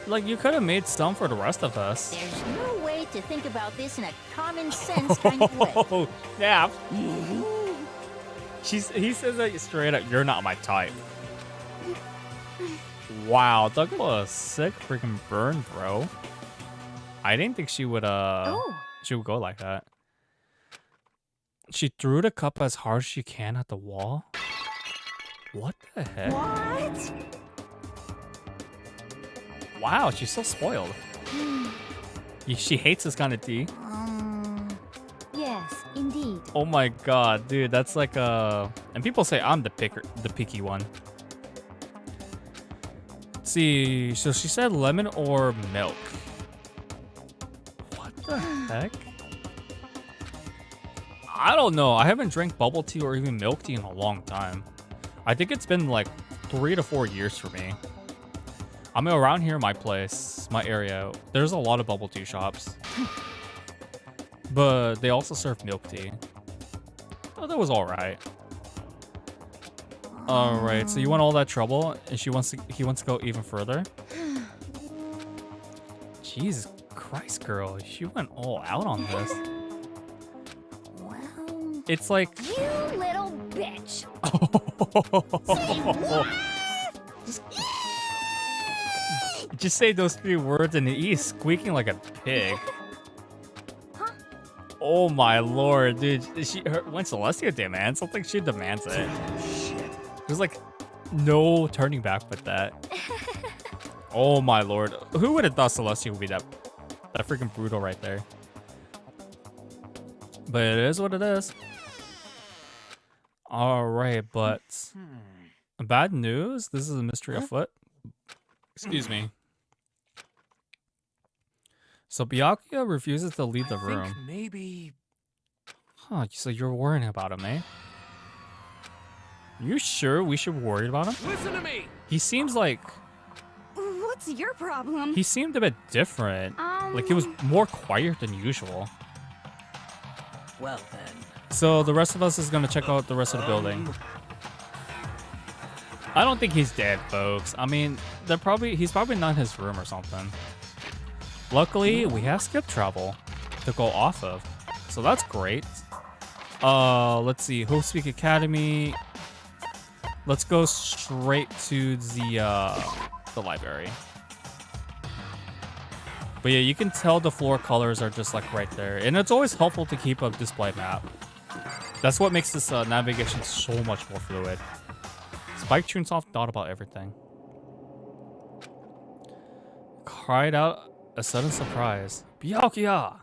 Like, you could have made some for the rest of us. There's no way to think about this in a common sense kind of way. Oh, yeah. He says that straight up, you're not my type. Wow, that was a sick freaking burn, bro. I didn't think she would go like that. She threw the cup as hard as she can at the wall. What the heck? What? Wow, she's so spoiled. She hates this kind of tea. Yes, indeed. Oh my god, dude, that's like and people say I'm the picky one. Let's see, so she said lemon or milk. What the heck? I don't know. I haven't drank bubble tea or even milk tea in a long time. I think it's been like 3 to 4 years for me. I mean, around here, my place, my area, there's a lot of bubble tea shops. But they also serve milk tea. Oh, that was alright. Alright, so you want all that trouble, and he wants to go even further? Jesus Christ, girl. She went all out on this. Well, It's like... you little bitch. Just say those 3 words and he's squeaking like a pig. Oh my lord, dude. When Celestia demands something, she demands it. Shit. There's like no turning back with that. Oh my lord. Who would have thought Celestia would be that freaking brutal right there? But it is what it is. Alright, but bad news. This is a mystery afoot. Excuse me. So Byakuya refuses to leave the room. Think maybe. Huh, so you're worrying about him, eh? You sure we should worry about him? Listen to me. He seems like... What's your problem? He seemed a bit different. Like he was more quiet than usual. Well then. So the rest of us is gonna check out the rest of the building. I don't think he's dead, folks. I mean, he's probably not in his room or something. Luckily, we have skip travel to go off of, so that's great. Let's see, Hope Speak Academy. Let's go straight to the library. But yeah, you can tell the floor colors are just like right there, and it's always helpful to keep a display map. That's what makes this navigation so much more fluid. Spike Chunsoft thought about everything. Cried out a sudden surprise. Byakuya!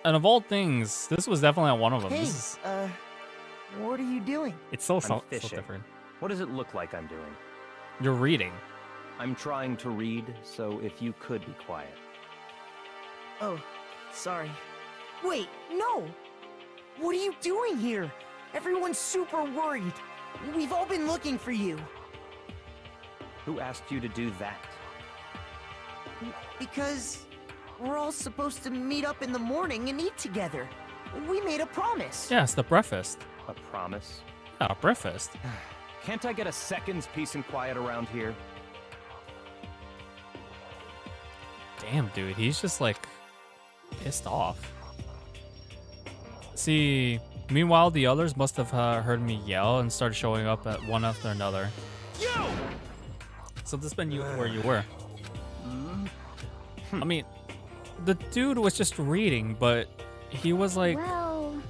And of all things, this was definitely one of them. Hey, This is, what are you doing? it's so I'm fishing. fishing. Different. What does it look like I'm doing? You're reading. I'm trying to read, so if you could be quiet. Oh, sorry. Wait, no! What are you doing here? Everyone's super worried. We've all been looking for you. Who asked you to do that? Because we're all supposed to meet up in the morning and eat together. We made a promise. Yes, the breakfast. A promise? Yeah, breakfast. Can't I get a second's peace and quiet around here? Damn, dude, he's just like pissed off. See, meanwhile, the others must have heard me yell and started showing up at one after another. You! So this been you where you were. I mean, the dude was just reading, but he was like Well,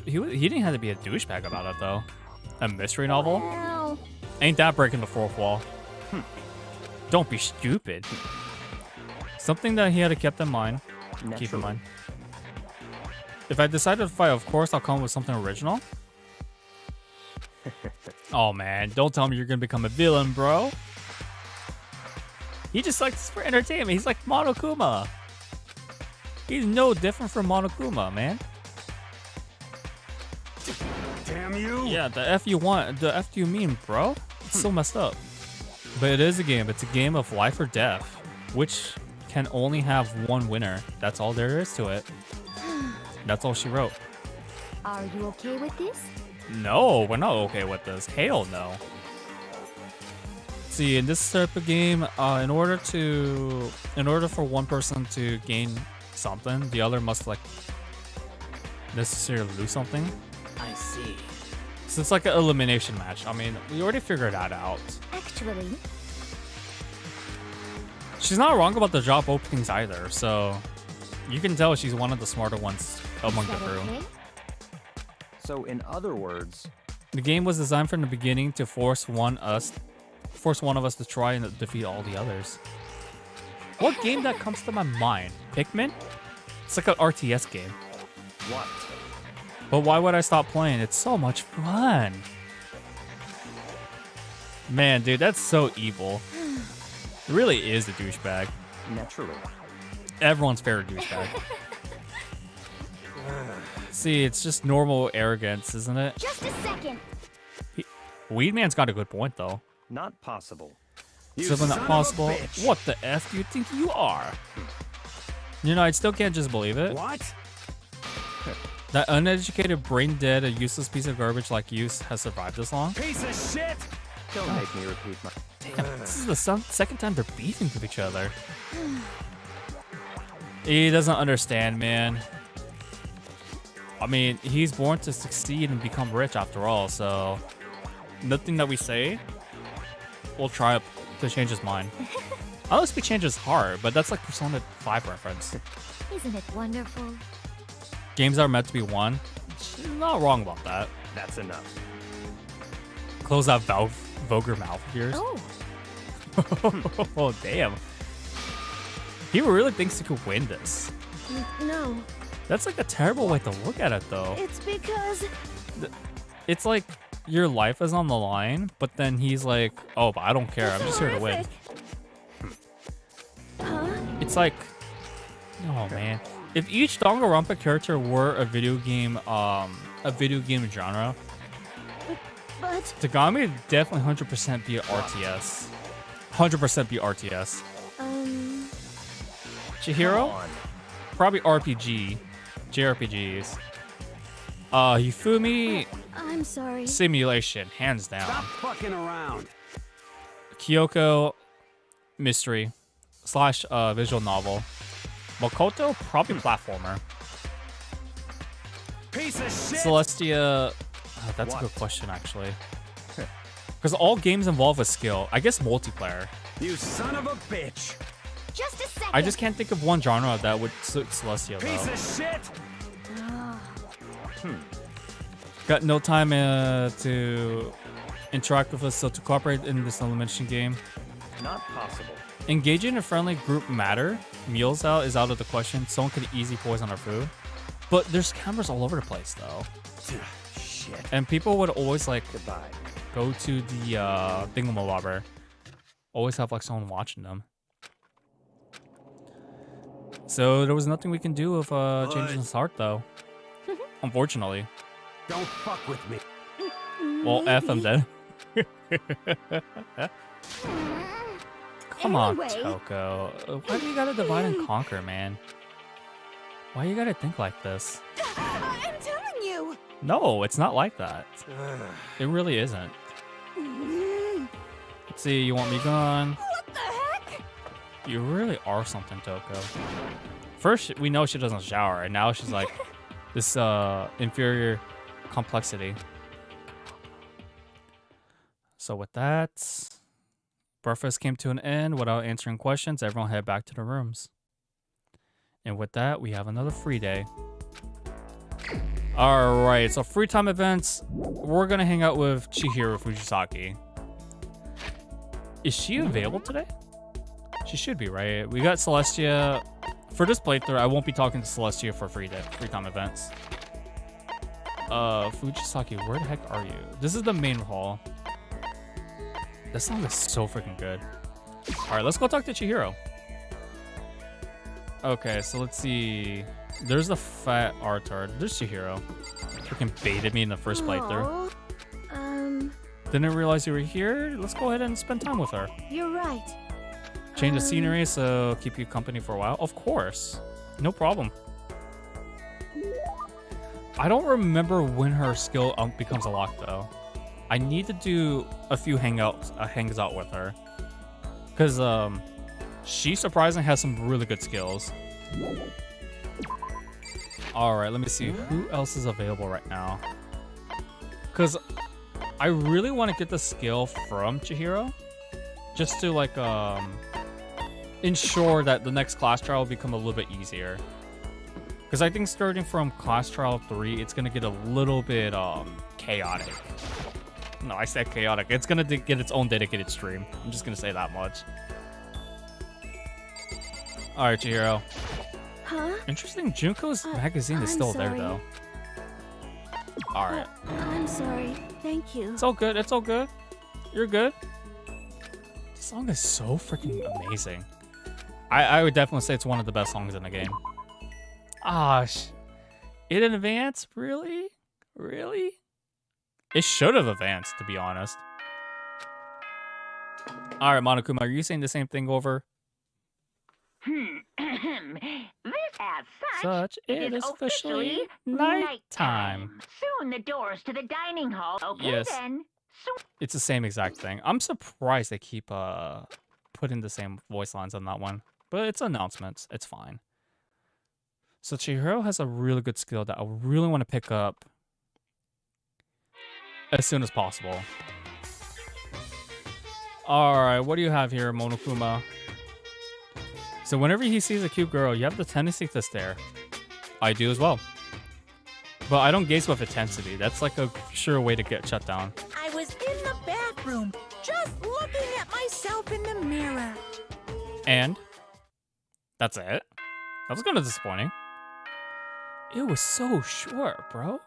he didn't have to be a douchebag about it though. A mystery novel? well. Ain't that breaking the fourth wall? Don't be stupid. Something that he had to keep in mind. Keep in mind. If I decide to fight, of course I'll come with something original. Oh man, don't tell me you're gonna become a villain, bro. He just likes this for entertainment. He's like Monokuma. He's no different from Monokuma, man. Damn you! Yeah, the F you want, the F do you mean, bro? It's so messed up. But it is a game. It's a game of life or death, which can only have one winner. That's all there is to it. That's all she wrote. Are you okay with this? No, we're not okay with this. Hell no. See, in this type of game, in order for one person to gain something, the other must like necessarily lose something. I see. So it's like an elimination match. I mean, we already figured that out. Actually, She's not wrong about the job openings either, so you can tell she's one of the smarter ones among is the that crew. okay? So in other words, The game was designed from the beginning to force one of us to try and defeat all the others. What game that comes to my mind? Pikmin? It's like an RTS game. what? But why would I stop playing? It's so much fun. Man, dude, that's so evil. It really is a douchebag. Naturally. Everyone's favorite douchebag. See, it's just normal arrogance, isn't it? Just a second. Weedman's got a good point, though. Not possible. Something not possible. What the F do you think you are? You know, I still can't just believe it. What? That uneducated, brain-dead, a useless piece of garbage like you has survived this long? Piece of shit! Don't make me repeat my... Damn, this is the second time they're beefing with each other. He doesn't understand, man. I mean, he's born to succeed and become rich after all, so nothing that we say will try to change his mind. Unless we change his heart, but that's like Persona 5 reference. Isn't it wonderful? Games are meant to be won. She's not wrong about that. That's enough. Close that vulgar mouth of yours. Oh, Oh, damn. He really thinks he could win this. No, That's like a terrible way to look at it, though. it's because It's like your life is on the line, but then he's like, oh, but I don't care. I'm just here to win. Huh? It's like, oh man, if each Danganronpa character were a video game genre, But Tagami would definitely 100% be an RTS. 100% be RTS. Chihiro? Come on. Probably RPG. JRPGs. Hifumi I'm sorry. Simulation, hands down. Stop fucking around. Kyoko mystery / visual novel. Makoto probably platformer. Piece of shit. Celestia, that's a good question actually. Because all games involve a skill. I guess multiplayer. You son of a bitch. Just a second. I just can't think of one genre that would suit Celestia Piece though. of shit. Got no time to interact with us, so to cooperate in this elimination game. Not possible. Engaging in a friendly group matter. Meals out is out of the question. Someone could easily poison our food. But there's cameras all over the place though. Shit. And people would always like Goodbye. go to the thingamabobber. Always have like someone watching them. So there was nothing we can do with changing his heart though. Unfortunately. Don't fuck with me. Well, F him then. Come on, Anyway. Toko. Why do you gotta divide and conquer, man? Why you gotta think like this? I'm telling you. No, it's not like that. It really isn't. Let's see, you want me gone? What the heck? You really are something, Toko. First, we know she doesn't shower, and now she's like this inferior complexity. So with that, breakfast came to an end without answering questions. Everyone head back to their rooms. And with that, we have another free day. All right, so free time events. We're gonna hang out with Chihiro Fujisaki. Is she available today? She should be, right? We got Celestia. For this playthrough, I won't be talking to Celestia for free time events. Fujisaki, where the heck are you? This is the main hall. This song is so freaking good. All right, let's go talk to Chihiro. Okay, so let's see. There's the fat Artard. There's Chihiro. Freaking baited me in the first playthrough. Didn't realize you were here. Let's go ahead and spend time with her. You're right. Change the scenery, so keep you company for a while. Of course. No problem. I don't remember when her skill becomes a lock, though. I need to do a few hangs out with her. Because she surprisingly has some really good skills. Alright, let me see. Who else is available right now? Because I really want to get the skill from Chihiro. Just to, like, ensure that the next class trial will become a little bit easier. Because I think starting from class trial 3, it's going to get a little bit chaotic. No, I said chaotic. It's going to get its own dedicated stream. I'm just going to say that much. Alright, Chihiro. Huh? Interesting, Junko's magazine is still there, though. Alright. I'm sorry. Thank you. It's all good. It's all good. You're good. This song is so freaking amazing. I would definitely say it's one of the best songs in the game. Gosh. It advanced? Really? Really? It should have advanced, to be honest. Alright, Monokuma, are you saying the same thing over? This as Such it is officially nighttime. Soon the doors to the dining hall. Okay Yes. then. It's the same exact thing. I'm surprised they keep putting the same voice lines on that one. But it's announcements. It's fine. So Chihiro has a really good skill that I really want to pick up as soon as possible. Alright, what do you have here, Monokuma? So whenever he sees a cute girl, you have the tendency to stare. I do as well. But I don't gaze with intensity. That's like a sure way to get shut down. I was in the bathroom, just looking at myself in the mirror. And that's it. That was kind of disappointing. It was so short, bro.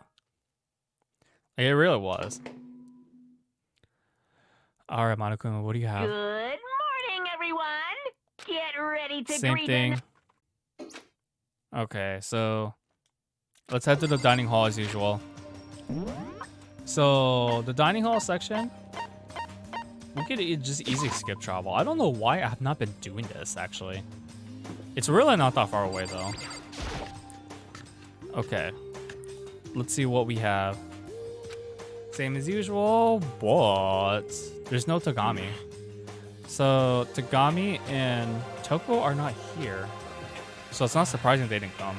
It really was. All right, Monokuma, what do you have? Good morning, everyone. Get ready to Same greet thing. Okay, so let's head to the dining hall as usual. So the dining hall section, we could just easy skip travel. I don't know why I have not been doing this, actually. It's really not that far away, though. Okay. Let's see what we have. Same as usual, but there's no Tagami. So Tagami and Toko are not here. So it's not surprising they didn't come.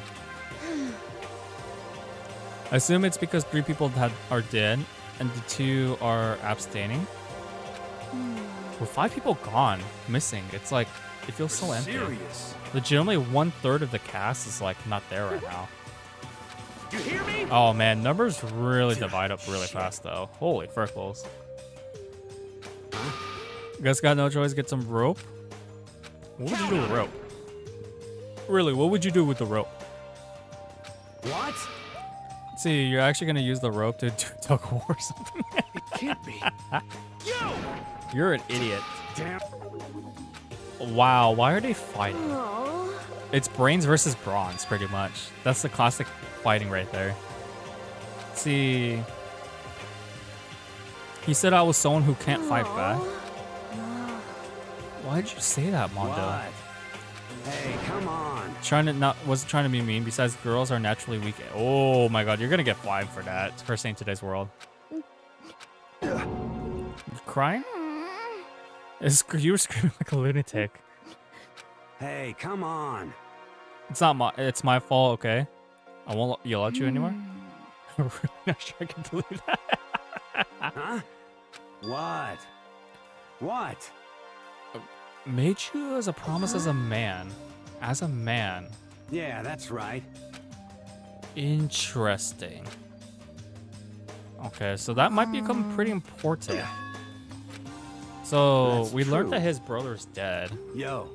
I assume it's because 3 people are dead and the 2 are abstaining. With 5 people gone, missing, it's like, it feels so empty. Serious? Legitimately 1/3 of the cast is like not there right now. You hear me? Oh man, numbers really divide up really fast though. Holy frickles. You guys got no choice, get some rope? What would you do with rope? Really, what would you do with the rope? What? See, you're actually gonna use the rope to do tug of war or something? It can't be. You're an idiot. Damn. Wow, why are they fighting? Aww. It's brains versus bronze, pretty much. That's the classic fighting right there. See, he said I was someone who can't fight back. Why did you say that, Mondo? What? Hey, come on. Wasn't trying to be mean. Besides, girls are naturally weak. Oh my god, you're gonna get 5 for that. For saying today's world. You crying? You were screaming like a lunatic. Hey, come on. It's my fault, okay? I won't yell at you anymore. I'm really not sure I can believe that. Huh? What? What? Made you as a promise as a man. As a man. Yeah, that's right. Interesting. Okay, so that might become pretty important. So That's we learned true. that his brother's dead. Yo.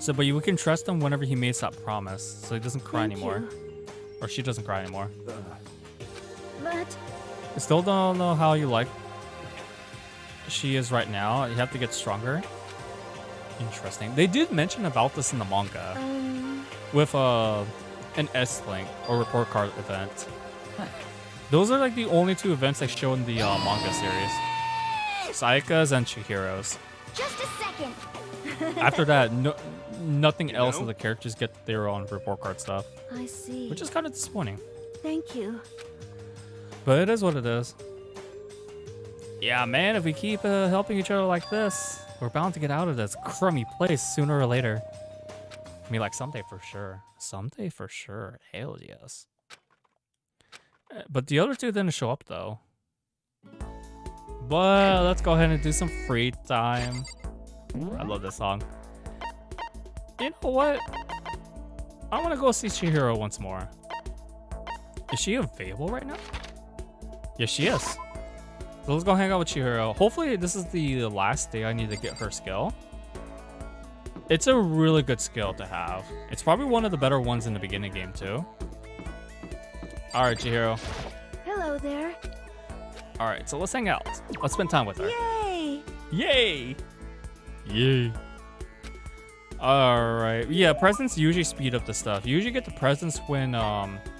So, but we can trust him whenever he makes that promise, so he doesn't cry Thank anymore, you. or she doesn't cry anymore. But I still don't know how you like she is right now. You have to get stronger. Interesting. They did mention about this in the manga with an S-Link or report card event. Those are like the only 2 events they show in the manga series. Sayaka's and Chihiro's. Just a second. After that, nothing else of the characters get their own report card stuff, I see. which is kind of disappointing. Thank you. But it is what it is. Yeah, man, if we keep helping each other like this, we're bound to get out of this crummy place sooner or later. I mean, like, someday for sure. Someday for sure. Hell yes. But the other 2 didn't show up, though. But let's go ahead and do some free time. I love this song. You know what? I want to go see Chihiro once more. Is she available right now? Yes, she is. So let's go hang out with Chihiro. Hopefully this is the last day I need to get her skill. It's a really good skill to have. It's probably one of the better ones in the beginning game too. Alright, Chihiro. Hello there. Alright, so let's hang out. Let's spend time with her. Yay! Yay! Yay. Alright. Yeah, presents usually speed up the stuff. You usually get the presents when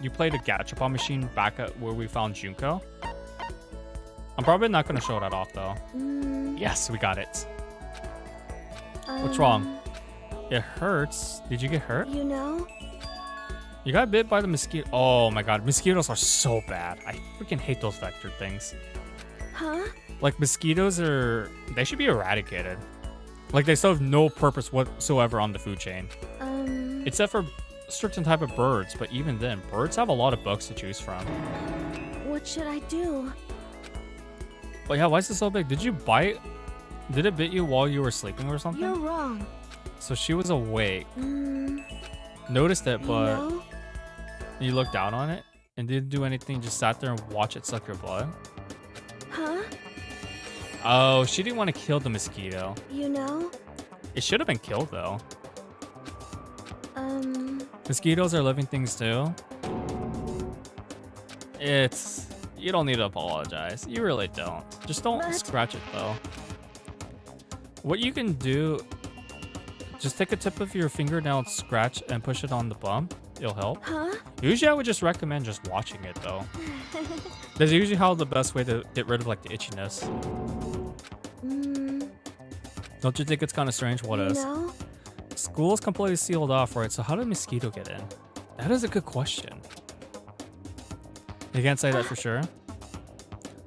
you play the gachapon machine back at where we found Junko. I'm probably not going to show that off though. Yes, we got it. What's wrong? It hurts. Did you get hurt? You know? You got bit by the mosquito. Oh my god, mosquitoes are so bad. I freaking hate those vector things. Huh? Like, mosquitoes they should be eradicated. Like, they still have no purpose whatsoever on the food chain. Except for certain type of birds, but even then, birds have a lot of bugs to choose from. What should I do? But yeah, why is it so big? Did you bite? Did it bit you while you were sleeping or something? You're wrong. So she was awake. Noticed it, but No? you looked down on it and didn't do anything, just sat there and watch it suck your blood. Huh? Oh, she didn't want to kill the mosquito. You know? It should have been killed though. Mosquitoes are living things too. You don't need to apologize. You really don't. Just don't scratch it though. What you can do, just take a tip of your finger down, scratch, and push it on the bump. It'll help. Huh? Usually I would just recommend just watching it though. That's usually how the best way to get rid of like the itchiness. Don't you think it's kind of strange? What is? No? School's completely sealed off, right? So how did mosquito get in? That is a good question. You can't say that for sure.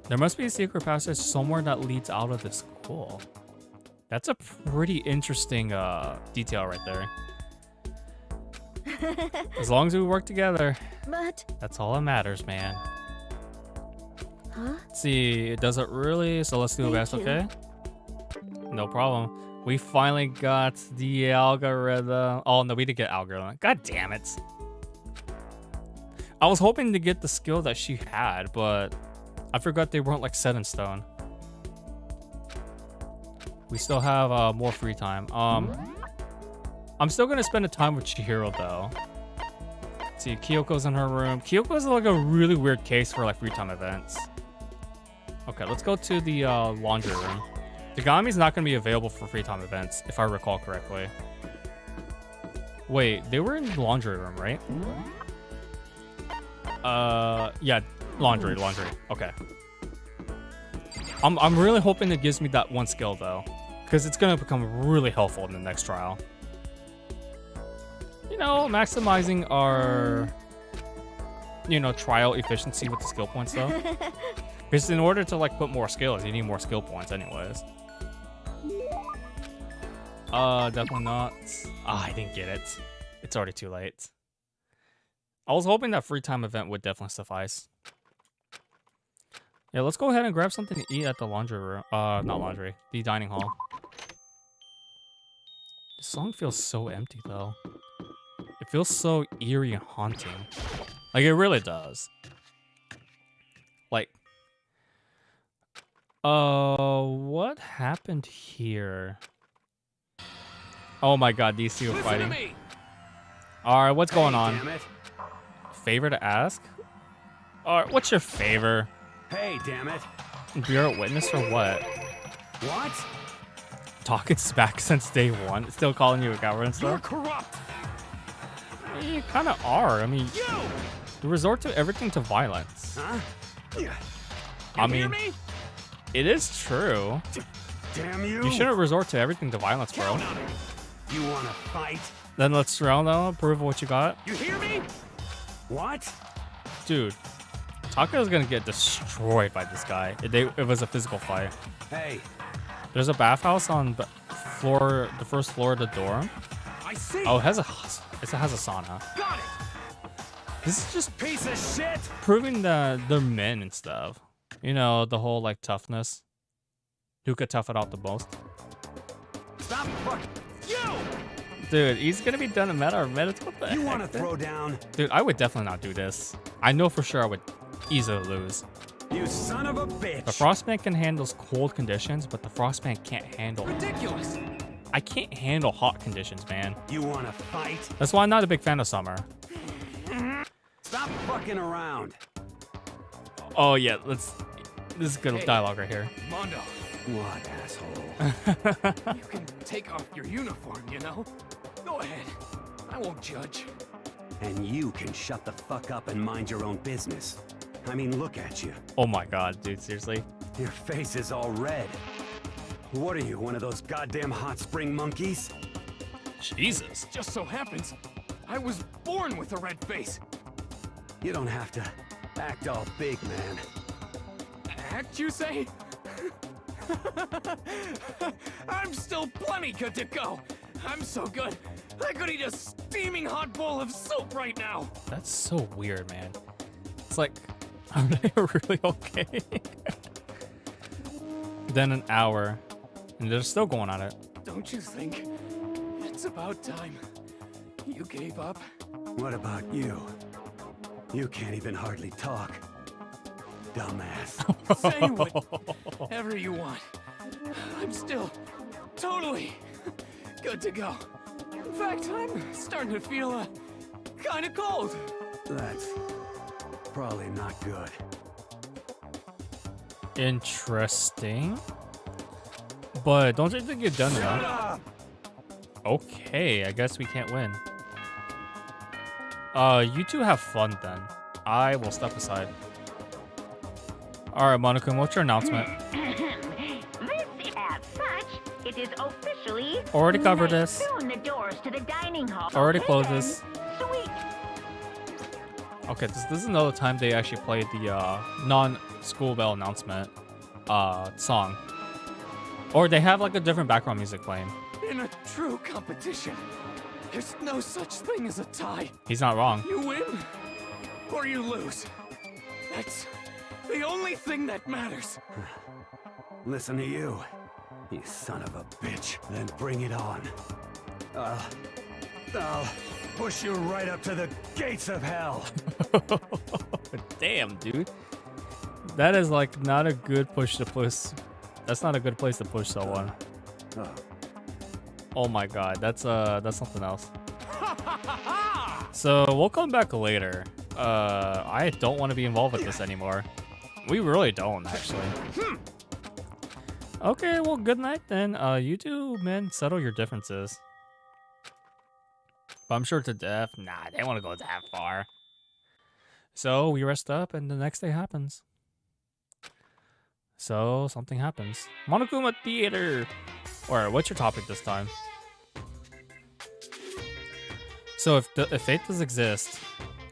There must be a secret passage somewhere that leads out of the school. That's a pretty interesting detail right there. As long as we work together, that's all that matters, man. Huh? Let's see, does it really? So let's do a best, okay? No problem. We finally got the algorithm. Oh no, we didn't get algorithm. God damn it. I was hoping to get the skill that she had, but I forgot they weren't like set in stone. We still have more free time. I'm still gonna spend the time with Chihiro though. Let's see, Kyoko's in her room. Kyoko's like a really weird case for like free time events. Okay, let's go to the laundry room. Tagami's not gonna be available for free time events, if I recall correctly. Wait, they were in the laundry room, right? Yeah, laundry. Okay. I'm really hoping it gives me that one skill though, because it's gonna become really helpful in the next trial. You know, maximizing our, you know, trial efficiency with the skill points though. Because in order to like put more skills, you need more skill points anyways. Definitely not. I didn't get it. It's already too late. I was hoping that free time event would definitely suffice. Yeah, let's go ahead and grab something to eat at the laundry room. Not laundry, the dining hall. This song feels so empty though. It feels so eerie and haunting. Like, it really does. Like, what happened here? Oh my god, these two are fighting. Alright, what's going on? Favor to ask? Alright, what's your favor? Hey, damn it. Bureau witness or what? What? Talking smack since day one. Still calling you a coward and stuff? You're corrupt. You kind of are. I mean, you resort to everything to violence. Huh? I mean, it is true. Damn you. You shouldn't resort to everything to violence, bro. You wanna fight? Then let's round out, prove what you got. You hear me? What? Dude, Taka's gonna get destroyed by this guy. It was a physical fight. Hey. There's a bathhouse on the first floor of the dorm. I see. Oh, it has a sauna. Got it. This is just piece of shit. Proving that they're men and stuff. You know, the whole like toughness. Who could tough it out the most? Stop fucking you! Dude, he's gonna be done in a matter of minutes. What the heck? You wanna throw down? Dude, I would definitely not do this. I know for sure I would easily lose. You son of a bitch! The Frostman can handle cold conditions, but the Frostman can't handle. Ridiculous! I can't handle hot conditions, man. You wanna fight? That's why I'm not a big fan of summer. Stop fucking around. Oh yeah, this is good dialogue right here. Mondo. What, asshole? You can take off your uniform, you know? Go ahead. I won't judge. And you can shut the fuck up and mind your own business. I mean, look at you. Oh my god, dude, seriously? Your face is all red. What are you, one of those goddamn hot spring monkeys? Jesus. Just so happens, I was born with a red face. You don't have to act all big, man. Act, you say? I'm still plenty good to go. I'm so good, I could eat a steaming hot bowl of soup right now. That's so weird, man. It's like, are they really okay? Then an hour, and they're still going on it. Don't you think it's about time you gave up? What about you? You can't even hardly talk. Dumbass. Say whatever you want. I'm still totally good to go. In fact, I'm starting to feel kind of cold. That's probably not good. Interesting. But don't you think you're done enough? Okay, I guess we can't win. You two have fun then. I will step aside. Alright, Monica, what's your announcement? As such, it is officially Already covered this. soon the doors to the dining hall. Already closed this. Sweet. Okay, this is another time they actually played the non-school bell announcement song. Or they have like a different background music playing. In a true competition, there's no such thing as a tie. He's not wrong. You win or you lose. That's the only thing that matters. Listen to you, you son of a bitch. Then bring it on. I'll push you right up to the gates of hell. Damn, dude. That is like not a good push to push. That's not a good place to push someone. Oh my god, that's something else. So we'll come back later. I don't want to be involved with this anymore. We really don't, actually. Okay, well, good night then. You two men settle your differences. But I'm sure to death, nah, they want to go that far. So we rest up, and the next day happens. So something happens. Monokuma Theater. Or what's your topic this time? So if fate does exist,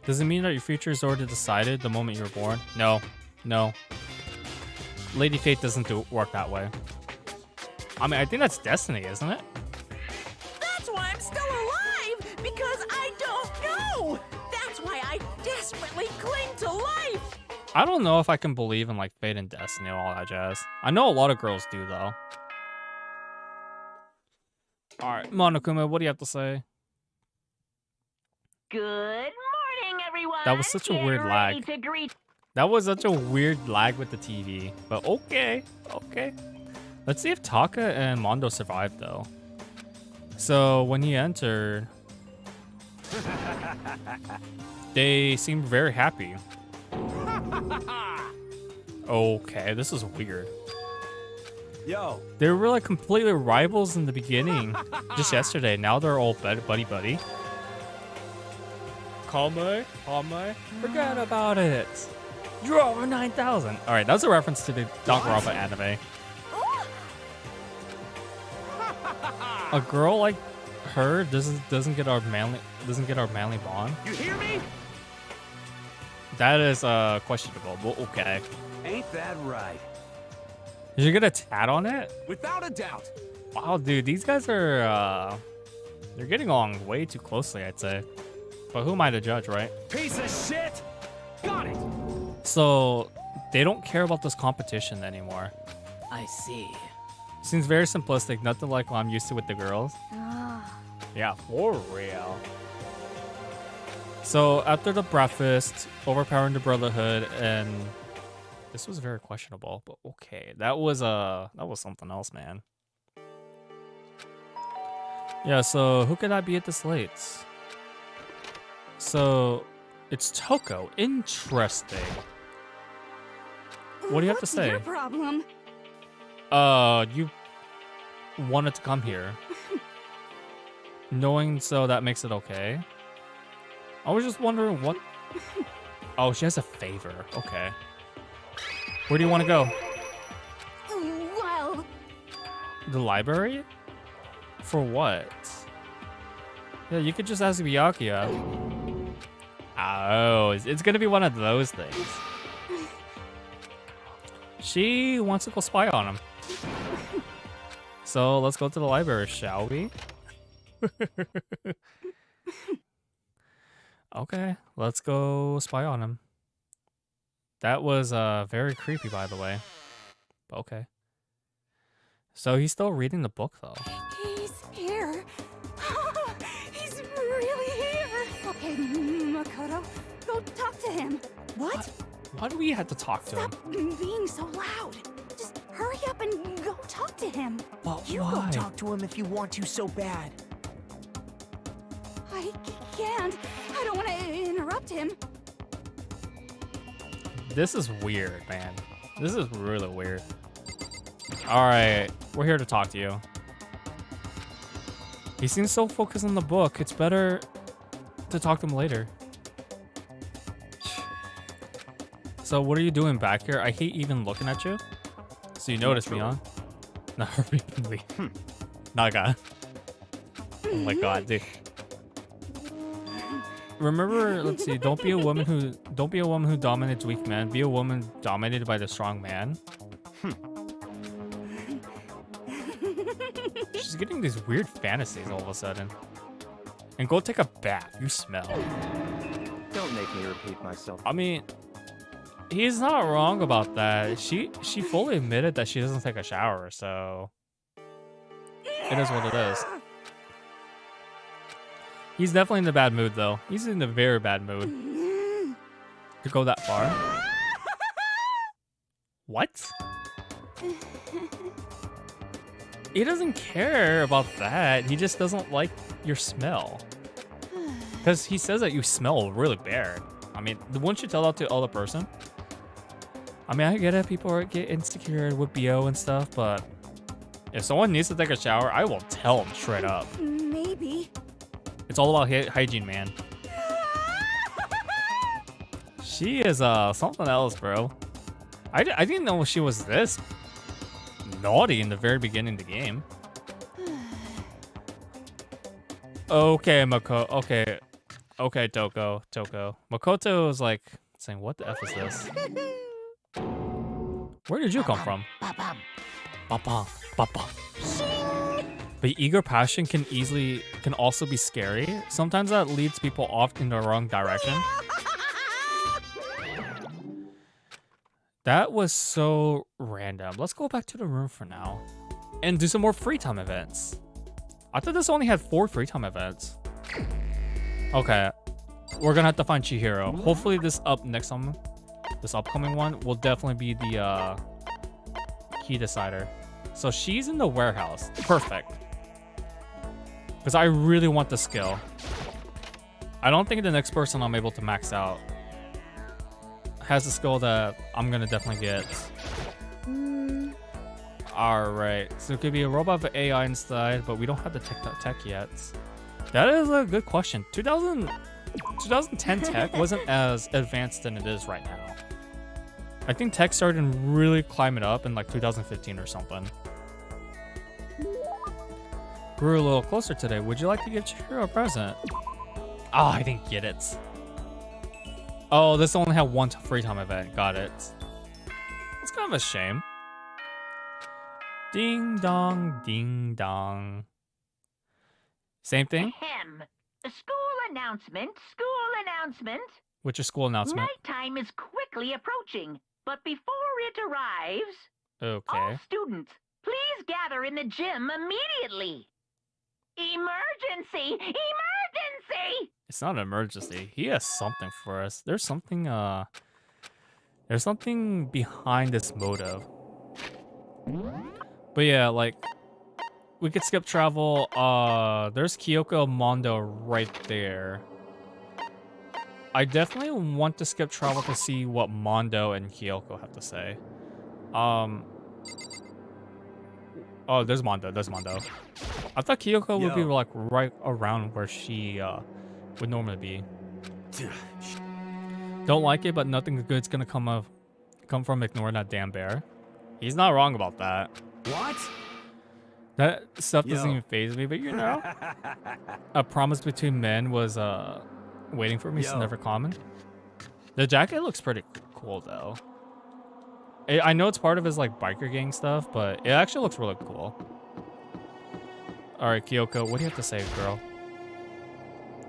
does it mean that your future is already decided the moment you were born? No. No. Lady Fate doesn't work that way. I mean, I think that's destiny, isn't it? That's why I'm still alive, because I don't know. That's why I desperately cling to life. I don't know if I can believe in like fate and destiny and all that jazz. I know a lot of girls do though. Alright, Monokuma, what do you have to say? Good morning, everyone. That was such a weird ready lag. to greet That was such a weird lag with the TV. But okay, okay. Let's see if Taka and Mondo survived though. So when he entered, they seemed very happy. Okay, this is weird. Yo. They were like completely rivals in the beginning, just yesterday. Now they're all buddy. Kalme, forget about it. You're over 9,000. All right, that's a reference to the Danganronpa anime. A girl like her doesn't get our manly bond. You hear me? That is questionable, but okay. Ain't that right? Did you get a tat on it? Without a doubt. Wow, dude, these guys are they're getting along way too closely, I'd say. But who am I to judge, right? Piece of shit! Got it! So they don't care about this competition anymore. I see. Seems very simplistic, nothing like what I'm used to with the girls. Yeah, for real. So after the breakfast, overpowering the Brotherhood, and this was very questionable, but okay. That was something else, man. Yeah, so who could I be at this late? So it's Toko. Interesting. What do you have to say? What's your problem? You wanted to come here. Knowing so that makes it okay. I was just wondering what... Oh, she has a favor. Okay. Where do you want to go? Well... The library? For what? Yeah, you could just ask Byakuya. Oh, it's gonna be one of those things. She wants to go spy on him. So let's go to the library, shall we? Okay, let's go spy on him. That was very creepy, by the way. But okay. So he's still reading the book, though. He's here. He's really here. Okay, Makoto, go talk to him. What? Why do we have to talk to him? Stop being so loud. Just hurry up and go talk to him. But You why? go talk to him if you want to so bad. I can't. I don't want to interrupt him. This is weird, man. This is really weird. Alright, we're here to talk to you. He seems so focused on the book. It's better to talk to him later. So what are you doing back here? I hate even looking at you. So you notice me, huh? Not really. Naga. Oh my god, dude. remember, let's see, don't be a woman who dominates weak men. Be a woman dominated by the strong man. She's getting these weird fantasies all of a sudden. And go take a bath. You smell. Don't make me repeat myself. I mean, he's not wrong about that. She fully admitted that she doesn't take a shower, so it is what it is. He's definitely in a bad mood, though. He's in a very bad mood. To go that far. What? He doesn't care about that. He just doesn't like your smell. Because he says that you smell really bad. I mean, wouldn't you tell that to the other person? I mean, I get it. People get insecure with BO and stuff, but if someone needs to take a shower, I will tell them straight up. Maybe. It's all about hygiene, man. She is something else, bro. I didn't know she was this naughty in the very beginning of the game. Okay, Makoto. Okay, Toko. Makoto is like saying, "What the F is this? Where did you come from?" Papa. But eager passion can also be scary. Sometimes that leads people off in the wrong direction. That was so random. Let's go back to the room for now and do some more free time events. I thought this only had 4 free time events. Okay, we're gonna have to find Chihiro. Hopefully this upcoming one will definitely be the key decider. So she's in the warehouse. Perfect. Because I really want the skill. I don't think the next person I'm able to max out has a skill that I'm gonna definitely get. Alright, so it could be a robot with AI inside, but we don't have the tech yet. That is a good question. 2010 tech wasn't as advanced than it is right now. I think tech started to really climb it up in like 2015 or something. Grew a little closer today. Would you like to give Chihiro a present? Oh, I didn't get it. Oh, this only had 1 free time event. Got it. It's kind of a shame. Ding dong, ding dong. Same thing? Ahem. School announcement. What's your school announcement? Nighttime is quickly approaching, but before it arrives, Okay. all students, please gather in the gym immediately. Emergency! It's not an emergency. He has something for us. There's something behind this motive. But yeah, like we could skip travel. There's Kyoko and Mondo right there. I definitely want to skip travel to see what Mondo and Kyoko have to say. Oh, there's Mondo. I thought Kyoko would be like right around where she would normally be. Don't like it, but nothing good's gonna come from ignoring that damn bear. He's not wrong about that. What? That stuff doesn't even faze me, but you know, a promise between men was waiting for me is never common. The jacket looks pretty cool though. I know it's part of his like biker gang stuff, but it actually looks really cool. All right, Kyoko, what do you have to say, girl?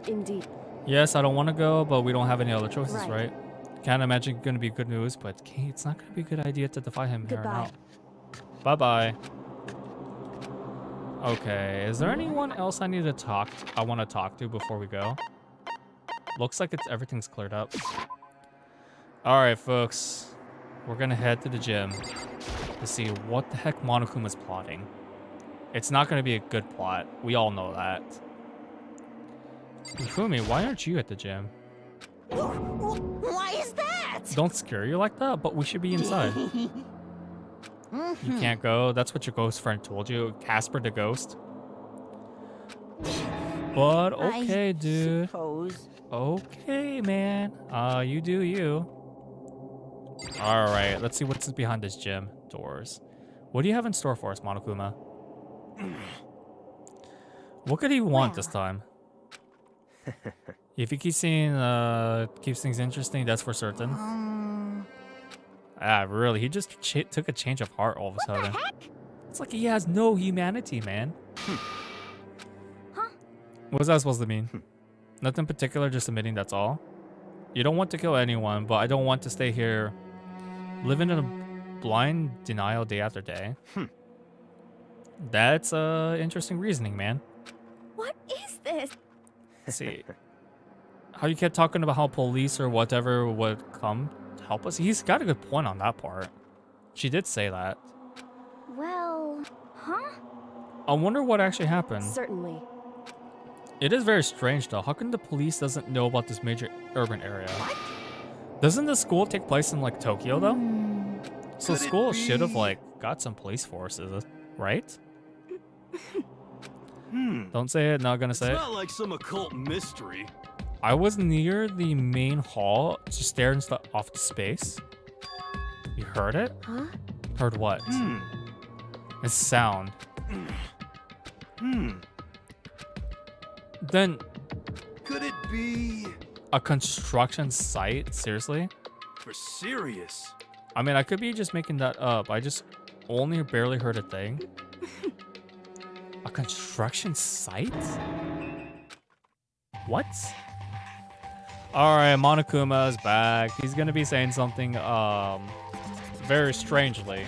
Indeed. Yes, I don't want to go, but we don't have any other choices, right? Can't imagine it's gonna be good news, but it's not gonna be a good idea to defy him here now. Bye-bye. Okay, is there anyone else I want to talk to before we go? Looks like everything's cleared up. All right, folks. We're gonna head to the gym to see what the heck Monokuma's plotting. It's not gonna be a good plot. We all know that. Ifumi, why aren't you at the gym? Why is that? Don't scare you like that, but we should be inside. You can't go. That's what your ghost friend told you. Casper the ghost. But okay, dude. Suppose. Okay, man. You do you. All right, let's see what's behind this gym doors. What do you have in store for us, Monokuma? What could he want this time? If you keep seeing, keeps things interesting, that's for certain. Really, he just took a change of heart all of a sudden. Heck? It's like he has no humanity, man. Huh? What was that supposed to mean? Nothing particular, just admitting that's all. You don't want to kill anyone, but I don't want to stay here living in a blind denial day after day. That's interesting reasoning, man. What is this? Let's see. How you kept talking about how police or whatever would come to help us. He's got a good point on that part. She did say that. Well, huh? I wonder what actually happened. Certainly. It is very strange though. How come the police doesn't know about this major urban area? Doesn't the school take place in like Tokyo though? So school should have like got some police forces, right? Don't say it, not gonna say it. It's not like some occult mystery. I was near the main hall, just staring off to space. You heard it? Huh? Heard what? A sound. Then Could it be a construction site? Seriously? for serious? I mean, I could be just making that up. I just only barely heard a thing. A construction site? What? Alright, Monokuma is back. He's gonna be saying something very strangely.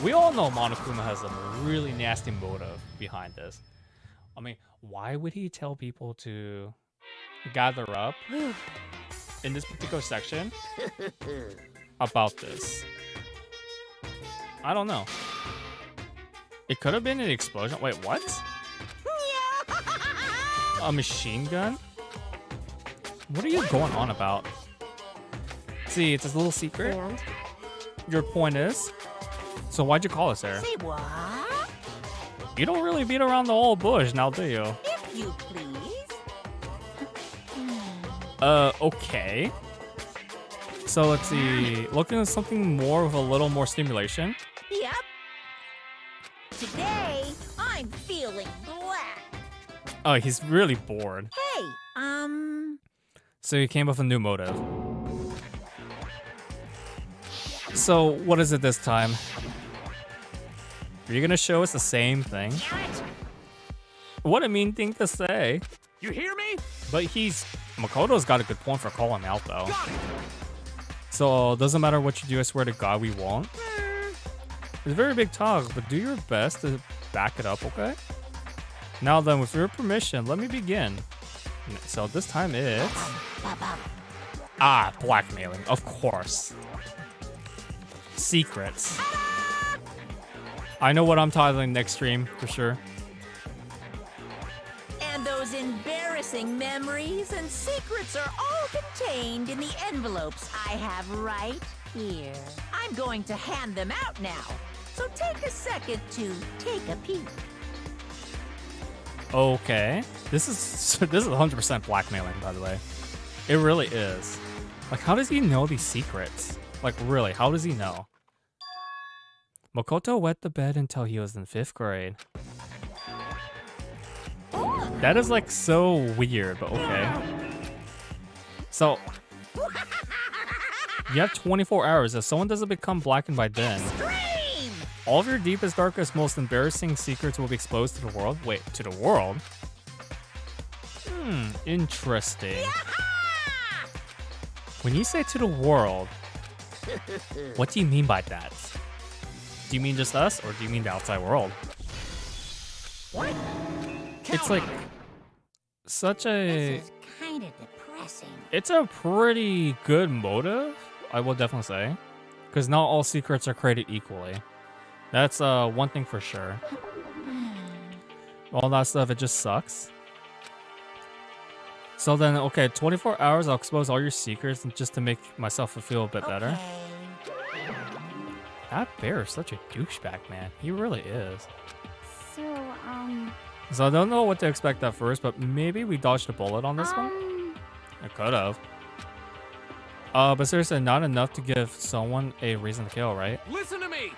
We all know Monokuma has a really nasty motive behind this. I mean, why would he tell people to gather up in this particular section about this? I don't know. It could have been an explosion. Wait, what? A machine gun? What are you going on about? See, it's a little secret. And? Your point is? So why'd you call us there? Say what? You don't really beat around the old bush now, do you? If you please. Okay. So let's see. Looking at something more with a little more stimulation. Yep. Today, I'm feeling black. Oh, he's really bored. Hey, So he came up with a new motive. So what is it this time? Are you gonna show us the same thing? What a mean thing to say. You hear me? But Makoto's got a good point for calling out though. So doesn't matter what you do, I swear to God we won't. It's a very big talk, but do your best to back it up, okay? Now then, with your permission, let me begin. So this time it's... blackmailing, of course. Secrets. I know what I'm titling next stream, for sure. and those embarrassing memories and secrets are all contained in the envelopes I have right here. I'm going to hand them out now, so take a second to take a peek. Okay. This is 100% blackmailing, by the way. It really is. Like, how does he know these secrets? Like, really, how does he know? Makoto wet the bed until he was in 5th grade. That is, like, so weird, but okay. So, you have 24 hours. If someone doesn't become blackened by then, all of your deepest, darkest, most embarrassing secrets will be exposed to the world. Wait, to the world? Interesting. When you say to the world, what do you mean by that? Do you mean just us, or do you mean the outside world? What? It's like such a... This is kind of depressing. It's a pretty good motive, I will definitely say. Because not all secrets are created equally. That's one thing for sure. All that stuff, it just sucks. So then, okay, 24 hours, I'll expose all your secrets just to make myself feel a bit better. That bear is such a douchebag, man. He really is. So I don't know what to expect at first, but maybe we dodged a bullet on this one? I could have. But seriously, not enough to give someone a reason to kill, right? Listen to me.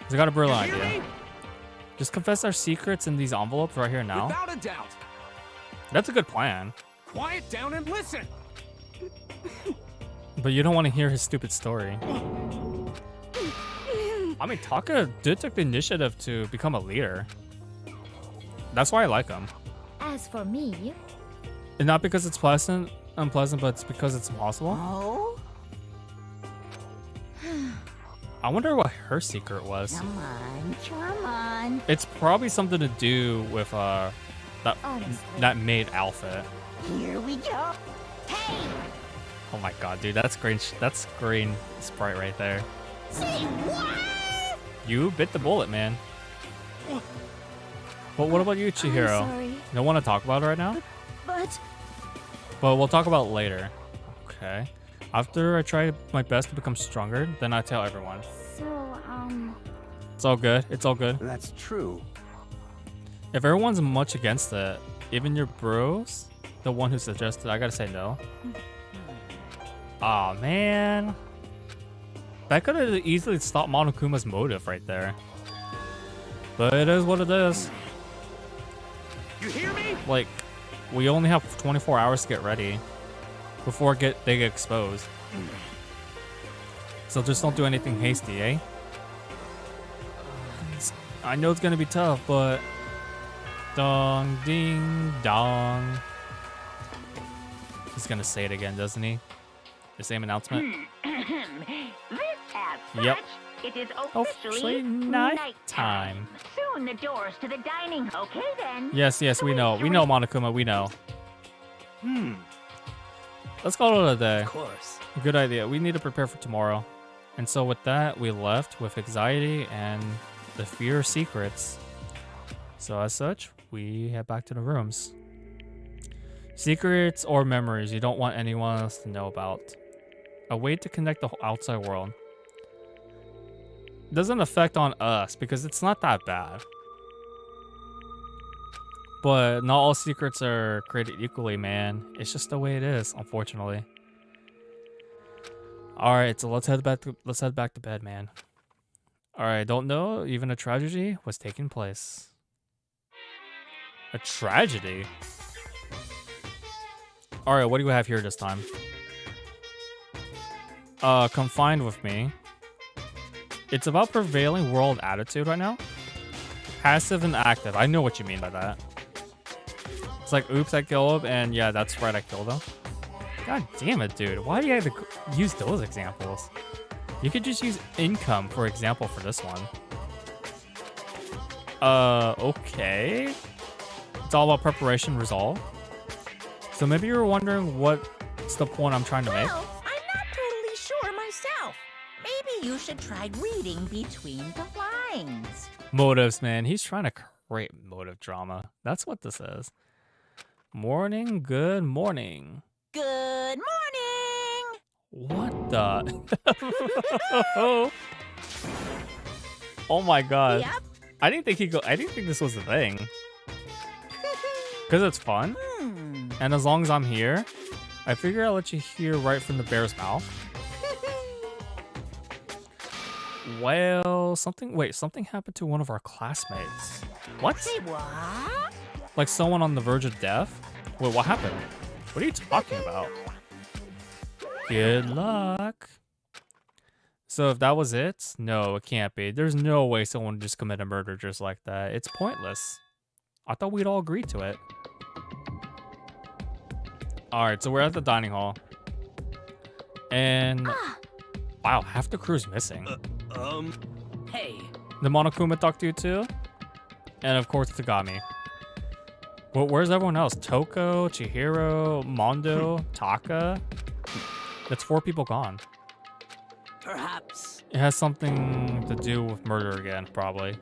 I got a brilliant You hear idea. me? Just confess our secrets in these envelopes right here now. Without a doubt. That's a good plan. quiet down and listen. But you don't want to hear his stupid story. I mean, Taka did take the initiative to become a leader. That's why I like him. As for me, And not because it's unpleasant, but it's because it's impossible. Oh? I wonder what her secret was. Come on, come on. It's probably something to do with that maid outfit. Here we go. Hey! Oh my god, dude, that's green. That's green Sprite right there. Say what? You bit the bullet, man. But what about you, Chihiro? sorry. You don't want to talk about it right now? But But we'll talk about it later. Okay. After I try my best to become stronger, then I tell everyone. So, It's all good. It's all good. That's true. If everyone's much against it, even your bros, the one who suggested, I gotta say no. Aw, man. That could have easily stopped Monokuma's motive right there. But it is what it is. You hear me? Like, we only have 24 hours to get ready before they get exposed. So just don't do anything hasty, eh? I know it's gonna be tough, but dong ding dong. He's gonna say it again, doesn't he? The same announcement. This as such, Yep. it is Officially officially nighttime. Soon the doors to the dining. Okay then. Yes, we know. We know, Monokuma, we know. Let's call it a day. Of course. Good idea. We need to prepare for tomorrow. And so with that, we left with anxiety and the fear of secrets. So as such, we head back to the rooms. Secrets or memories you don't want anyone else to know about. A way to connect the outside world. Doesn't affect on us because it's not that bad. But not all secrets are created equally, man. It's just the way it is, unfortunately. All right, so let's head back to bed, man. All right, don't know, even a tragedy was taking place. A tragedy? All right, what do we have here this time? Confined with me. It's about prevailing world attitude right now. Passive and active. I know what you mean by that. It's like, oops, I killed him, and yeah, that's right, I killed him. God damn it, dude. Why do you have to use those examples? You could just use income, for example, for this one. Okay. It's all about preparation, resolve. So maybe you were wondering what's the point I'm trying to make? Well, I'm not totally sure myself. Maybe you should try reading between the lines. Motives, man. He's trying to create motive drama. That's what this is. Morning, good morning. Good morning! What the? Oh my god. Yep. I didn't think this was a thing. Cause it's fun. And as long as I'm here, I figure I'll let you hear right from the bear's mouth. Well, something happened to one of our classmates. What? Say what? Like someone on the verge of death? Wait, what happened? What are you talking about? Good luck. So if that was it? No, it can't be. There's no way someone would just commit a murder just like that. It's pointless. I thought we'd all agree to it. Alright, so we're at the dining hall. And... wow, half the crew's missing. Hey. The Monokuma talked to you too? And of course, Tagami. Well, where's everyone else? Toko, Chihiro, Mondo, Taka? That's 4 people gone. Perhaps. It has something to do with murder again, probably.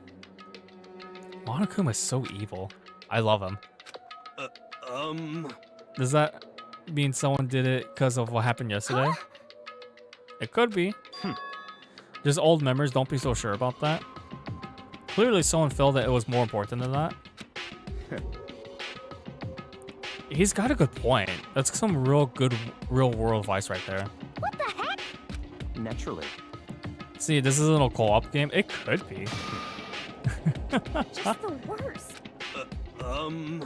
Monokuma is so evil. I love him. Does that mean someone did it because of what happened yesterday? It could be. Just old memories, don't be so sure about that. Clearly someone felt that it was more important than that. He's got a good point. That's some real good real-world advice right there. What the heck? Naturally. See, this isn't a co-op game. It could be. Just the worst.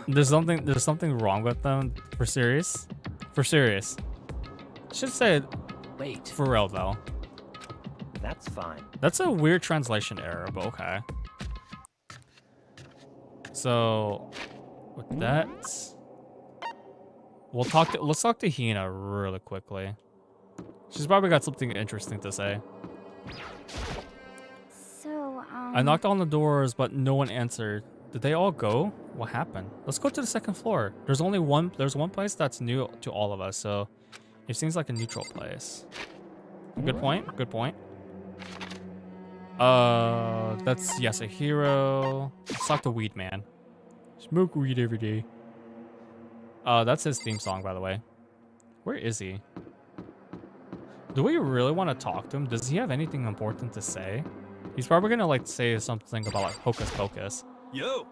There's something wrong with them. For serious? For serious. Should say Wait. for real though. That's fine. That's a weird translation error, but okay. So with that, let's talk to Hina really quickly. She's probably got something interesting to say. So, I knocked on the doors, but no one answered. Did they all go? What happened? Let's go to the second floor. There's one place that's new to all of us, so it seems like a neutral place. Good point. Good point. That's Yasuhiro. Let's talk to Weed Man. Smoke weed every day. That's his theme song, by the way. Where is he? Do we really want to talk to him? Does he have anything important to say? He's probably gonna like say something about like Hocus Pocus. Yo.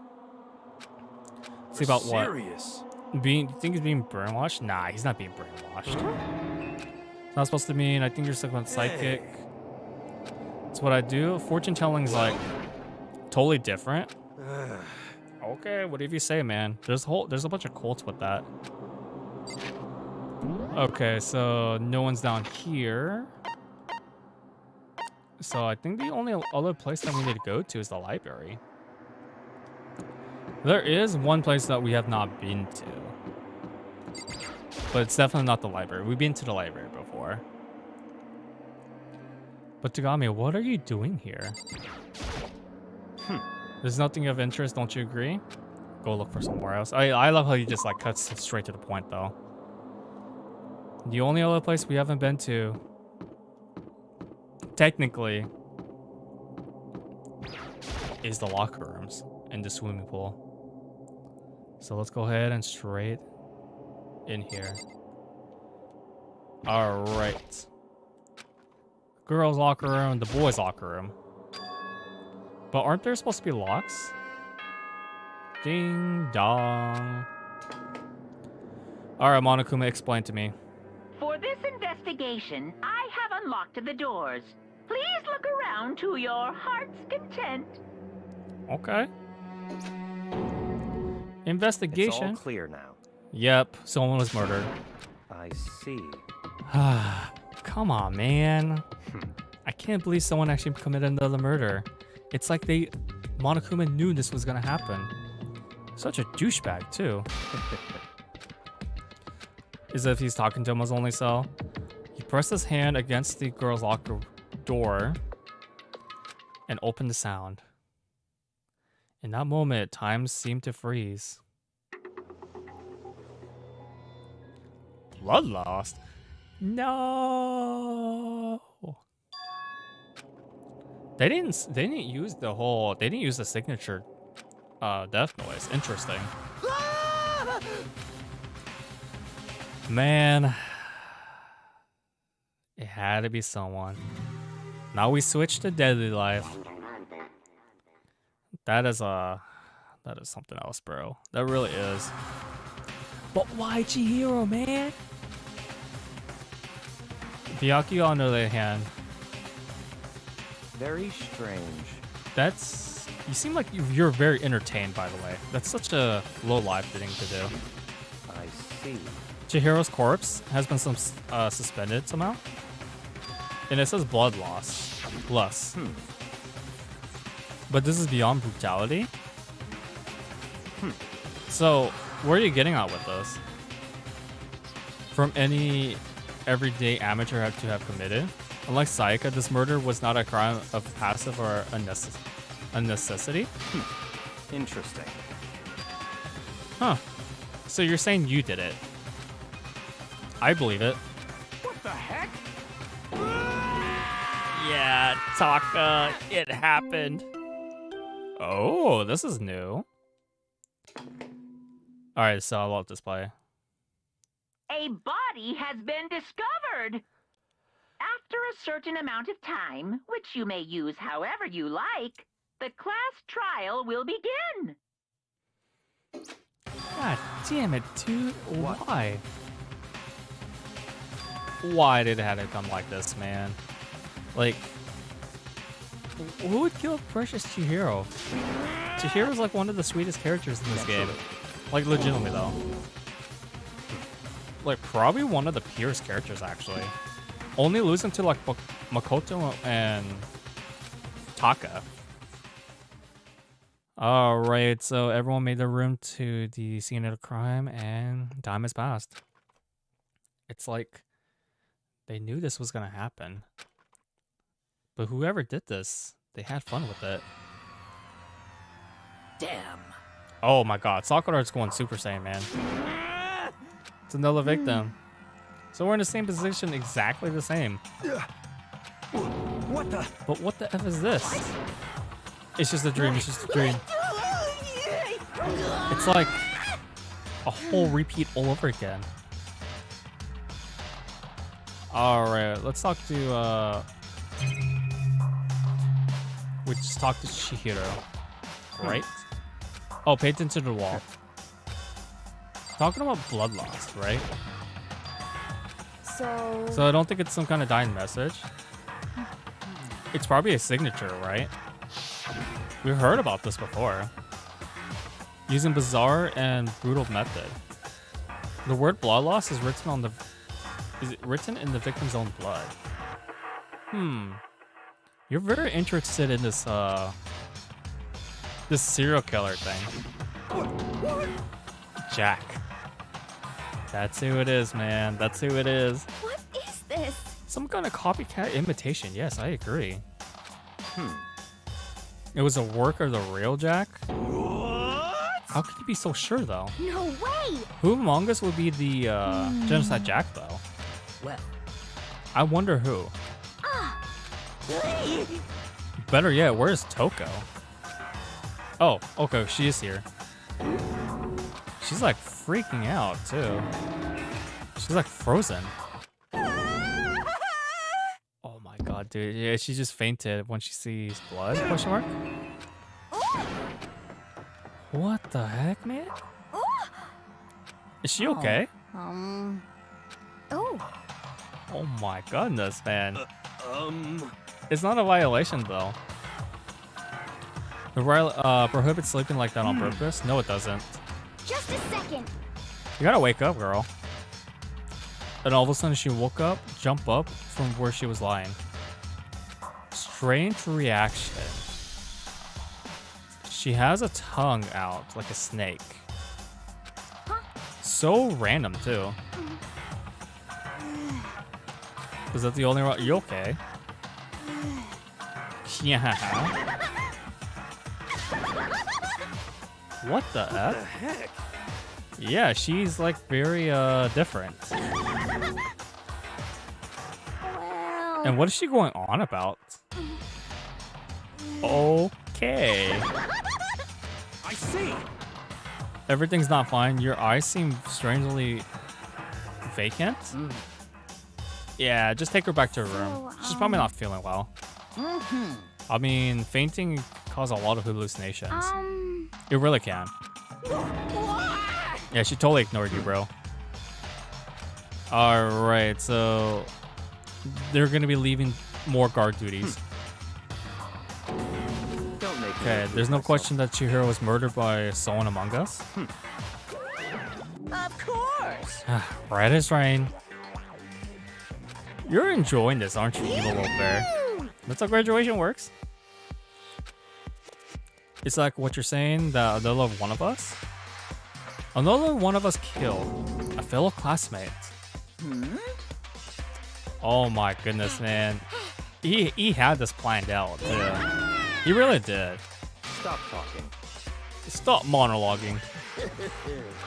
See about what? Serious? You think he's being brainwashed? Nah, he's not being brainwashed. It's not supposed to mean. I think you're stuck on psychic. That's what I do. Fortune telling's like totally different. Okay, whatever you say, man. There's a bunch of cults with that. Okay, so no one's down here. So I think the only other place that we need to go to is the library. There is one place that we have not been to. But it's definitely not the library. We've been to the library before. But Tagami, what are you doing here? There's nothing of interest, don't you agree? Go look for somewhere else. I love how you just like cuts straight to the point though. The only other place we haven't been to, technically, is the locker rooms and the swimming pool. So let's go ahead and straight in here. Alright. Girls' locker room, the boys' locker room. But aren't there supposed to be locks? Ding dong. Alright, Monokuma, explain to me. For this investigation, I have unlocked the doors. Please look around to your heart's content. Okay. Investigation. It's all clear now. Yep, someone was murdered. I see. Come on, man. I can't believe someone actually committed another murder. It's like Monokuma knew this was gonna happen. Such a douchebag, too. As if he's talking to him as only so. He pressed his hand against the girl's locker door and opened the sound. In that moment, time seemed to freeze. Blood lost? No. They didn't use the signature death noise. Interesting. Man, it had to be someone. Now we switch to Deadly Life. That is something else, bro. That really is. But why Chihiro, man? Byakuya, on the other hand. Very strange. You seem like you're very entertained, by the way. That's such a low life thing to do. I see. Chihiro's corpse has been suspended somehow. And it says blood loss. Plus. But this is beyond brutality? So, where are you getting at with this? From any everyday amateur to have committed? Unlike Sayaka, this murder was not a crime of passive or a necessity? Interesting. Huh. So you're saying you did it? I believe it. What the heck? Yeah, Taka, it happened. Oh, this is new. Alright, so I love this play. A body has been discovered. After a certain amount of time, which you may use however you like, the class trial will begin. God damn it, dude. Why? Why did it have to come like this, man? Like, Who would kill Precious Chihiro? Chihiro's like one of the sweetest characters in this game. Like, legitimately, though. Like, probably one of the purest characters, actually. Only losing to, like, Makoto and Taka. Alright, so everyone made their room to the scene of the crime, and time has passed. It's like they knew this was gonna happen. But whoever did this, they had fun with it. Damn. Oh my god, Sakura's going Super Saiyan, man. It's another victim. So we're in the same position, exactly the same. What the? But what the F is this? It's just a dream, it's just a dream. It's like a whole repeat all over again. Alright, let's talk to, we just talked to Chihiro, right? Oh, pay attention to the wall. Talking about blood loss, right? So I don't think it's some kind of dying message. It's probably a signature, right? We've heard about this before. Using bizarre and brutal method. The word blood loss is written on the... Is it written in the victim's own blood? You're very interested in this, this serial killer thing. Jack. That's who it is, man. That's who it is. What is this? Some kind of copycat imitation. Yes, I agree. It was a work of the real Jack? What? How could you be so sure, though? No way! Who among us would be the Genocide Jack, though? Well, I wonder who. Better yet, where's Toko? Oh, okay, she is here. She's like freaking out, too. She's like frozen. Oh my god, dude. Yeah, she just fainted when she sees blood, question mark? What the heck, man? Is she okay? Oh my goodness, man. It's not a violation, though. The prohibits sleeping like that on purpose? No, it doesn't. Just a second. You gotta wake up, girl. And all of a sudden she woke up, jumped up from where she was lying. Strange reaction. She has a tongue out like a snake. So random, too. Is that the only one? You okay? Yeah. What the F? What the heck? Yeah, she's like very different. And what is she going on about? Okay. I see. Everything's not fine. Your eyes seem strangely vacant. Yeah, just take her back to her room. She's probably not feeling well. I mean, fainting cause a lot of hallucinations. It really can. Yeah, she totally ignored you, bro. Alright, so they're gonna be leaving more guard duties. Okay, there's no question that Chihiro was murdered by someone among us. of course. Right as rain. You're enjoying this, aren't you, evil little bear? That's how graduation works. It's like what you're saying, that another one of us? Another one of us killed a fellow classmate. Oh my goodness, man. He had this planned out, too. He really did. Stop talking. Stop monologuing.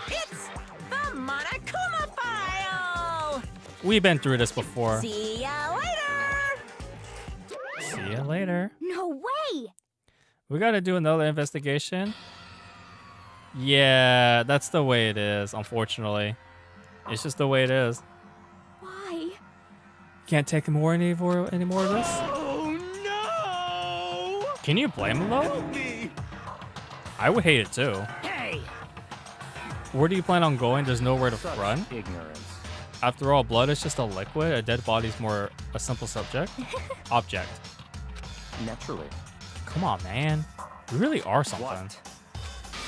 It's the Monokuma File! We've been through this before. See ya later! See ya later. No way! We gotta do another investigation. Yeah, that's the way it is, unfortunately. It's just the way it is. Why? Can't take any more of this? Oh no! Can you blame him, though? Help me! I would hate it, too. Hey! Where do you plan on going? There's nowhere to Such run? ignorance. After all, blood is just a liquid. A dead body's more a simple object. naturally. Come on, man. You really are something. What?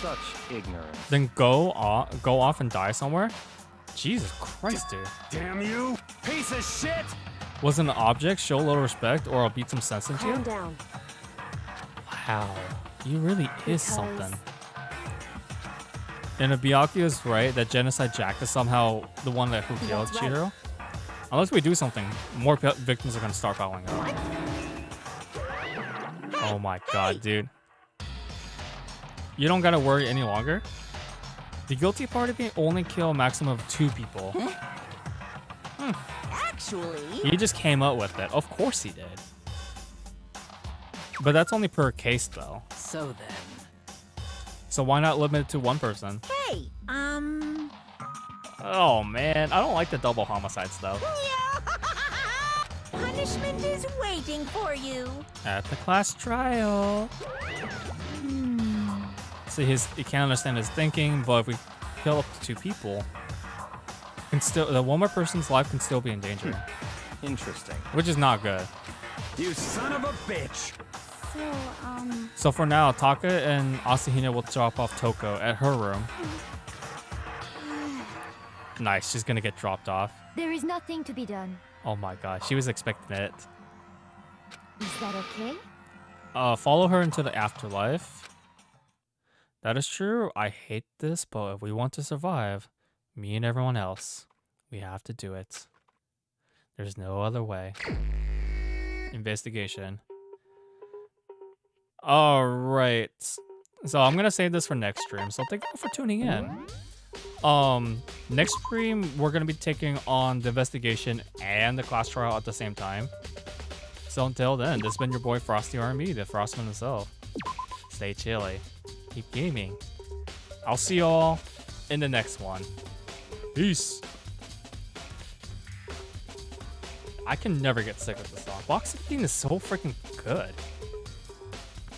Such ignorance. Then go off and die somewhere? Jesus Christ, dude. Damn you, piece of shit! Was it an object? Show a little respect or I'll beat some sense into you? Calm down. Wow. You really is something. And if Byakuya is right that Genocide Jack is somehow the one who killed Chihiro, unless we do something, more victims are going to start piling up. Oh my god, dude. You don't gotta worry any longer. The guilty party may only kill a maximum of 2 people. Actually... He just came up with it. Of course he did. But that's only per case, though. So then... So why not limit it to 1 person? Hey, Oh, man. I don't like the double homicides, though. punishment is waiting for you. At the class trial. See, he can't understand his thinking, but if we kill up to 2 people, the one more person's life can still be in danger. Interesting. Which is not good. You son of a bitch! So for now, Taka and Asahina will drop off Toko at her room. Nice, she's gonna get dropped off. There is nothing to be done. Oh my god, she was expecting it. Is that okay? Follow her into the afterlife. That is true. I hate this, but if we want to survive, me and everyone else, we have to do it. There's no other way. Investigation. Alright. So I'm gonna save this for next stream, so thank you for tuning in. Next stream, we're gonna be taking on the investigation and the class trial at the same time. So until then, this has been your boy Frosty R&B, the Frostman himself. Stay chilly. Keep gaming. I'll see y'all in the next one. Peace. I can never get sick of this song. Box 15 is so freaking good.